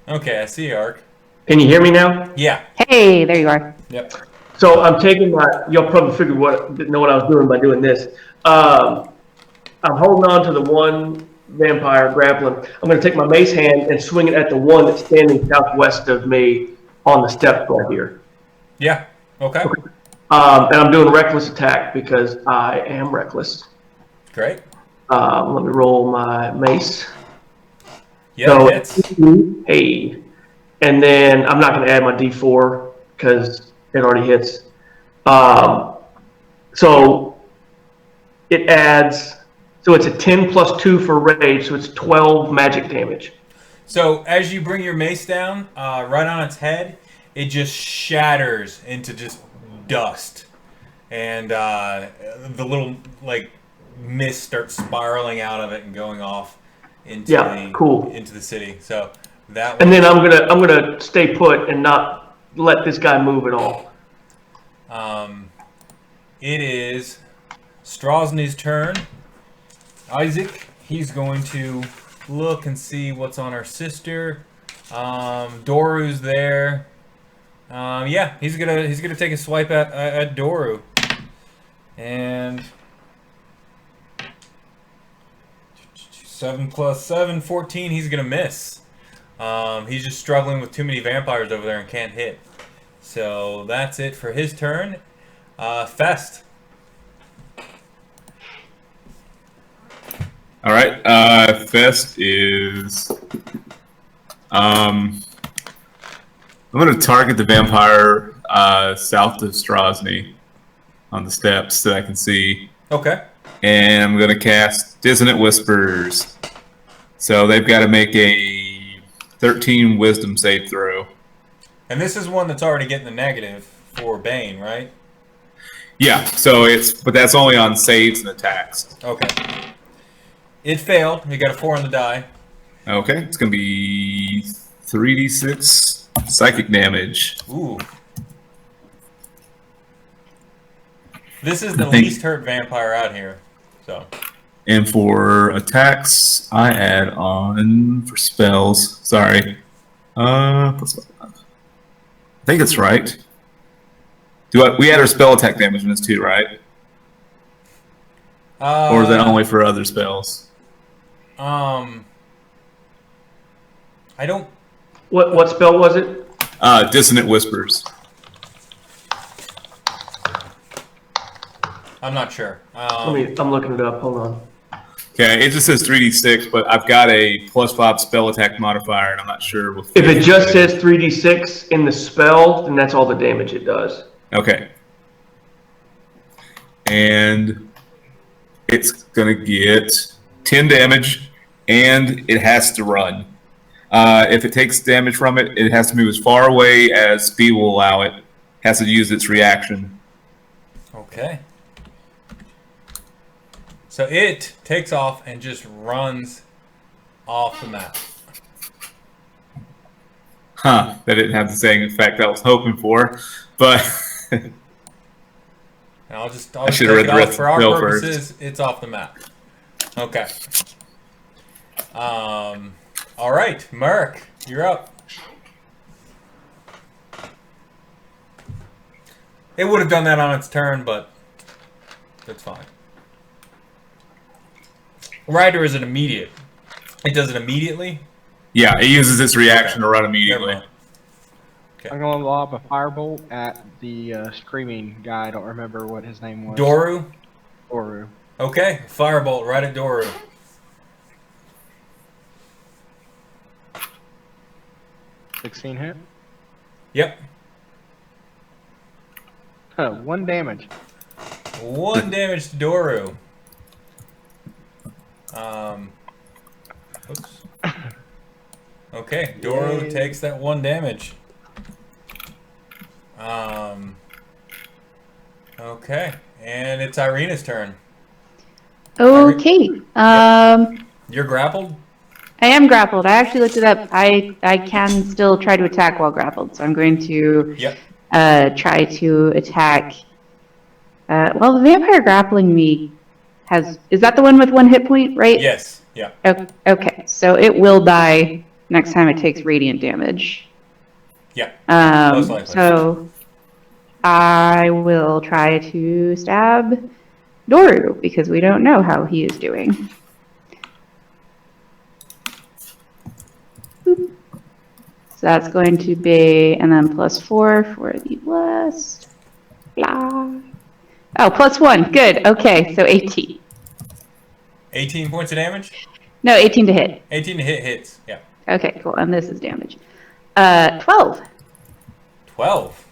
Okay, I see Ark. Can you hear me now? Yeah. Hey, there you are. Yep. So I'm taking my, you'll probably figure know what I was doing by doing this. I'm holding on to the one vampire grappling. I'm going to take my mace hand and swing it at the one that's standing southwest of me on the steps right here. Yeah. Okay. And I'm doing reckless attack because I am reckless. Great. Let me roll my mace. Yeah, so hits. Hey. And then I'm not going to add my D4 because it already hits. So it adds, so it's a 10 plus 2 for rage, so it's 12 magic damage. So as you bring your mace down, right on its head, it just shatters into just dust. And the little, like, mist starts spiraling out of it and going off into into the city. So that and then I'm gonna stay put and not let this guy move at all. It is Strahdsne's turn. Isaac, he's going to look and see what's on our sister. Doru's there. Yeah, he's gonna take a swipe at Doru. And 7 plus 7, 14, he's gonna miss. He's just struggling with too many vampires over there and can't hit. So that's it for his turn. Fest. All right. Fest is. I'm going to target the vampire south of Strahd on the steps that I can see. Okay. And I'm going to cast Dissonant Whispers. So they've got to make a 13 Wisdom save throw. And this is one that's already getting the negative for Bane, right? Yeah. So but that's only on saves and attacks. Okay. It failed. You got a 4 on the die. Okay. It's going to be 3d6 psychic damage. Ooh. This is the least hurt vampire out here. So. And for attacks, I add on for spells. Sorry. Plus 5. I think it's right. We add our spell attack damage in this too, right? Or is that only for other spells? I don't. What spell was it? Dissonant Whispers. I'm not sure. I'm looking it up. Hold on. Okay, it just says 3d6, but I've got a +5 spell attack modifier, and I'm not sure. If it just says 3d6 in the spell, then that's all the damage it does. Okay. And it's going to get 10 damage, and it has to run. If it takes damage from it, it has to move as far away as speed will allow it. It has to use its reaction. Okay. So it takes off and just runs off the map. Huh. That didn't have the same effect I was hoping for, but... I'll just take it off. For our purposes, it's off the map. Okay. All right, Marick, you're up. It would have done that on its turn, but that's fine. Right, or is it immediate? It does it immediately? Yeah, it uses its reaction to run immediately. Okay. I'm going to lob a firebolt at the screaming guy. I don't remember what his name was. Doru? Doru. Okay, firebolt right at Doru. 16 hit. Yep. 1 damage. 1 damage to Doru. Oops. Okay, Doru takes that 1 damage. Okay, and it's Ireena's turn. Okay. You're grappled? I am grappled. I actually looked it up. I can still try to attack while grappled, so I'm going to try to attack. Well, the vampire grappling me is that the one with 1 hit point, right? Yes. Yeah. Okay, so it will die next time it takes radiant damage. Yeah. Most likely. So I will try to stab Doru because we don't know how he is doing. Boop. So that's going to be, and then +4 for the blessed. Blah. Oh, +1. Good. Okay, so 18. 18 points of damage? No, 18 to hit. 18 to hit hits. Yeah. Okay, cool. And this is damage. 12. 12.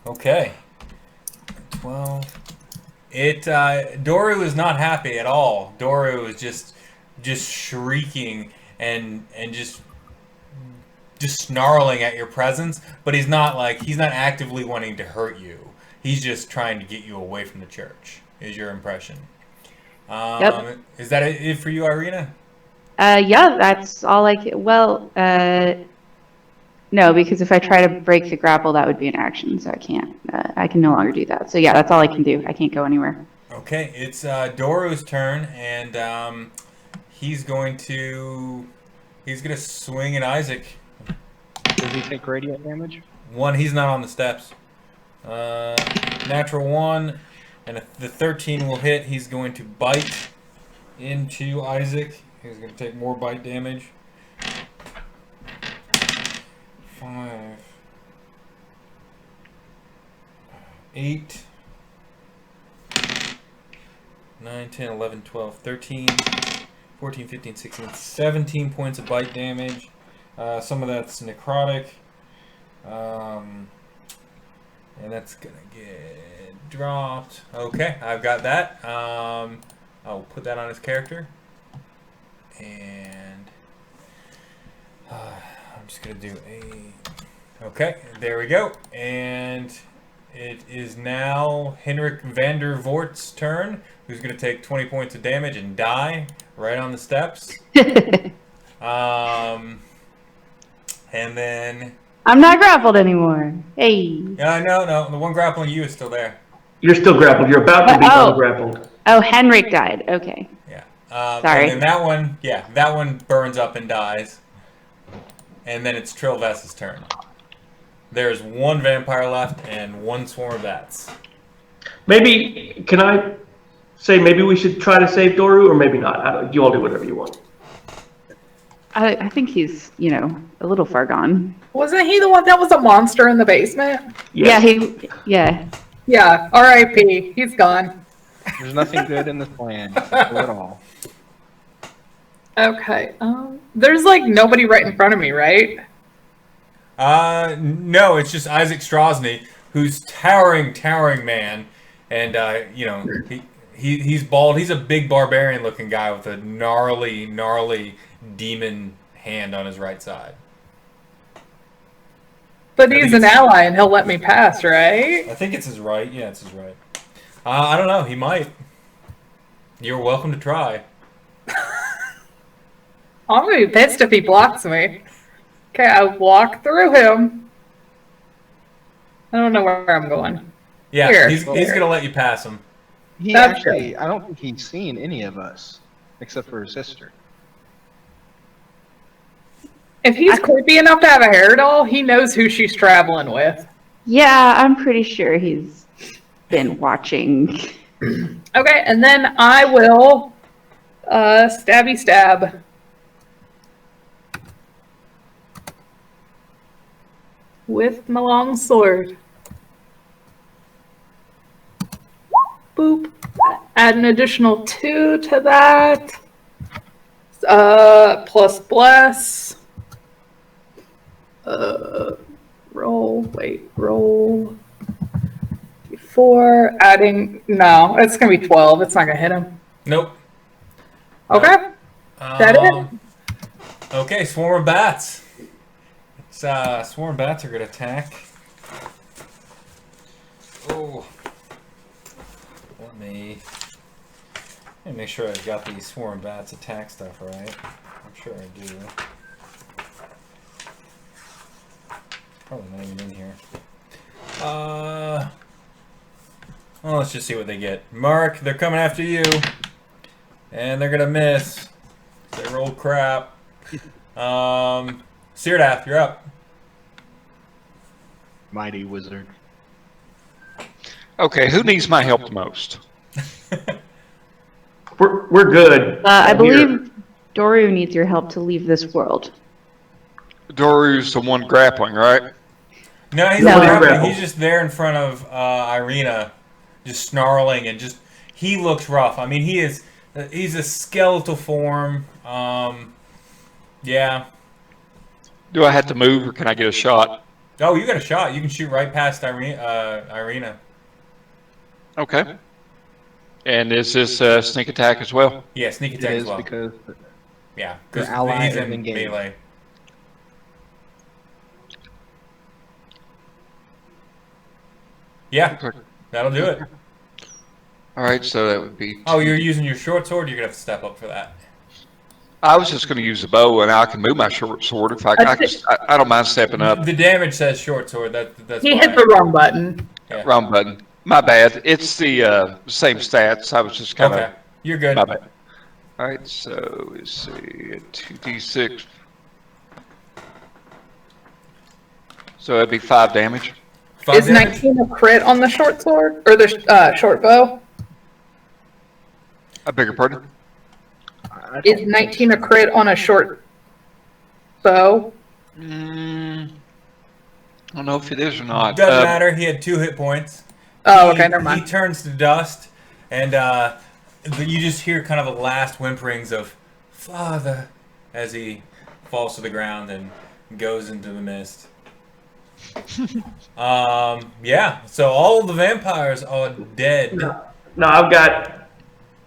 Okay. 12. Doru is not happy at all. Doru is just shrieking and just snarling at your presence, but he's not actively wanting to hurt you. He's just trying to get you away from the church, is your impression. Yep. Is that it for you, Ireena? Yeah, that's all I can. Well, no, because if I try to break the grapple, that would be an action, so I can't. I can no longer do that. So yeah, that's all I can do. I can't go anywhere. Okay, it's Doru's turn, and he's going to swing at Isaac. Does he take radiant damage? 1, he's not on the steps. Natural 1, and the 13 will hit. He's going to bite into Isaac. He's going to take more bite damage. 5, 8, 9, 10, 11, 12, 13, 14, 15, 16, 17 points of bite damage. Some of that's necrotic. And that's going to get dropped. Okay, I've got that. I'll put that on his character. And I'm just going to do okay, there we go. And it is now Henrik van der Voort's turn, who's going to take 20 points of damage and die right on the steps. And then... I'm not grappled anymore. Hey. No. The one grappling you is still there. You're still grappled. You're about to be ungrappled. Oh, Henrik died. Okay. Yeah. Sorry. And then that one burns up and dies. And then it's Trill Vess's turn. There's 1 vampire left and 1 swarm of bats. Maybe, can I say maybe we should try to save Doru, or maybe not? You all do whatever you want. I think he's, a little far gone. Wasn't he the one that was a monster in the basement? Yes. Yeah. Yeah, R.I.P. He's gone. There's nothing good in this land at all. Okay, there's nobody right in front of me, right? No, it's just Isaac Chaulssane, who's towering man, and he's bald. He's a big barbarian-looking guy with a gnarly demon hand on his right side. But he's an ally, and he'll let me pass, right? I think it's his right. Yeah, it's his right. I don't know. He might. You're welcome to try. I'm gonna be pissed if he blocks me. Okay, I walk through him. I don't know where I'm going. Yeah, Here. he's gonna let you pass him. I don't think he's seen any of us, except for his sister. If he's creepy enough to have a hair doll, he knows who she's traveling with. Yeah, I'm pretty sure he's been watching. Okay, and then I will stabby stab. With my long sword. Boop. Add an additional 2 to that. Plus bless. Roll. Before adding, no, it's gonna be 12. It's not gonna hit him. Nope. Okay. That it? Okay, swarm of bats. Swarm of bats are gonna attack. Oh. Let me make sure I've got these swarm of bats attack stuff right. I'm sure I do. Probably not even in here. Well, let's just see what they get. Mark, they're coming after you. And they're gonna miss. They roll crap. Syrdath, you're up. Mighty wizard. Okay, who needs my help the most? We're good. I believe Doru needs your help to leave this world. Doru's the one grappling, right? No, he's not grappling. He's just there in front of Ireena, just snarling and just. He looks rough. I mean, he's a skeletal form. Yeah. Do I have to move, or can I get a shot? Oh, you got a shot. You can shoot right past Ireena. Okay. And is this a sneak attack as well? Yeah, sneak attack as well. Because yeah, the because ally he's is in engaged. melee. Yeah, that'll do it. All right, so that would be. Oh, you're using your short sword? You're going to have to step up for that. I was just going to use the bow, and I can move my short sword if I don't mind stepping up. The damage says short sword. That's he hit the wrong button. Yeah. Wrong button. My bad. It's the same stats. I was just kind of. Okay, you're good. My bad. All right, so let's see, 2d6. So that'd be 5 damage. Is 19 a crit on the short sword or the short bow? I beg your pardon? Is 19 a crit on a short bow? I don't know if it is or not. Doesn't matter. He had 2 hit points. Oh, okay, never mind. He turns to dust, and you just hear kind of the last whimperings of "Father" as he falls to the ground and goes into the mist. Yeah. So all the vampires are dead. Now I've got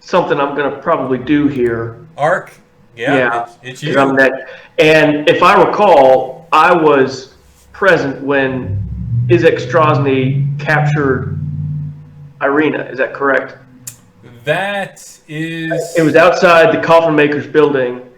something I'm gonna probably do here. Ark. Yeah. It's you. I'm next. And if I recall, I was present when Strahd captured Ireena. Is that correct? That is. It was outside the Coffin Maker's building,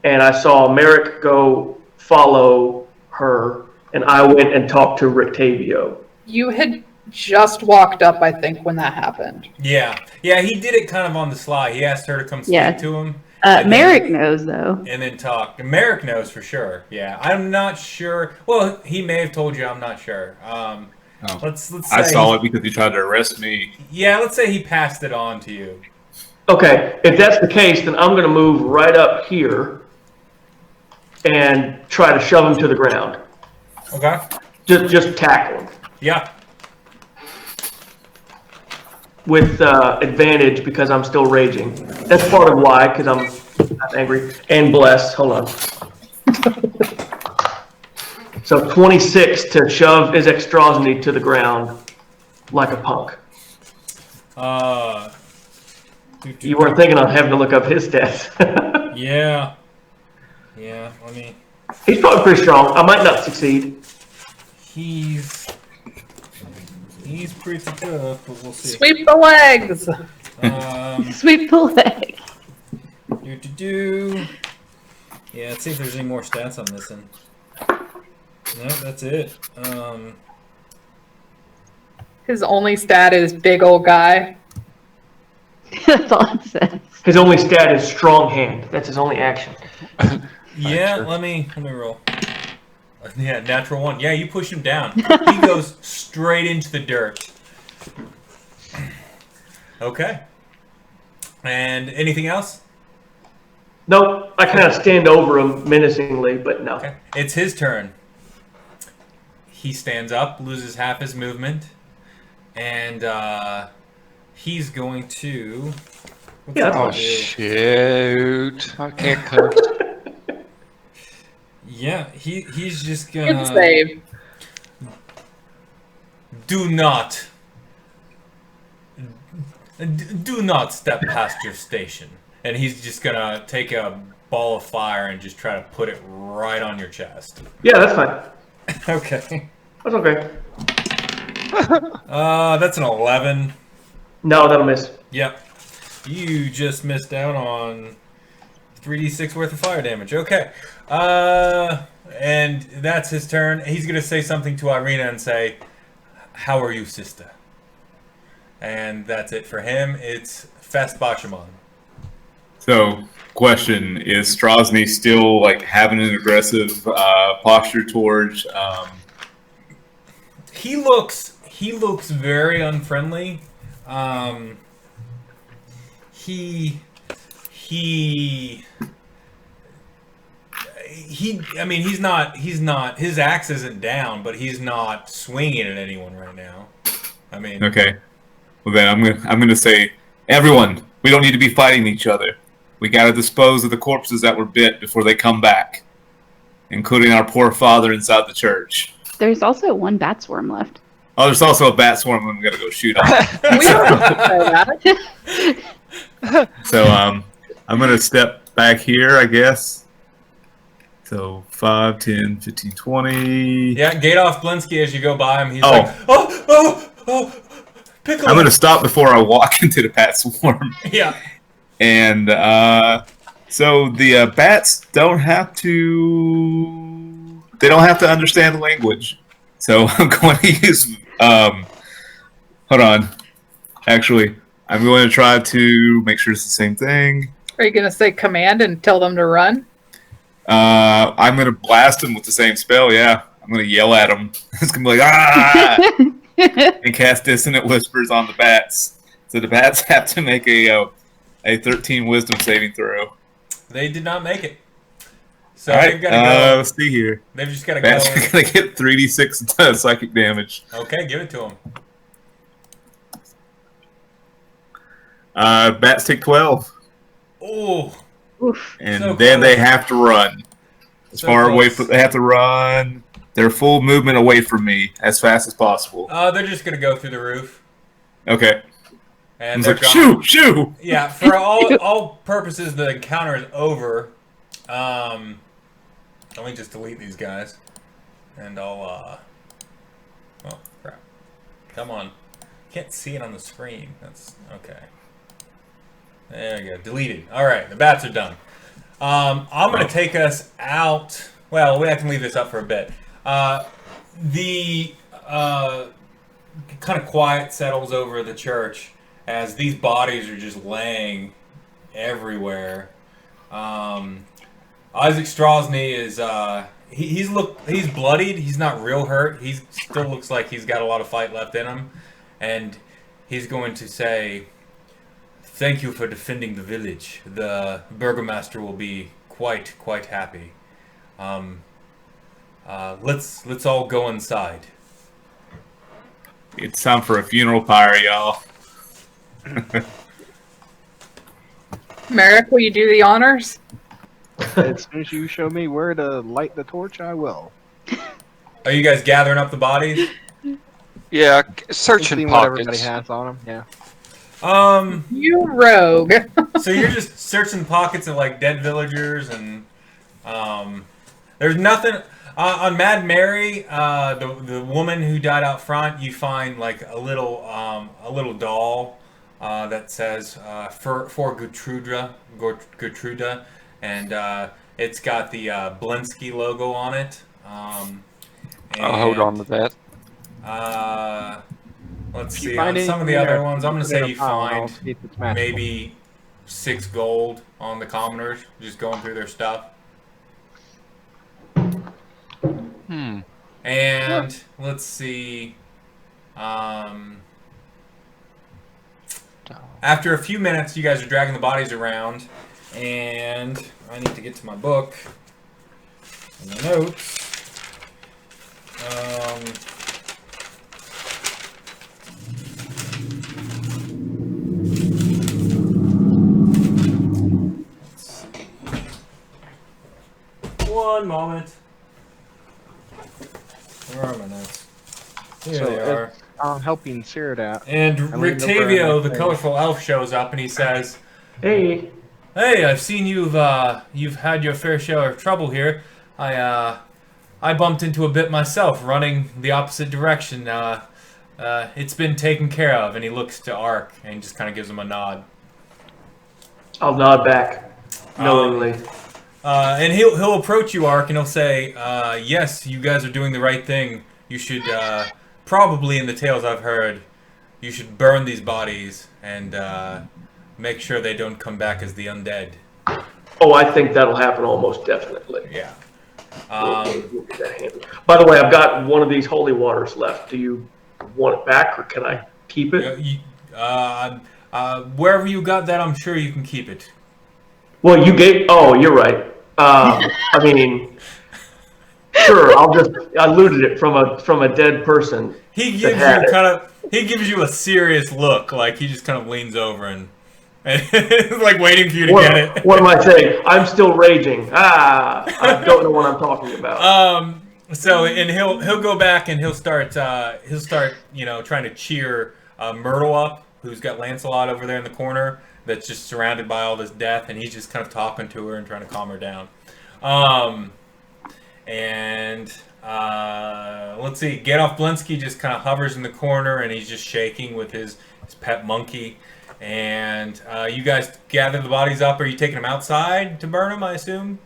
and I saw Marick go follow her, and I went and talked to Rictavio. You had just walked up, I think, when that happened. Yeah, he did it kind of on the sly. He asked her to come speak to him. Marick knows, though. And then talk. Marick knows for sure. Yeah, I'm not sure. Well, he may have told you. I'm not sure. Let's say I saw it because he tried to arrest me. Yeah, let's say he passed it on to you. Okay, if that's the case, then I'm going to move right up here and try to shove him to the ground. Okay. Just tackle him. Yeah. With advantage because I'm still raging. That's part of why, because I'm angry and blessed. Hold on. So 26 to shove Strahd to the ground like a punk. You weren't thinking on having to look up his stats. Yeah. Let me. He's probably pretty strong. I might not succeed. He's pretty tough, but we'll see. Sweep the legs. Sweep the leg. Yeah, let's see if there's any more stats on this one. No, that's it. His only stat is big old guy. That's all it says. His only stat is strong hand. That's his only action. Yeah, let me roll. Yeah, natural 1. Yeah, you push him down. He goes straight into the dirt. Okay. And anything else? Nope. I kind of stand over him menacingly, but no. Okay. It's his turn. He stands up, loses half his movement, and he's going to. Oh shoot! I can't coach. Yeah, he's just Good gonna save. do not step past your station. And he's just gonna take a ball of fire and just try to put it right on your chest. Yeah, that's fine. Okay. That's okay. That's an 11. No, that'll miss. Yep. You just missed out on 3d6 worth of fire damage. Okay. And that's his turn. He's going to say something to Ireena and say, "How are you, sister?" And that's it for him. It's Fest Bashaman. So, question, is Strahd still like having an aggressive posture towards He looks very unfriendly. I mean, he's not, his axe isn't down, but he's not swinging at anyone right now. I mean. Okay. Well then I'm gonna say, everyone, we don't need to be fighting each other. We gotta dispose of the corpses that were bit before they come back. Including our poor father inside the church. There's also one bat swarm left. Oh, there's also a bat swarm I'm gonna go shoot on. We don't say that. So I'm gonna step back here, I guess. So 5, 10, 15, 20. Yeah, gate off Blinsky as you go by him. He's like, oh, pickle. I'm gonna stop before I walk into the bat swarm. Yeah. And so the bats don't have to. They don't have to understand the language. So I'm going to use. Hold on. Actually, I'm going to try to make sure it's the same thing. Are you going to say command and tell them to run? I'm going to blast them with the same spell, yeah. I'm going to yell at them. It's going to be like, ah! And cast Dissonant Whispers on the bats. So the bats have to make a 13 Wisdom saving throw. They did not make it. So all right, they've got to go. let's see here. They've just got to Bats go. are going to get 3d6 psychic damage. Okay, give it to them. Bats take 12. Oh. And so then close. they have to run. As So far close. away from, they have to run their full movement away from me as fast as possible. They're just going to go through the roof. Okay. And It's they're like, gone. shoo! Yeah, for all purposes, the encounter is over. Let me just delete these guys. And I'll, oh, crap. Come on. Can't see it on the screen. That's, okay. There you go. Deleted. Alright, the bats are done. I'm going to take us out. Well, we have to leave this up for a bit. The kind of quiet settles over the church as these bodies are just laying everywhere. Isaac Strahd is he's bloodied. He's not real hurt. He still looks like he's got a lot of fight left in him, and he's going to say, "Thank you for defending the village. The burgomaster will be quite happy. Let's all go inside." It's time for a funeral pyre, y'all. Marick, will you do the honors? As soon as you show me where to light the torch, I will. Are you guys gathering up the bodies? Yeah, See searching what everybody pockets. has on them. Yeah. You rogue. So you're just searching pockets of like dead villagers, and there's nothing on Mad Mary. The woman who died out front, you find like a little doll that says for Gertruda, and it's got the Blinsky logo on it. I'll hold on to that. Let's If you see. find On some of the anything other there, ones, I'm going to put it say in you a pile and I'll find see if it's matchable. maybe 6 gold on the commoners, just going through their stuff. And let's see. After a few minutes, you guys are dragging the bodies around, and I need to get to my book and the notes. Let's see. One moment. Here they are. I'm helping Syrdath. And Rictavio, the colorful elf, shows up and he says, Hey. Hey, I've seen you've had your fair share of trouble here. I bumped into a bit myself, running the opposite direction. It's been taken care of. And he looks to Ark and just kind of gives him a nod. I'll nod back, knowingly. And he'll approach you, Ark, and he'll say, yes, you guys are doing the right thing. You should, probably in the tales I've heard, you should burn these bodies and make sure they don't come back as the undead. Oh, I think that'll happen almost definitely. Yeah. We'll get that handled. By the way, I've got one of these holy waters left. Do you want it back, or can I keep it? Wherever you got that, I'm sure you can keep it. Well, you gave... Oh, you're right. I mean... Sure, I looted it from a dead person. He gives you a serious look, like he just kind of leans over and like waiting for you to get it. What am I saying? I'm still raging. I don't know what I'm talking about. So he'll go back and he'll start trying to cheer Myrtle up, who's got Lancelot over there in the corner that's just surrounded by all this death, and he's just kind of talking to her and trying to calm her down. Let's see, Gadolf Blinsky just kind of hovers in the corner and he's just shaking with his pet monkey. And you guys gather the bodies up. Are you taking them outside to burn them, I assume?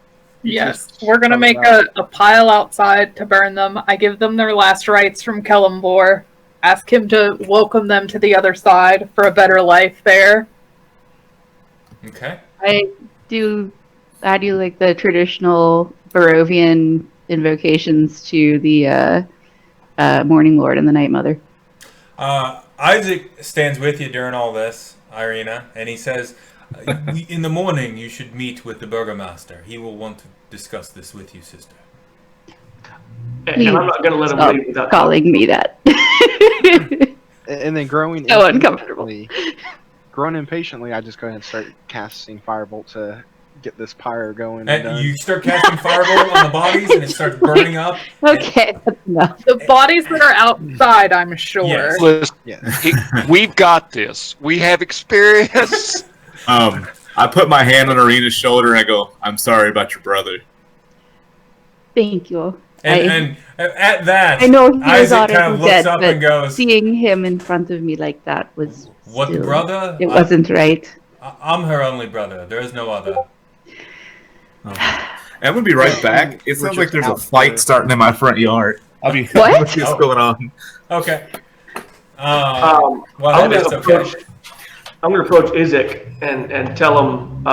Yes, we're going to make a pile outside to burn them. I give them their last rites from Kellumbor. Ask him to welcome them to the other side for a better life there. Okay. I do like the traditional Barovian invocations to the Morning Lord and the Night Mother. Isaac stands with you during all this, Ireena, and he says, in the morning you should meet with the Burgomaster. He will want to discuss this with you, sister. And I'm not going to let him leave without calling me that. And then growing so uncomfortable. Growing impatiently, I just go ahead and start casting Firebolt to get this pyre going. And you start casting Firebolt on the bodies, and it starts burning up. Okay, that's enough. The bodies that are outside, I'm sure. Yes. Listen, we've got this. We have experience. I put my hand on Ireena's shoulder and I go, "I'm sorry about your brother." Thank you. And at that, I know he was Isaac already kind of looks dead, up but and goes, seeing him in front of me like that was "What still, brother? It wasn't right." I'm her only brother. There is no other. I'm gonna be right back. It sounds like there's a fight starting in my front yard. I'll be what? What's going on? Okay. I'm going to approach Isaac and tell him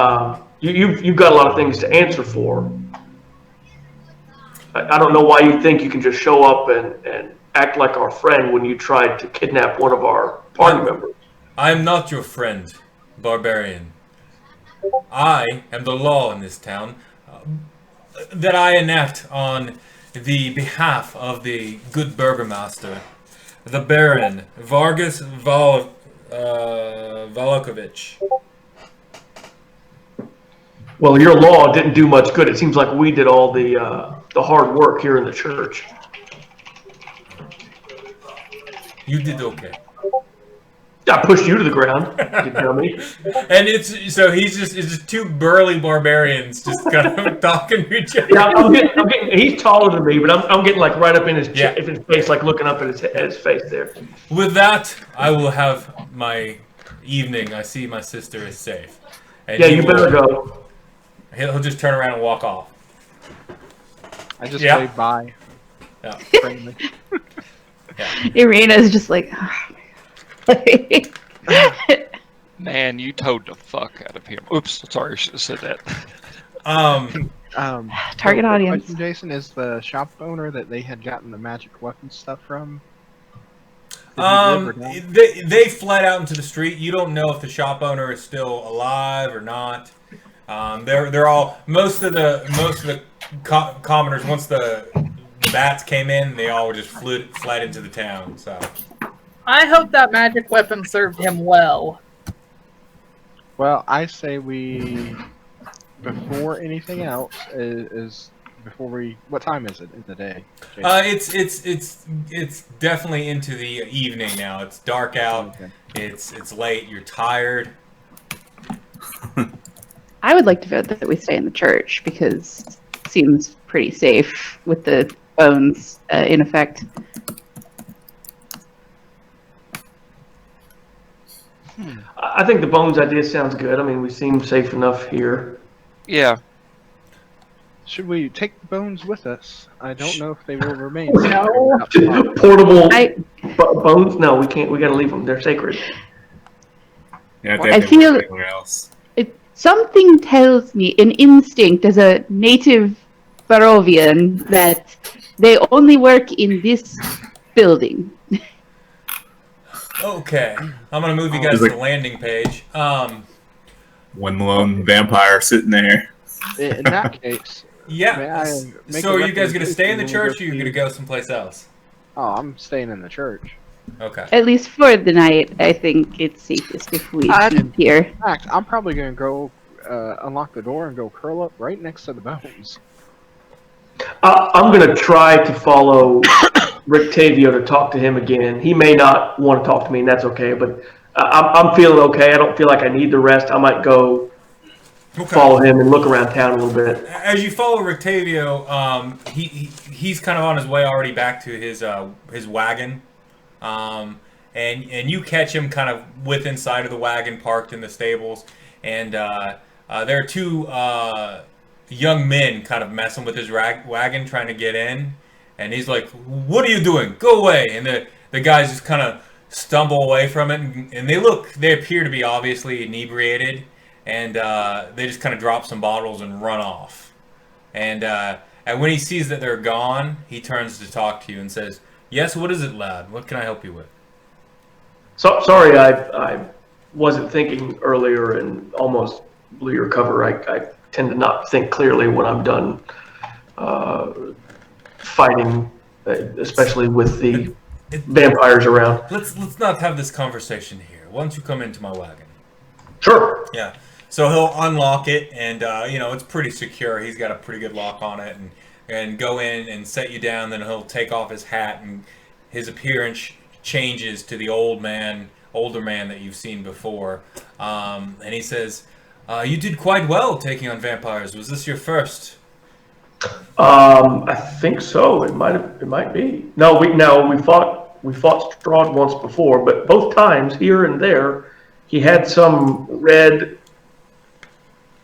you've got a lot of things to answer for. I don't know why you think you can just show up and act like our friend when you tried to kidnap one of our party members. I'm not your friend, barbarian. I am the law in this town that I enact on the behalf of the good burgomaster, the Baron Vargas Valakovich. Well, your law didn't do much good. It seems like we did all the hard work here in the church. You did okay. I pushed you to the ground, you dummy. And it's just two burly barbarians just kind of talking to each other. Yeah, I'm getting. He's taller than me, but I'm getting like right up in his face, like looking up at his face there. With that, I will have my evening. I see my sister is safe. And yeah, you better go. He'll just turn around and walk off. I just wave bye. Yeah. Friendly. Ireena's just like. Man, you told the fuck out of him. Oops, sorry, I should have said that. Target audience. Question, Jason, is the shop owner that they had gotten the magic weapon stuff from? They fled out into the street. You don't know if the shop owner is still alive or not. They're all most of the commoners. Once the bats came in, they all just fled into the town. So. I hope that magic weapon served him well. Well, I say we, before anything else, is before we? What time is it in the day? It's definitely into the evening now. It's dark out. Okay. It's late. You're tired. I would like to vote that we stay in the church because it seems pretty safe with the bones in effect. I think the bones idea sounds good. I mean, we seem safe enough here. Yeah. Should we take the bones with us? I don't know if they will remain. No. Portable bones? No, we can't. We got to leave them. They're sacred. Yeah, I feel anywhere else. Something tells me, an instinct as a native Barovian, that they only work in this building. Okay, I'm gonna move you guys to the landing page. One lone vampire sitting there. In that case, yeah. So are you guys gonna stay in the church, or are you gonna go someplace else? Oh, I'm staying in the church. Okay. At least for the night, I think it's safest if we keep here. In fact, I'm probably gonna go unlock the door and go curl up right next to the bones. I'm going to try to follow Rick Tavio to talk to him again. He may not want to talk to me, and that's okay, but I'm feeling okay. I don't feel like I need the rest. I might go follow him and look around town a little bit. As you follow Rick Tavio, he's kind of on his way already back to his wagon, and you catch him kind of with inside of the wagon parked in the stables, and there are two young men kind of messing with his wagon trying to get in, and he's like, "What are you doing? Go away!" And the guys just kind of stumble away from it, and they appear to be obviously inebriated, and they just kind of drop some bottles and run off. And when he sees that they're gone, he turns to talk to you and says, "Yes, what is it, lad? What can I help you with?" So sorry, I wasn't thinking earlier and almost blew your cover. I tend to not think clearly when I'm done fighting, especially with the vampires around. Let's not have this conversation here. Why don't you come into my wagon? Sure. Yeah. So he'll unlock it, and it's pretty secure. He's got a pretty good lock on it, and go in and set you down. Then he'll take off his hat, and his appearance changes to the older man that you've seen before. And he says, "You did quite well taking on vampires. Was this your first?" I think so. It might be. No, we fought Strahd once before, but both times here and there, he had some red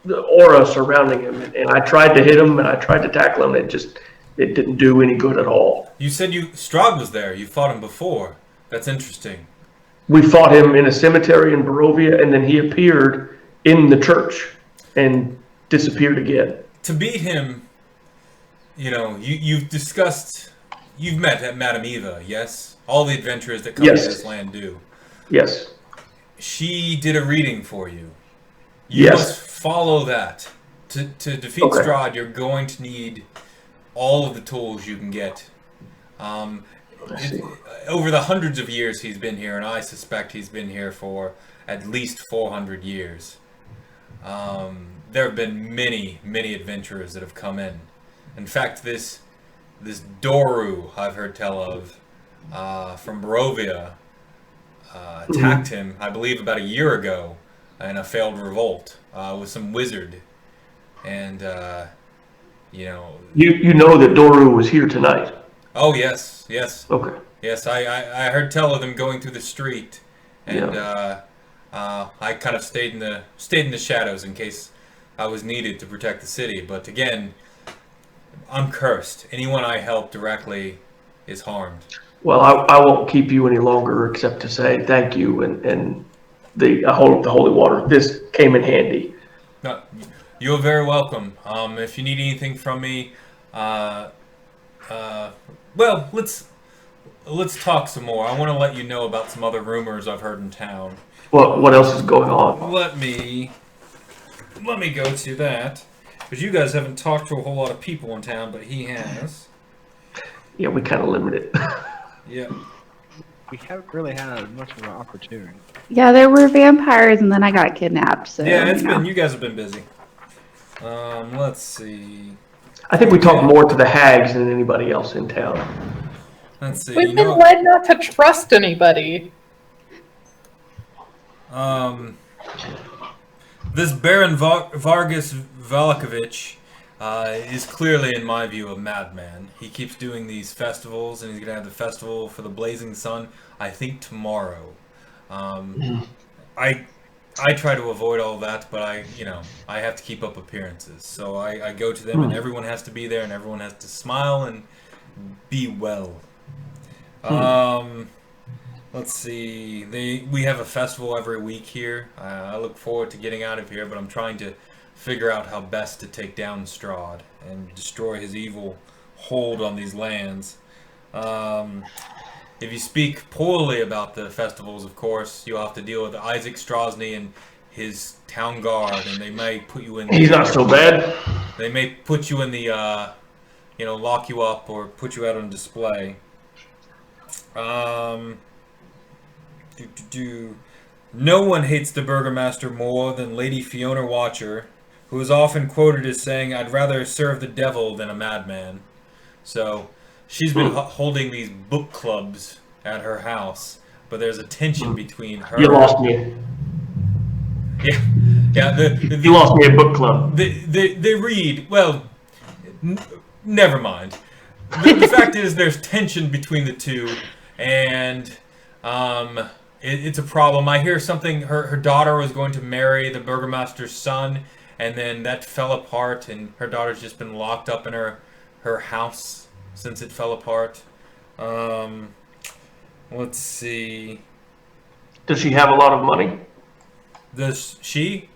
aura surrounding him, and I tried to hit him and I tried to tackle him. It didn't do any good at all. You said Strahd was there. You fought him before. That's interesting. We fought him in a cemetery in Barovia, and then he appeared in the church and disappeared again. To beat him, you've met at Madame Eva, yes? All the adventurers that come to this land do. Yes. She did a reading for you. You must follow that. To defeat Strahd, you're going to need all of the tools you can get. Over the hundreds of years he's been here, and I suspect he's been here for at least 400 years. There have been many, many adventurers that have come in. In fact, this Doru I've heard tell of from Barovia attacked him, I believe, about a year ago in a failed revolt with some wizard. And, You know that Doru was here tonight? Oh, yes. Okay. Yes, I heard tell of them going through the street, and I kind of stayed in the shadows in case I was needed to protect the city. But again, I'm cursed. Anyone I help directly is harmed. Well, I won't keep you any longer except to say thank you and the holy water. This came in handy. No, you're very welcome. If you need anything from me, well, let's talk some more. I want to let you know about some other rumors I've heard in town. What else is going on? Let me go to that, because you guys haven't talked to a whole lot of people in town, but he has. Yeah, we kind of limited it. Yeah. We haven't really had much of an opportunity. Yeah, there were vampires, and then I got kidnapped. So yeah, you guys have been busy. Let's see. I think we talk more to the hags than anybody else in town. Let's see. We've been led not to trust anybody. This Baron Vargas Valakovich is clearly, in my view, a madman. He keeps doing these festivals, and he's going to have the festival for the Blazing Sun, I think, tomorrow. I try to avoid all that, but I have to keep up appearances. So I go to them, and everyone has to be there, and everyone has to smile and be well. Let's see. We have a festival every week here. I look forward to getting out of here, but I'm trying to figure out how best to take down Strahd and destroy his evil hold on these lands. If you speak poorly about the festivals, of course, you'll have to deal with Isaac Chaulssane and his town guard, and they may put you in... He's not so bad. They may put you in the, lock you up or put you out on display. No one hates the Burgomaster more than Lady Fiona Watcher, who is often quoted as saying, "I'd rather serve the devil than a madman." So, she's been holding these book clubs at her house, but there's a tension between her... You lost me. Yeah. You lost me at book club. They read, well, never mind. The fact is there's tension between the two, and it's a problem. I hear something, her daughter was going to marry the Burgomaster's son, and then that fell apart, and her daughter's just been locked up in her house since it fell apart. Let's see. Does she have a lot of money? Does she?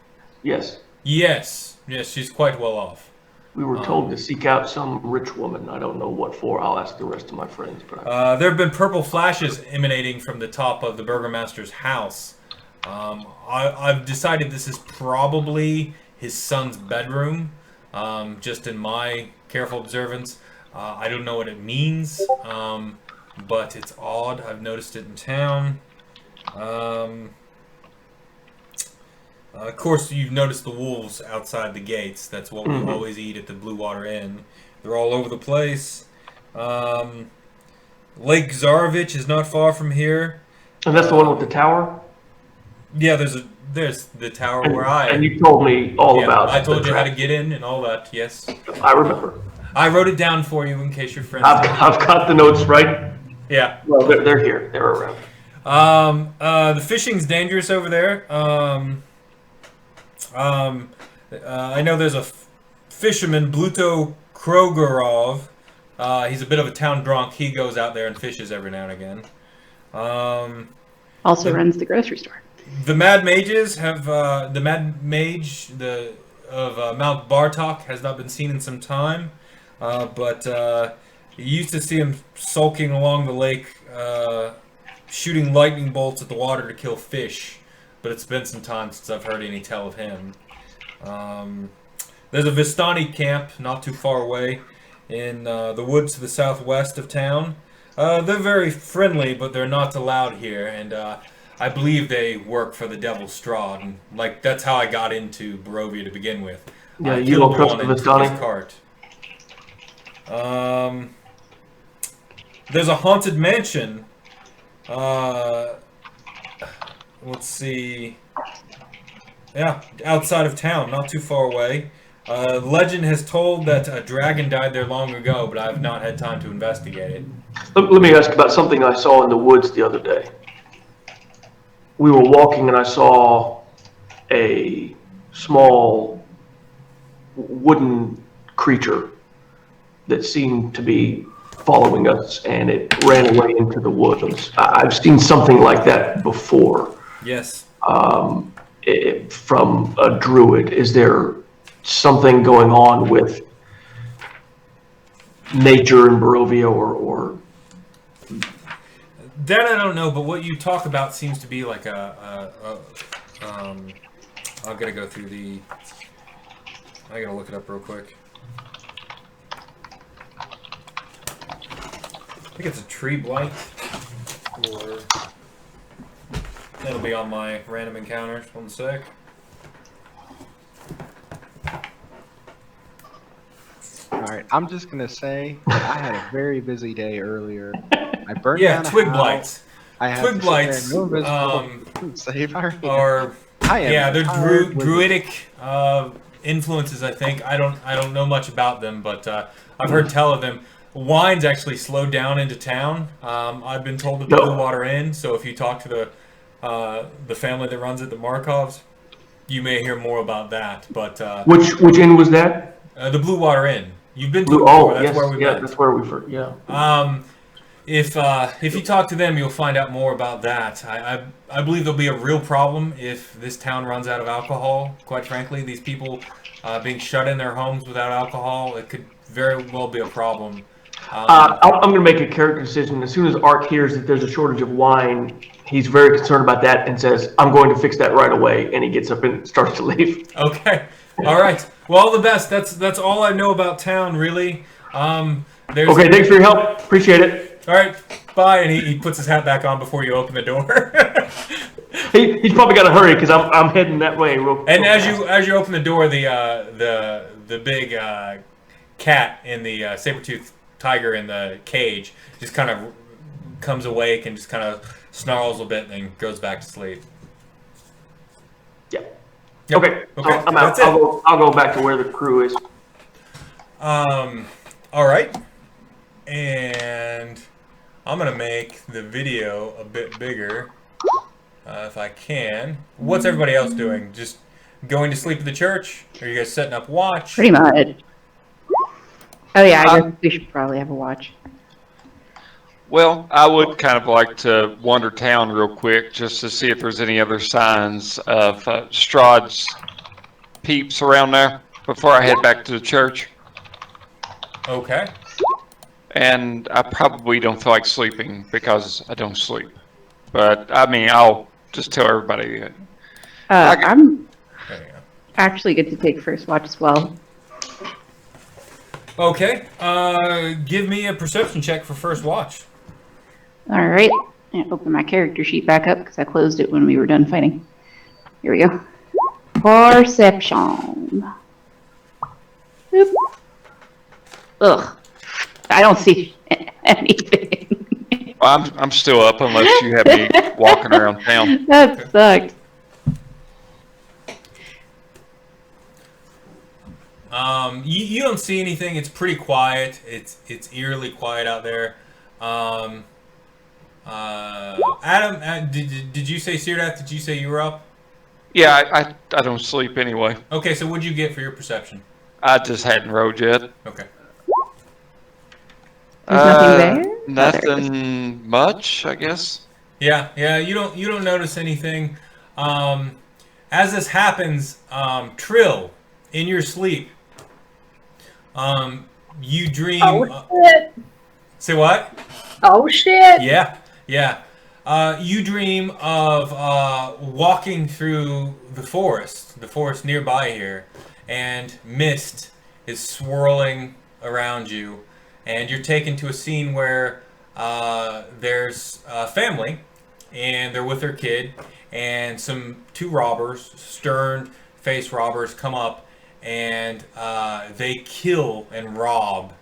Yes. Yes, she's quite well off. We were told to seek out some rich woman. I don't know what for. I'll ask the rest of my friends. But there have been purple flashes emanating from the top of the Burgomaster's house. I've decided this is probably his son's bedroom, just in my careful observance. I don't know what it means, but it's odd. I've noticed it in town. Of course, you've noticed the wolves outside the gates. That's what we always eat at the Blue Water Inn. They're all over the place. Lake Zarovich is not far from here. And that's the one with the tower? Yeah, there's the tower where I am. And you told me all about it. I told you how to get in and all that, yes. I remember. I wrote it down for you in case your friends... I've got the notes right. Yeah. Well, they're here. They're around. The fishing's dangerous over there. I know there's a fisherman, Bluto Krogorov. He's a bit of a town drunk. He goes out there and fishes every now and again. Also runs the grocery store. The Mad Mages have the Mad Mage of Mount Bartok has not been seen in some time, but you used to see him sulking along the lake, shooting lightning bolts at the water to kill fish. But it's been some time since I've heard any tell of him. There's a Vistani camp not too far away in the woods to the southwest of town. They're very friendly, but they're not allowed here, and I believe they work for the Devil Strahd. And, that's how I got into Barovia to begin with. Yeah, you don't trust the Vistani? Cart. There's a haunted mansion. Let's see. Yeah, outside of town, not too far away. Legend has told that a dragon died there long ago, but I have not had time to investigate it. Let me ask about something I saw in the woods the other day. We were walking and I saw a small wooden creature that seemed to be following us, and it ran away into the woods. I've seen something like that before. Yes. From a druid. Is there something going on with nature in Barovia or that I don't know, but what you talk about seems to be like I'm gonna go through I gotta look it up real quick. I think it's a tree blight, or that'll be on my random encounters. 1 sec. Alright, right, I'm just gonna say that I had a very busy day earlier. I burned down a twig house. blights. I had Twig to sit there blights and go invisible, save Ireena. are they're tired with druidic influences. I think I don't know much about them, but I've heard tell of them. Wine's actually slowed down into town. I've been told at the Blue Water Inn. So if you talk to the family that runs it, the Markovs, you may hear more about that. But which inn was that? The Blue Water Inn. You've been to it before. That's where we met. That's where we first. Yeah. If you talk to them, you'll find out more about that. I believe there'll be a real problem if this town runs out of alcohol. Quite frankly, these people being shut in their homes without alcohol, it could very well be a problem. I'm going to make a character decision. As soon as Ark hears that there's a shortage of wine, he's very concerned about that and says, "I'm going to fix that right away." And he gets up and starts to leave. Okay. All right. Well, all the best. That's all I know about town, really. Okay. Thanks for your help. Appreciate it. All right. Bye. And he puts his hat back on before you open the door. He's probably got to hurry because I'm heading that way. And as you open the door, the big cat in the saber-toothed tiger in the cage just kind of comes awake and just kind of snarls a bit and then goes back to sleep. Yeah. Okay. I'm out. I'll go back to where the crew is. All right. And I'm gonna make the video a bit bigger if I can. What's everybody else doing? Just going to sleep at the church? Are you guys setting up watch? Pretty much. Oh yeah, I guess we should probably have a watch. Well, I would kind of like to wander town real quick just to see if there's any other signs of Strahd's peeps around there before I head back to the church. Okay. And I probably don't feel like sleeping because I don't sleep. But, I mean, I'll just tell everybody that. I'm actually get to take first watch as well. Okay. Give me a perception check for first watch. All right. And open my character sheet back up because I closed it when we were done fighting. Here we go. Perception. Boop. Ugh. I don't see anything. I'm still up unless you have me walking around town. That sucked. You don't see anything. It's pretty quiet. It's eerily quiet out there. Adam, did you say Syrdath? Did you say you were up? Yeah, I don't sleep anyway. Okay, so what'd you get for your perception? I just hadn't rode yet. Okay. There's nothing there? Nothing much, I guess. Yeah. You don't notice anything. As this happens, Trill, in your sleep, you dream. Oh shit! Say what? Oh shit! Yeah. You dream of walking through the forest nearby here, and mist is swirling around you, and you're taken to a scene where there's a family, and they're with their kid, and two robbers, stern-faced robbers, come up, and they kill and rob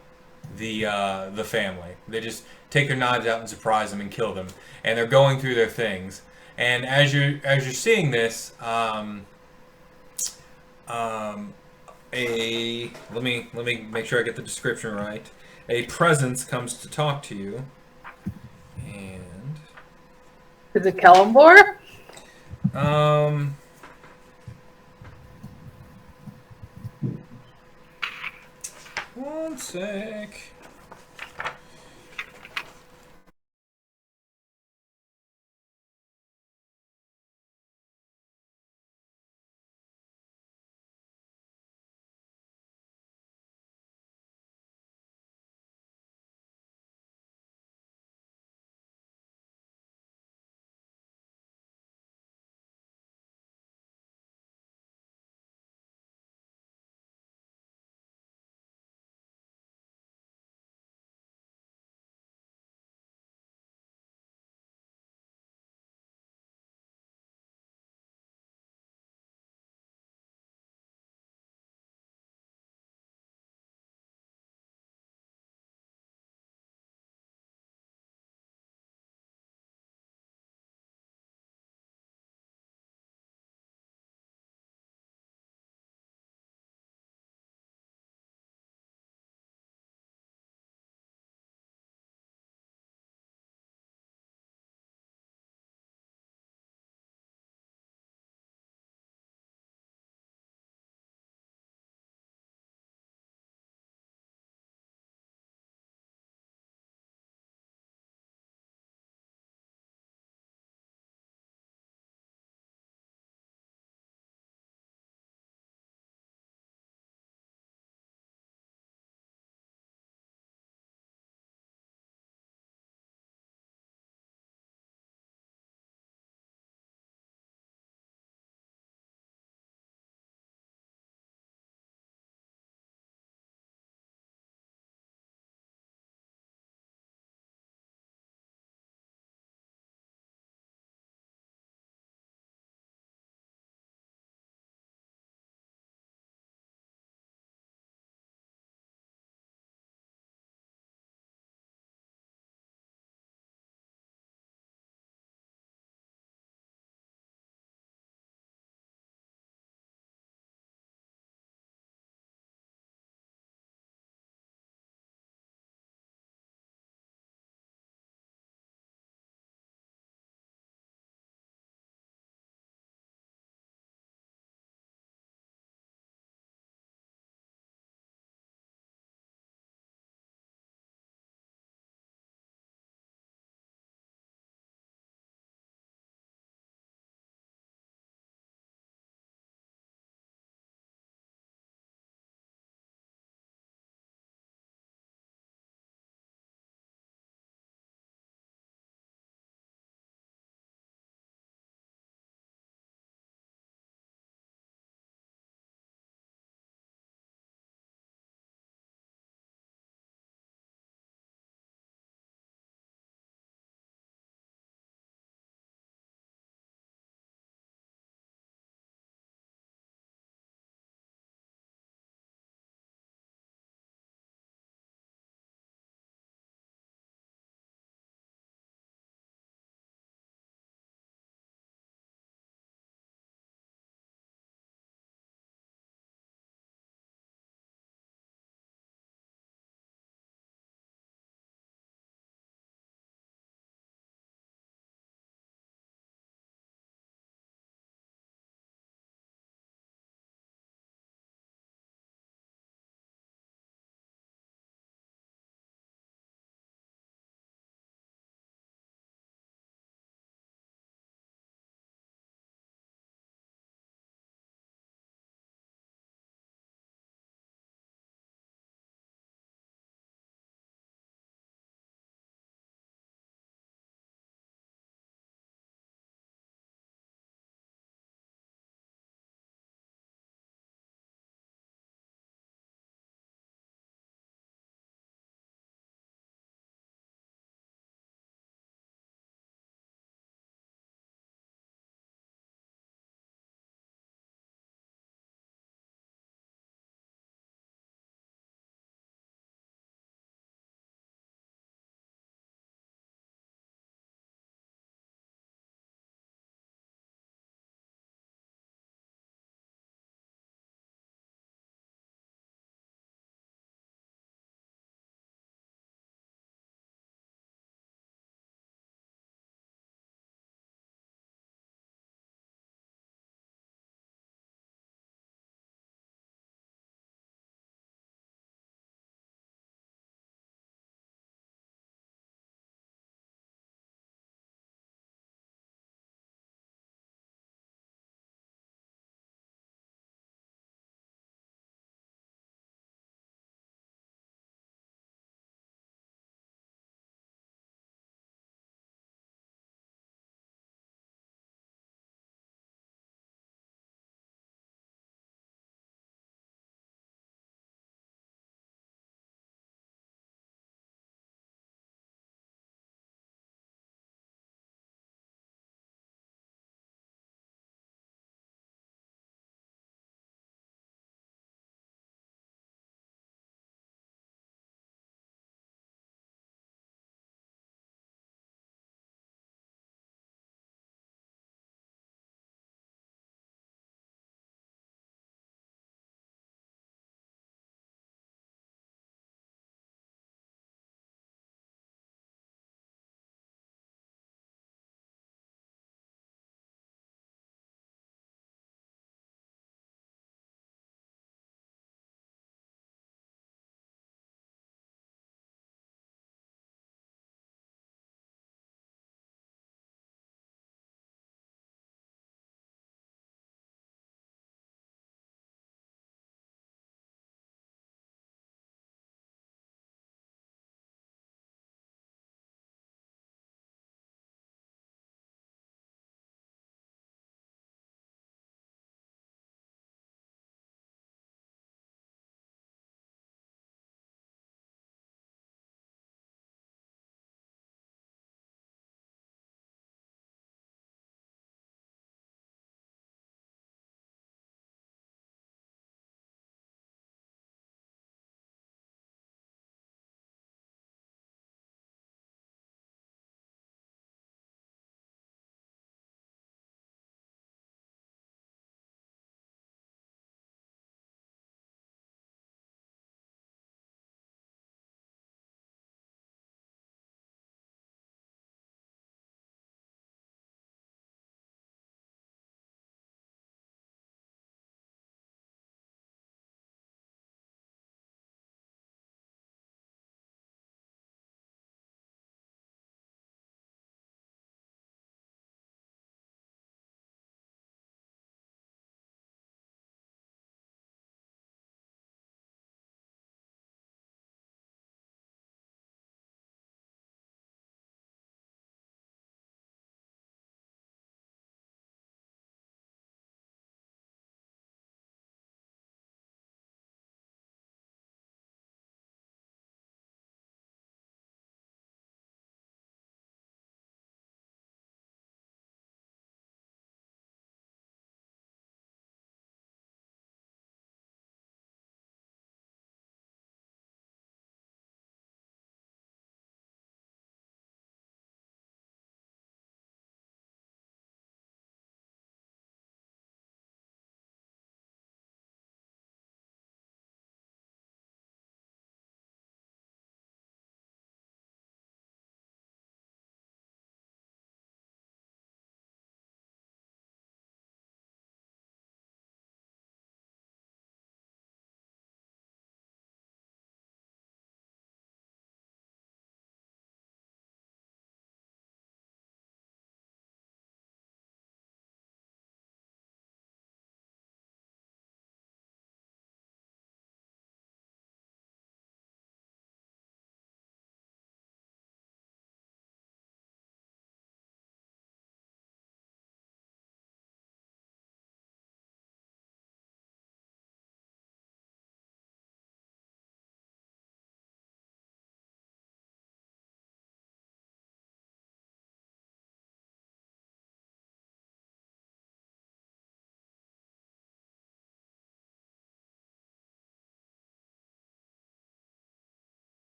the family. They just take their knives out and surprise them and kill them, and they're going through their things. And as you're seeing this, let me make sure I get the description right. A presence comes to talk to you, and Is it Kellenbor? One sec.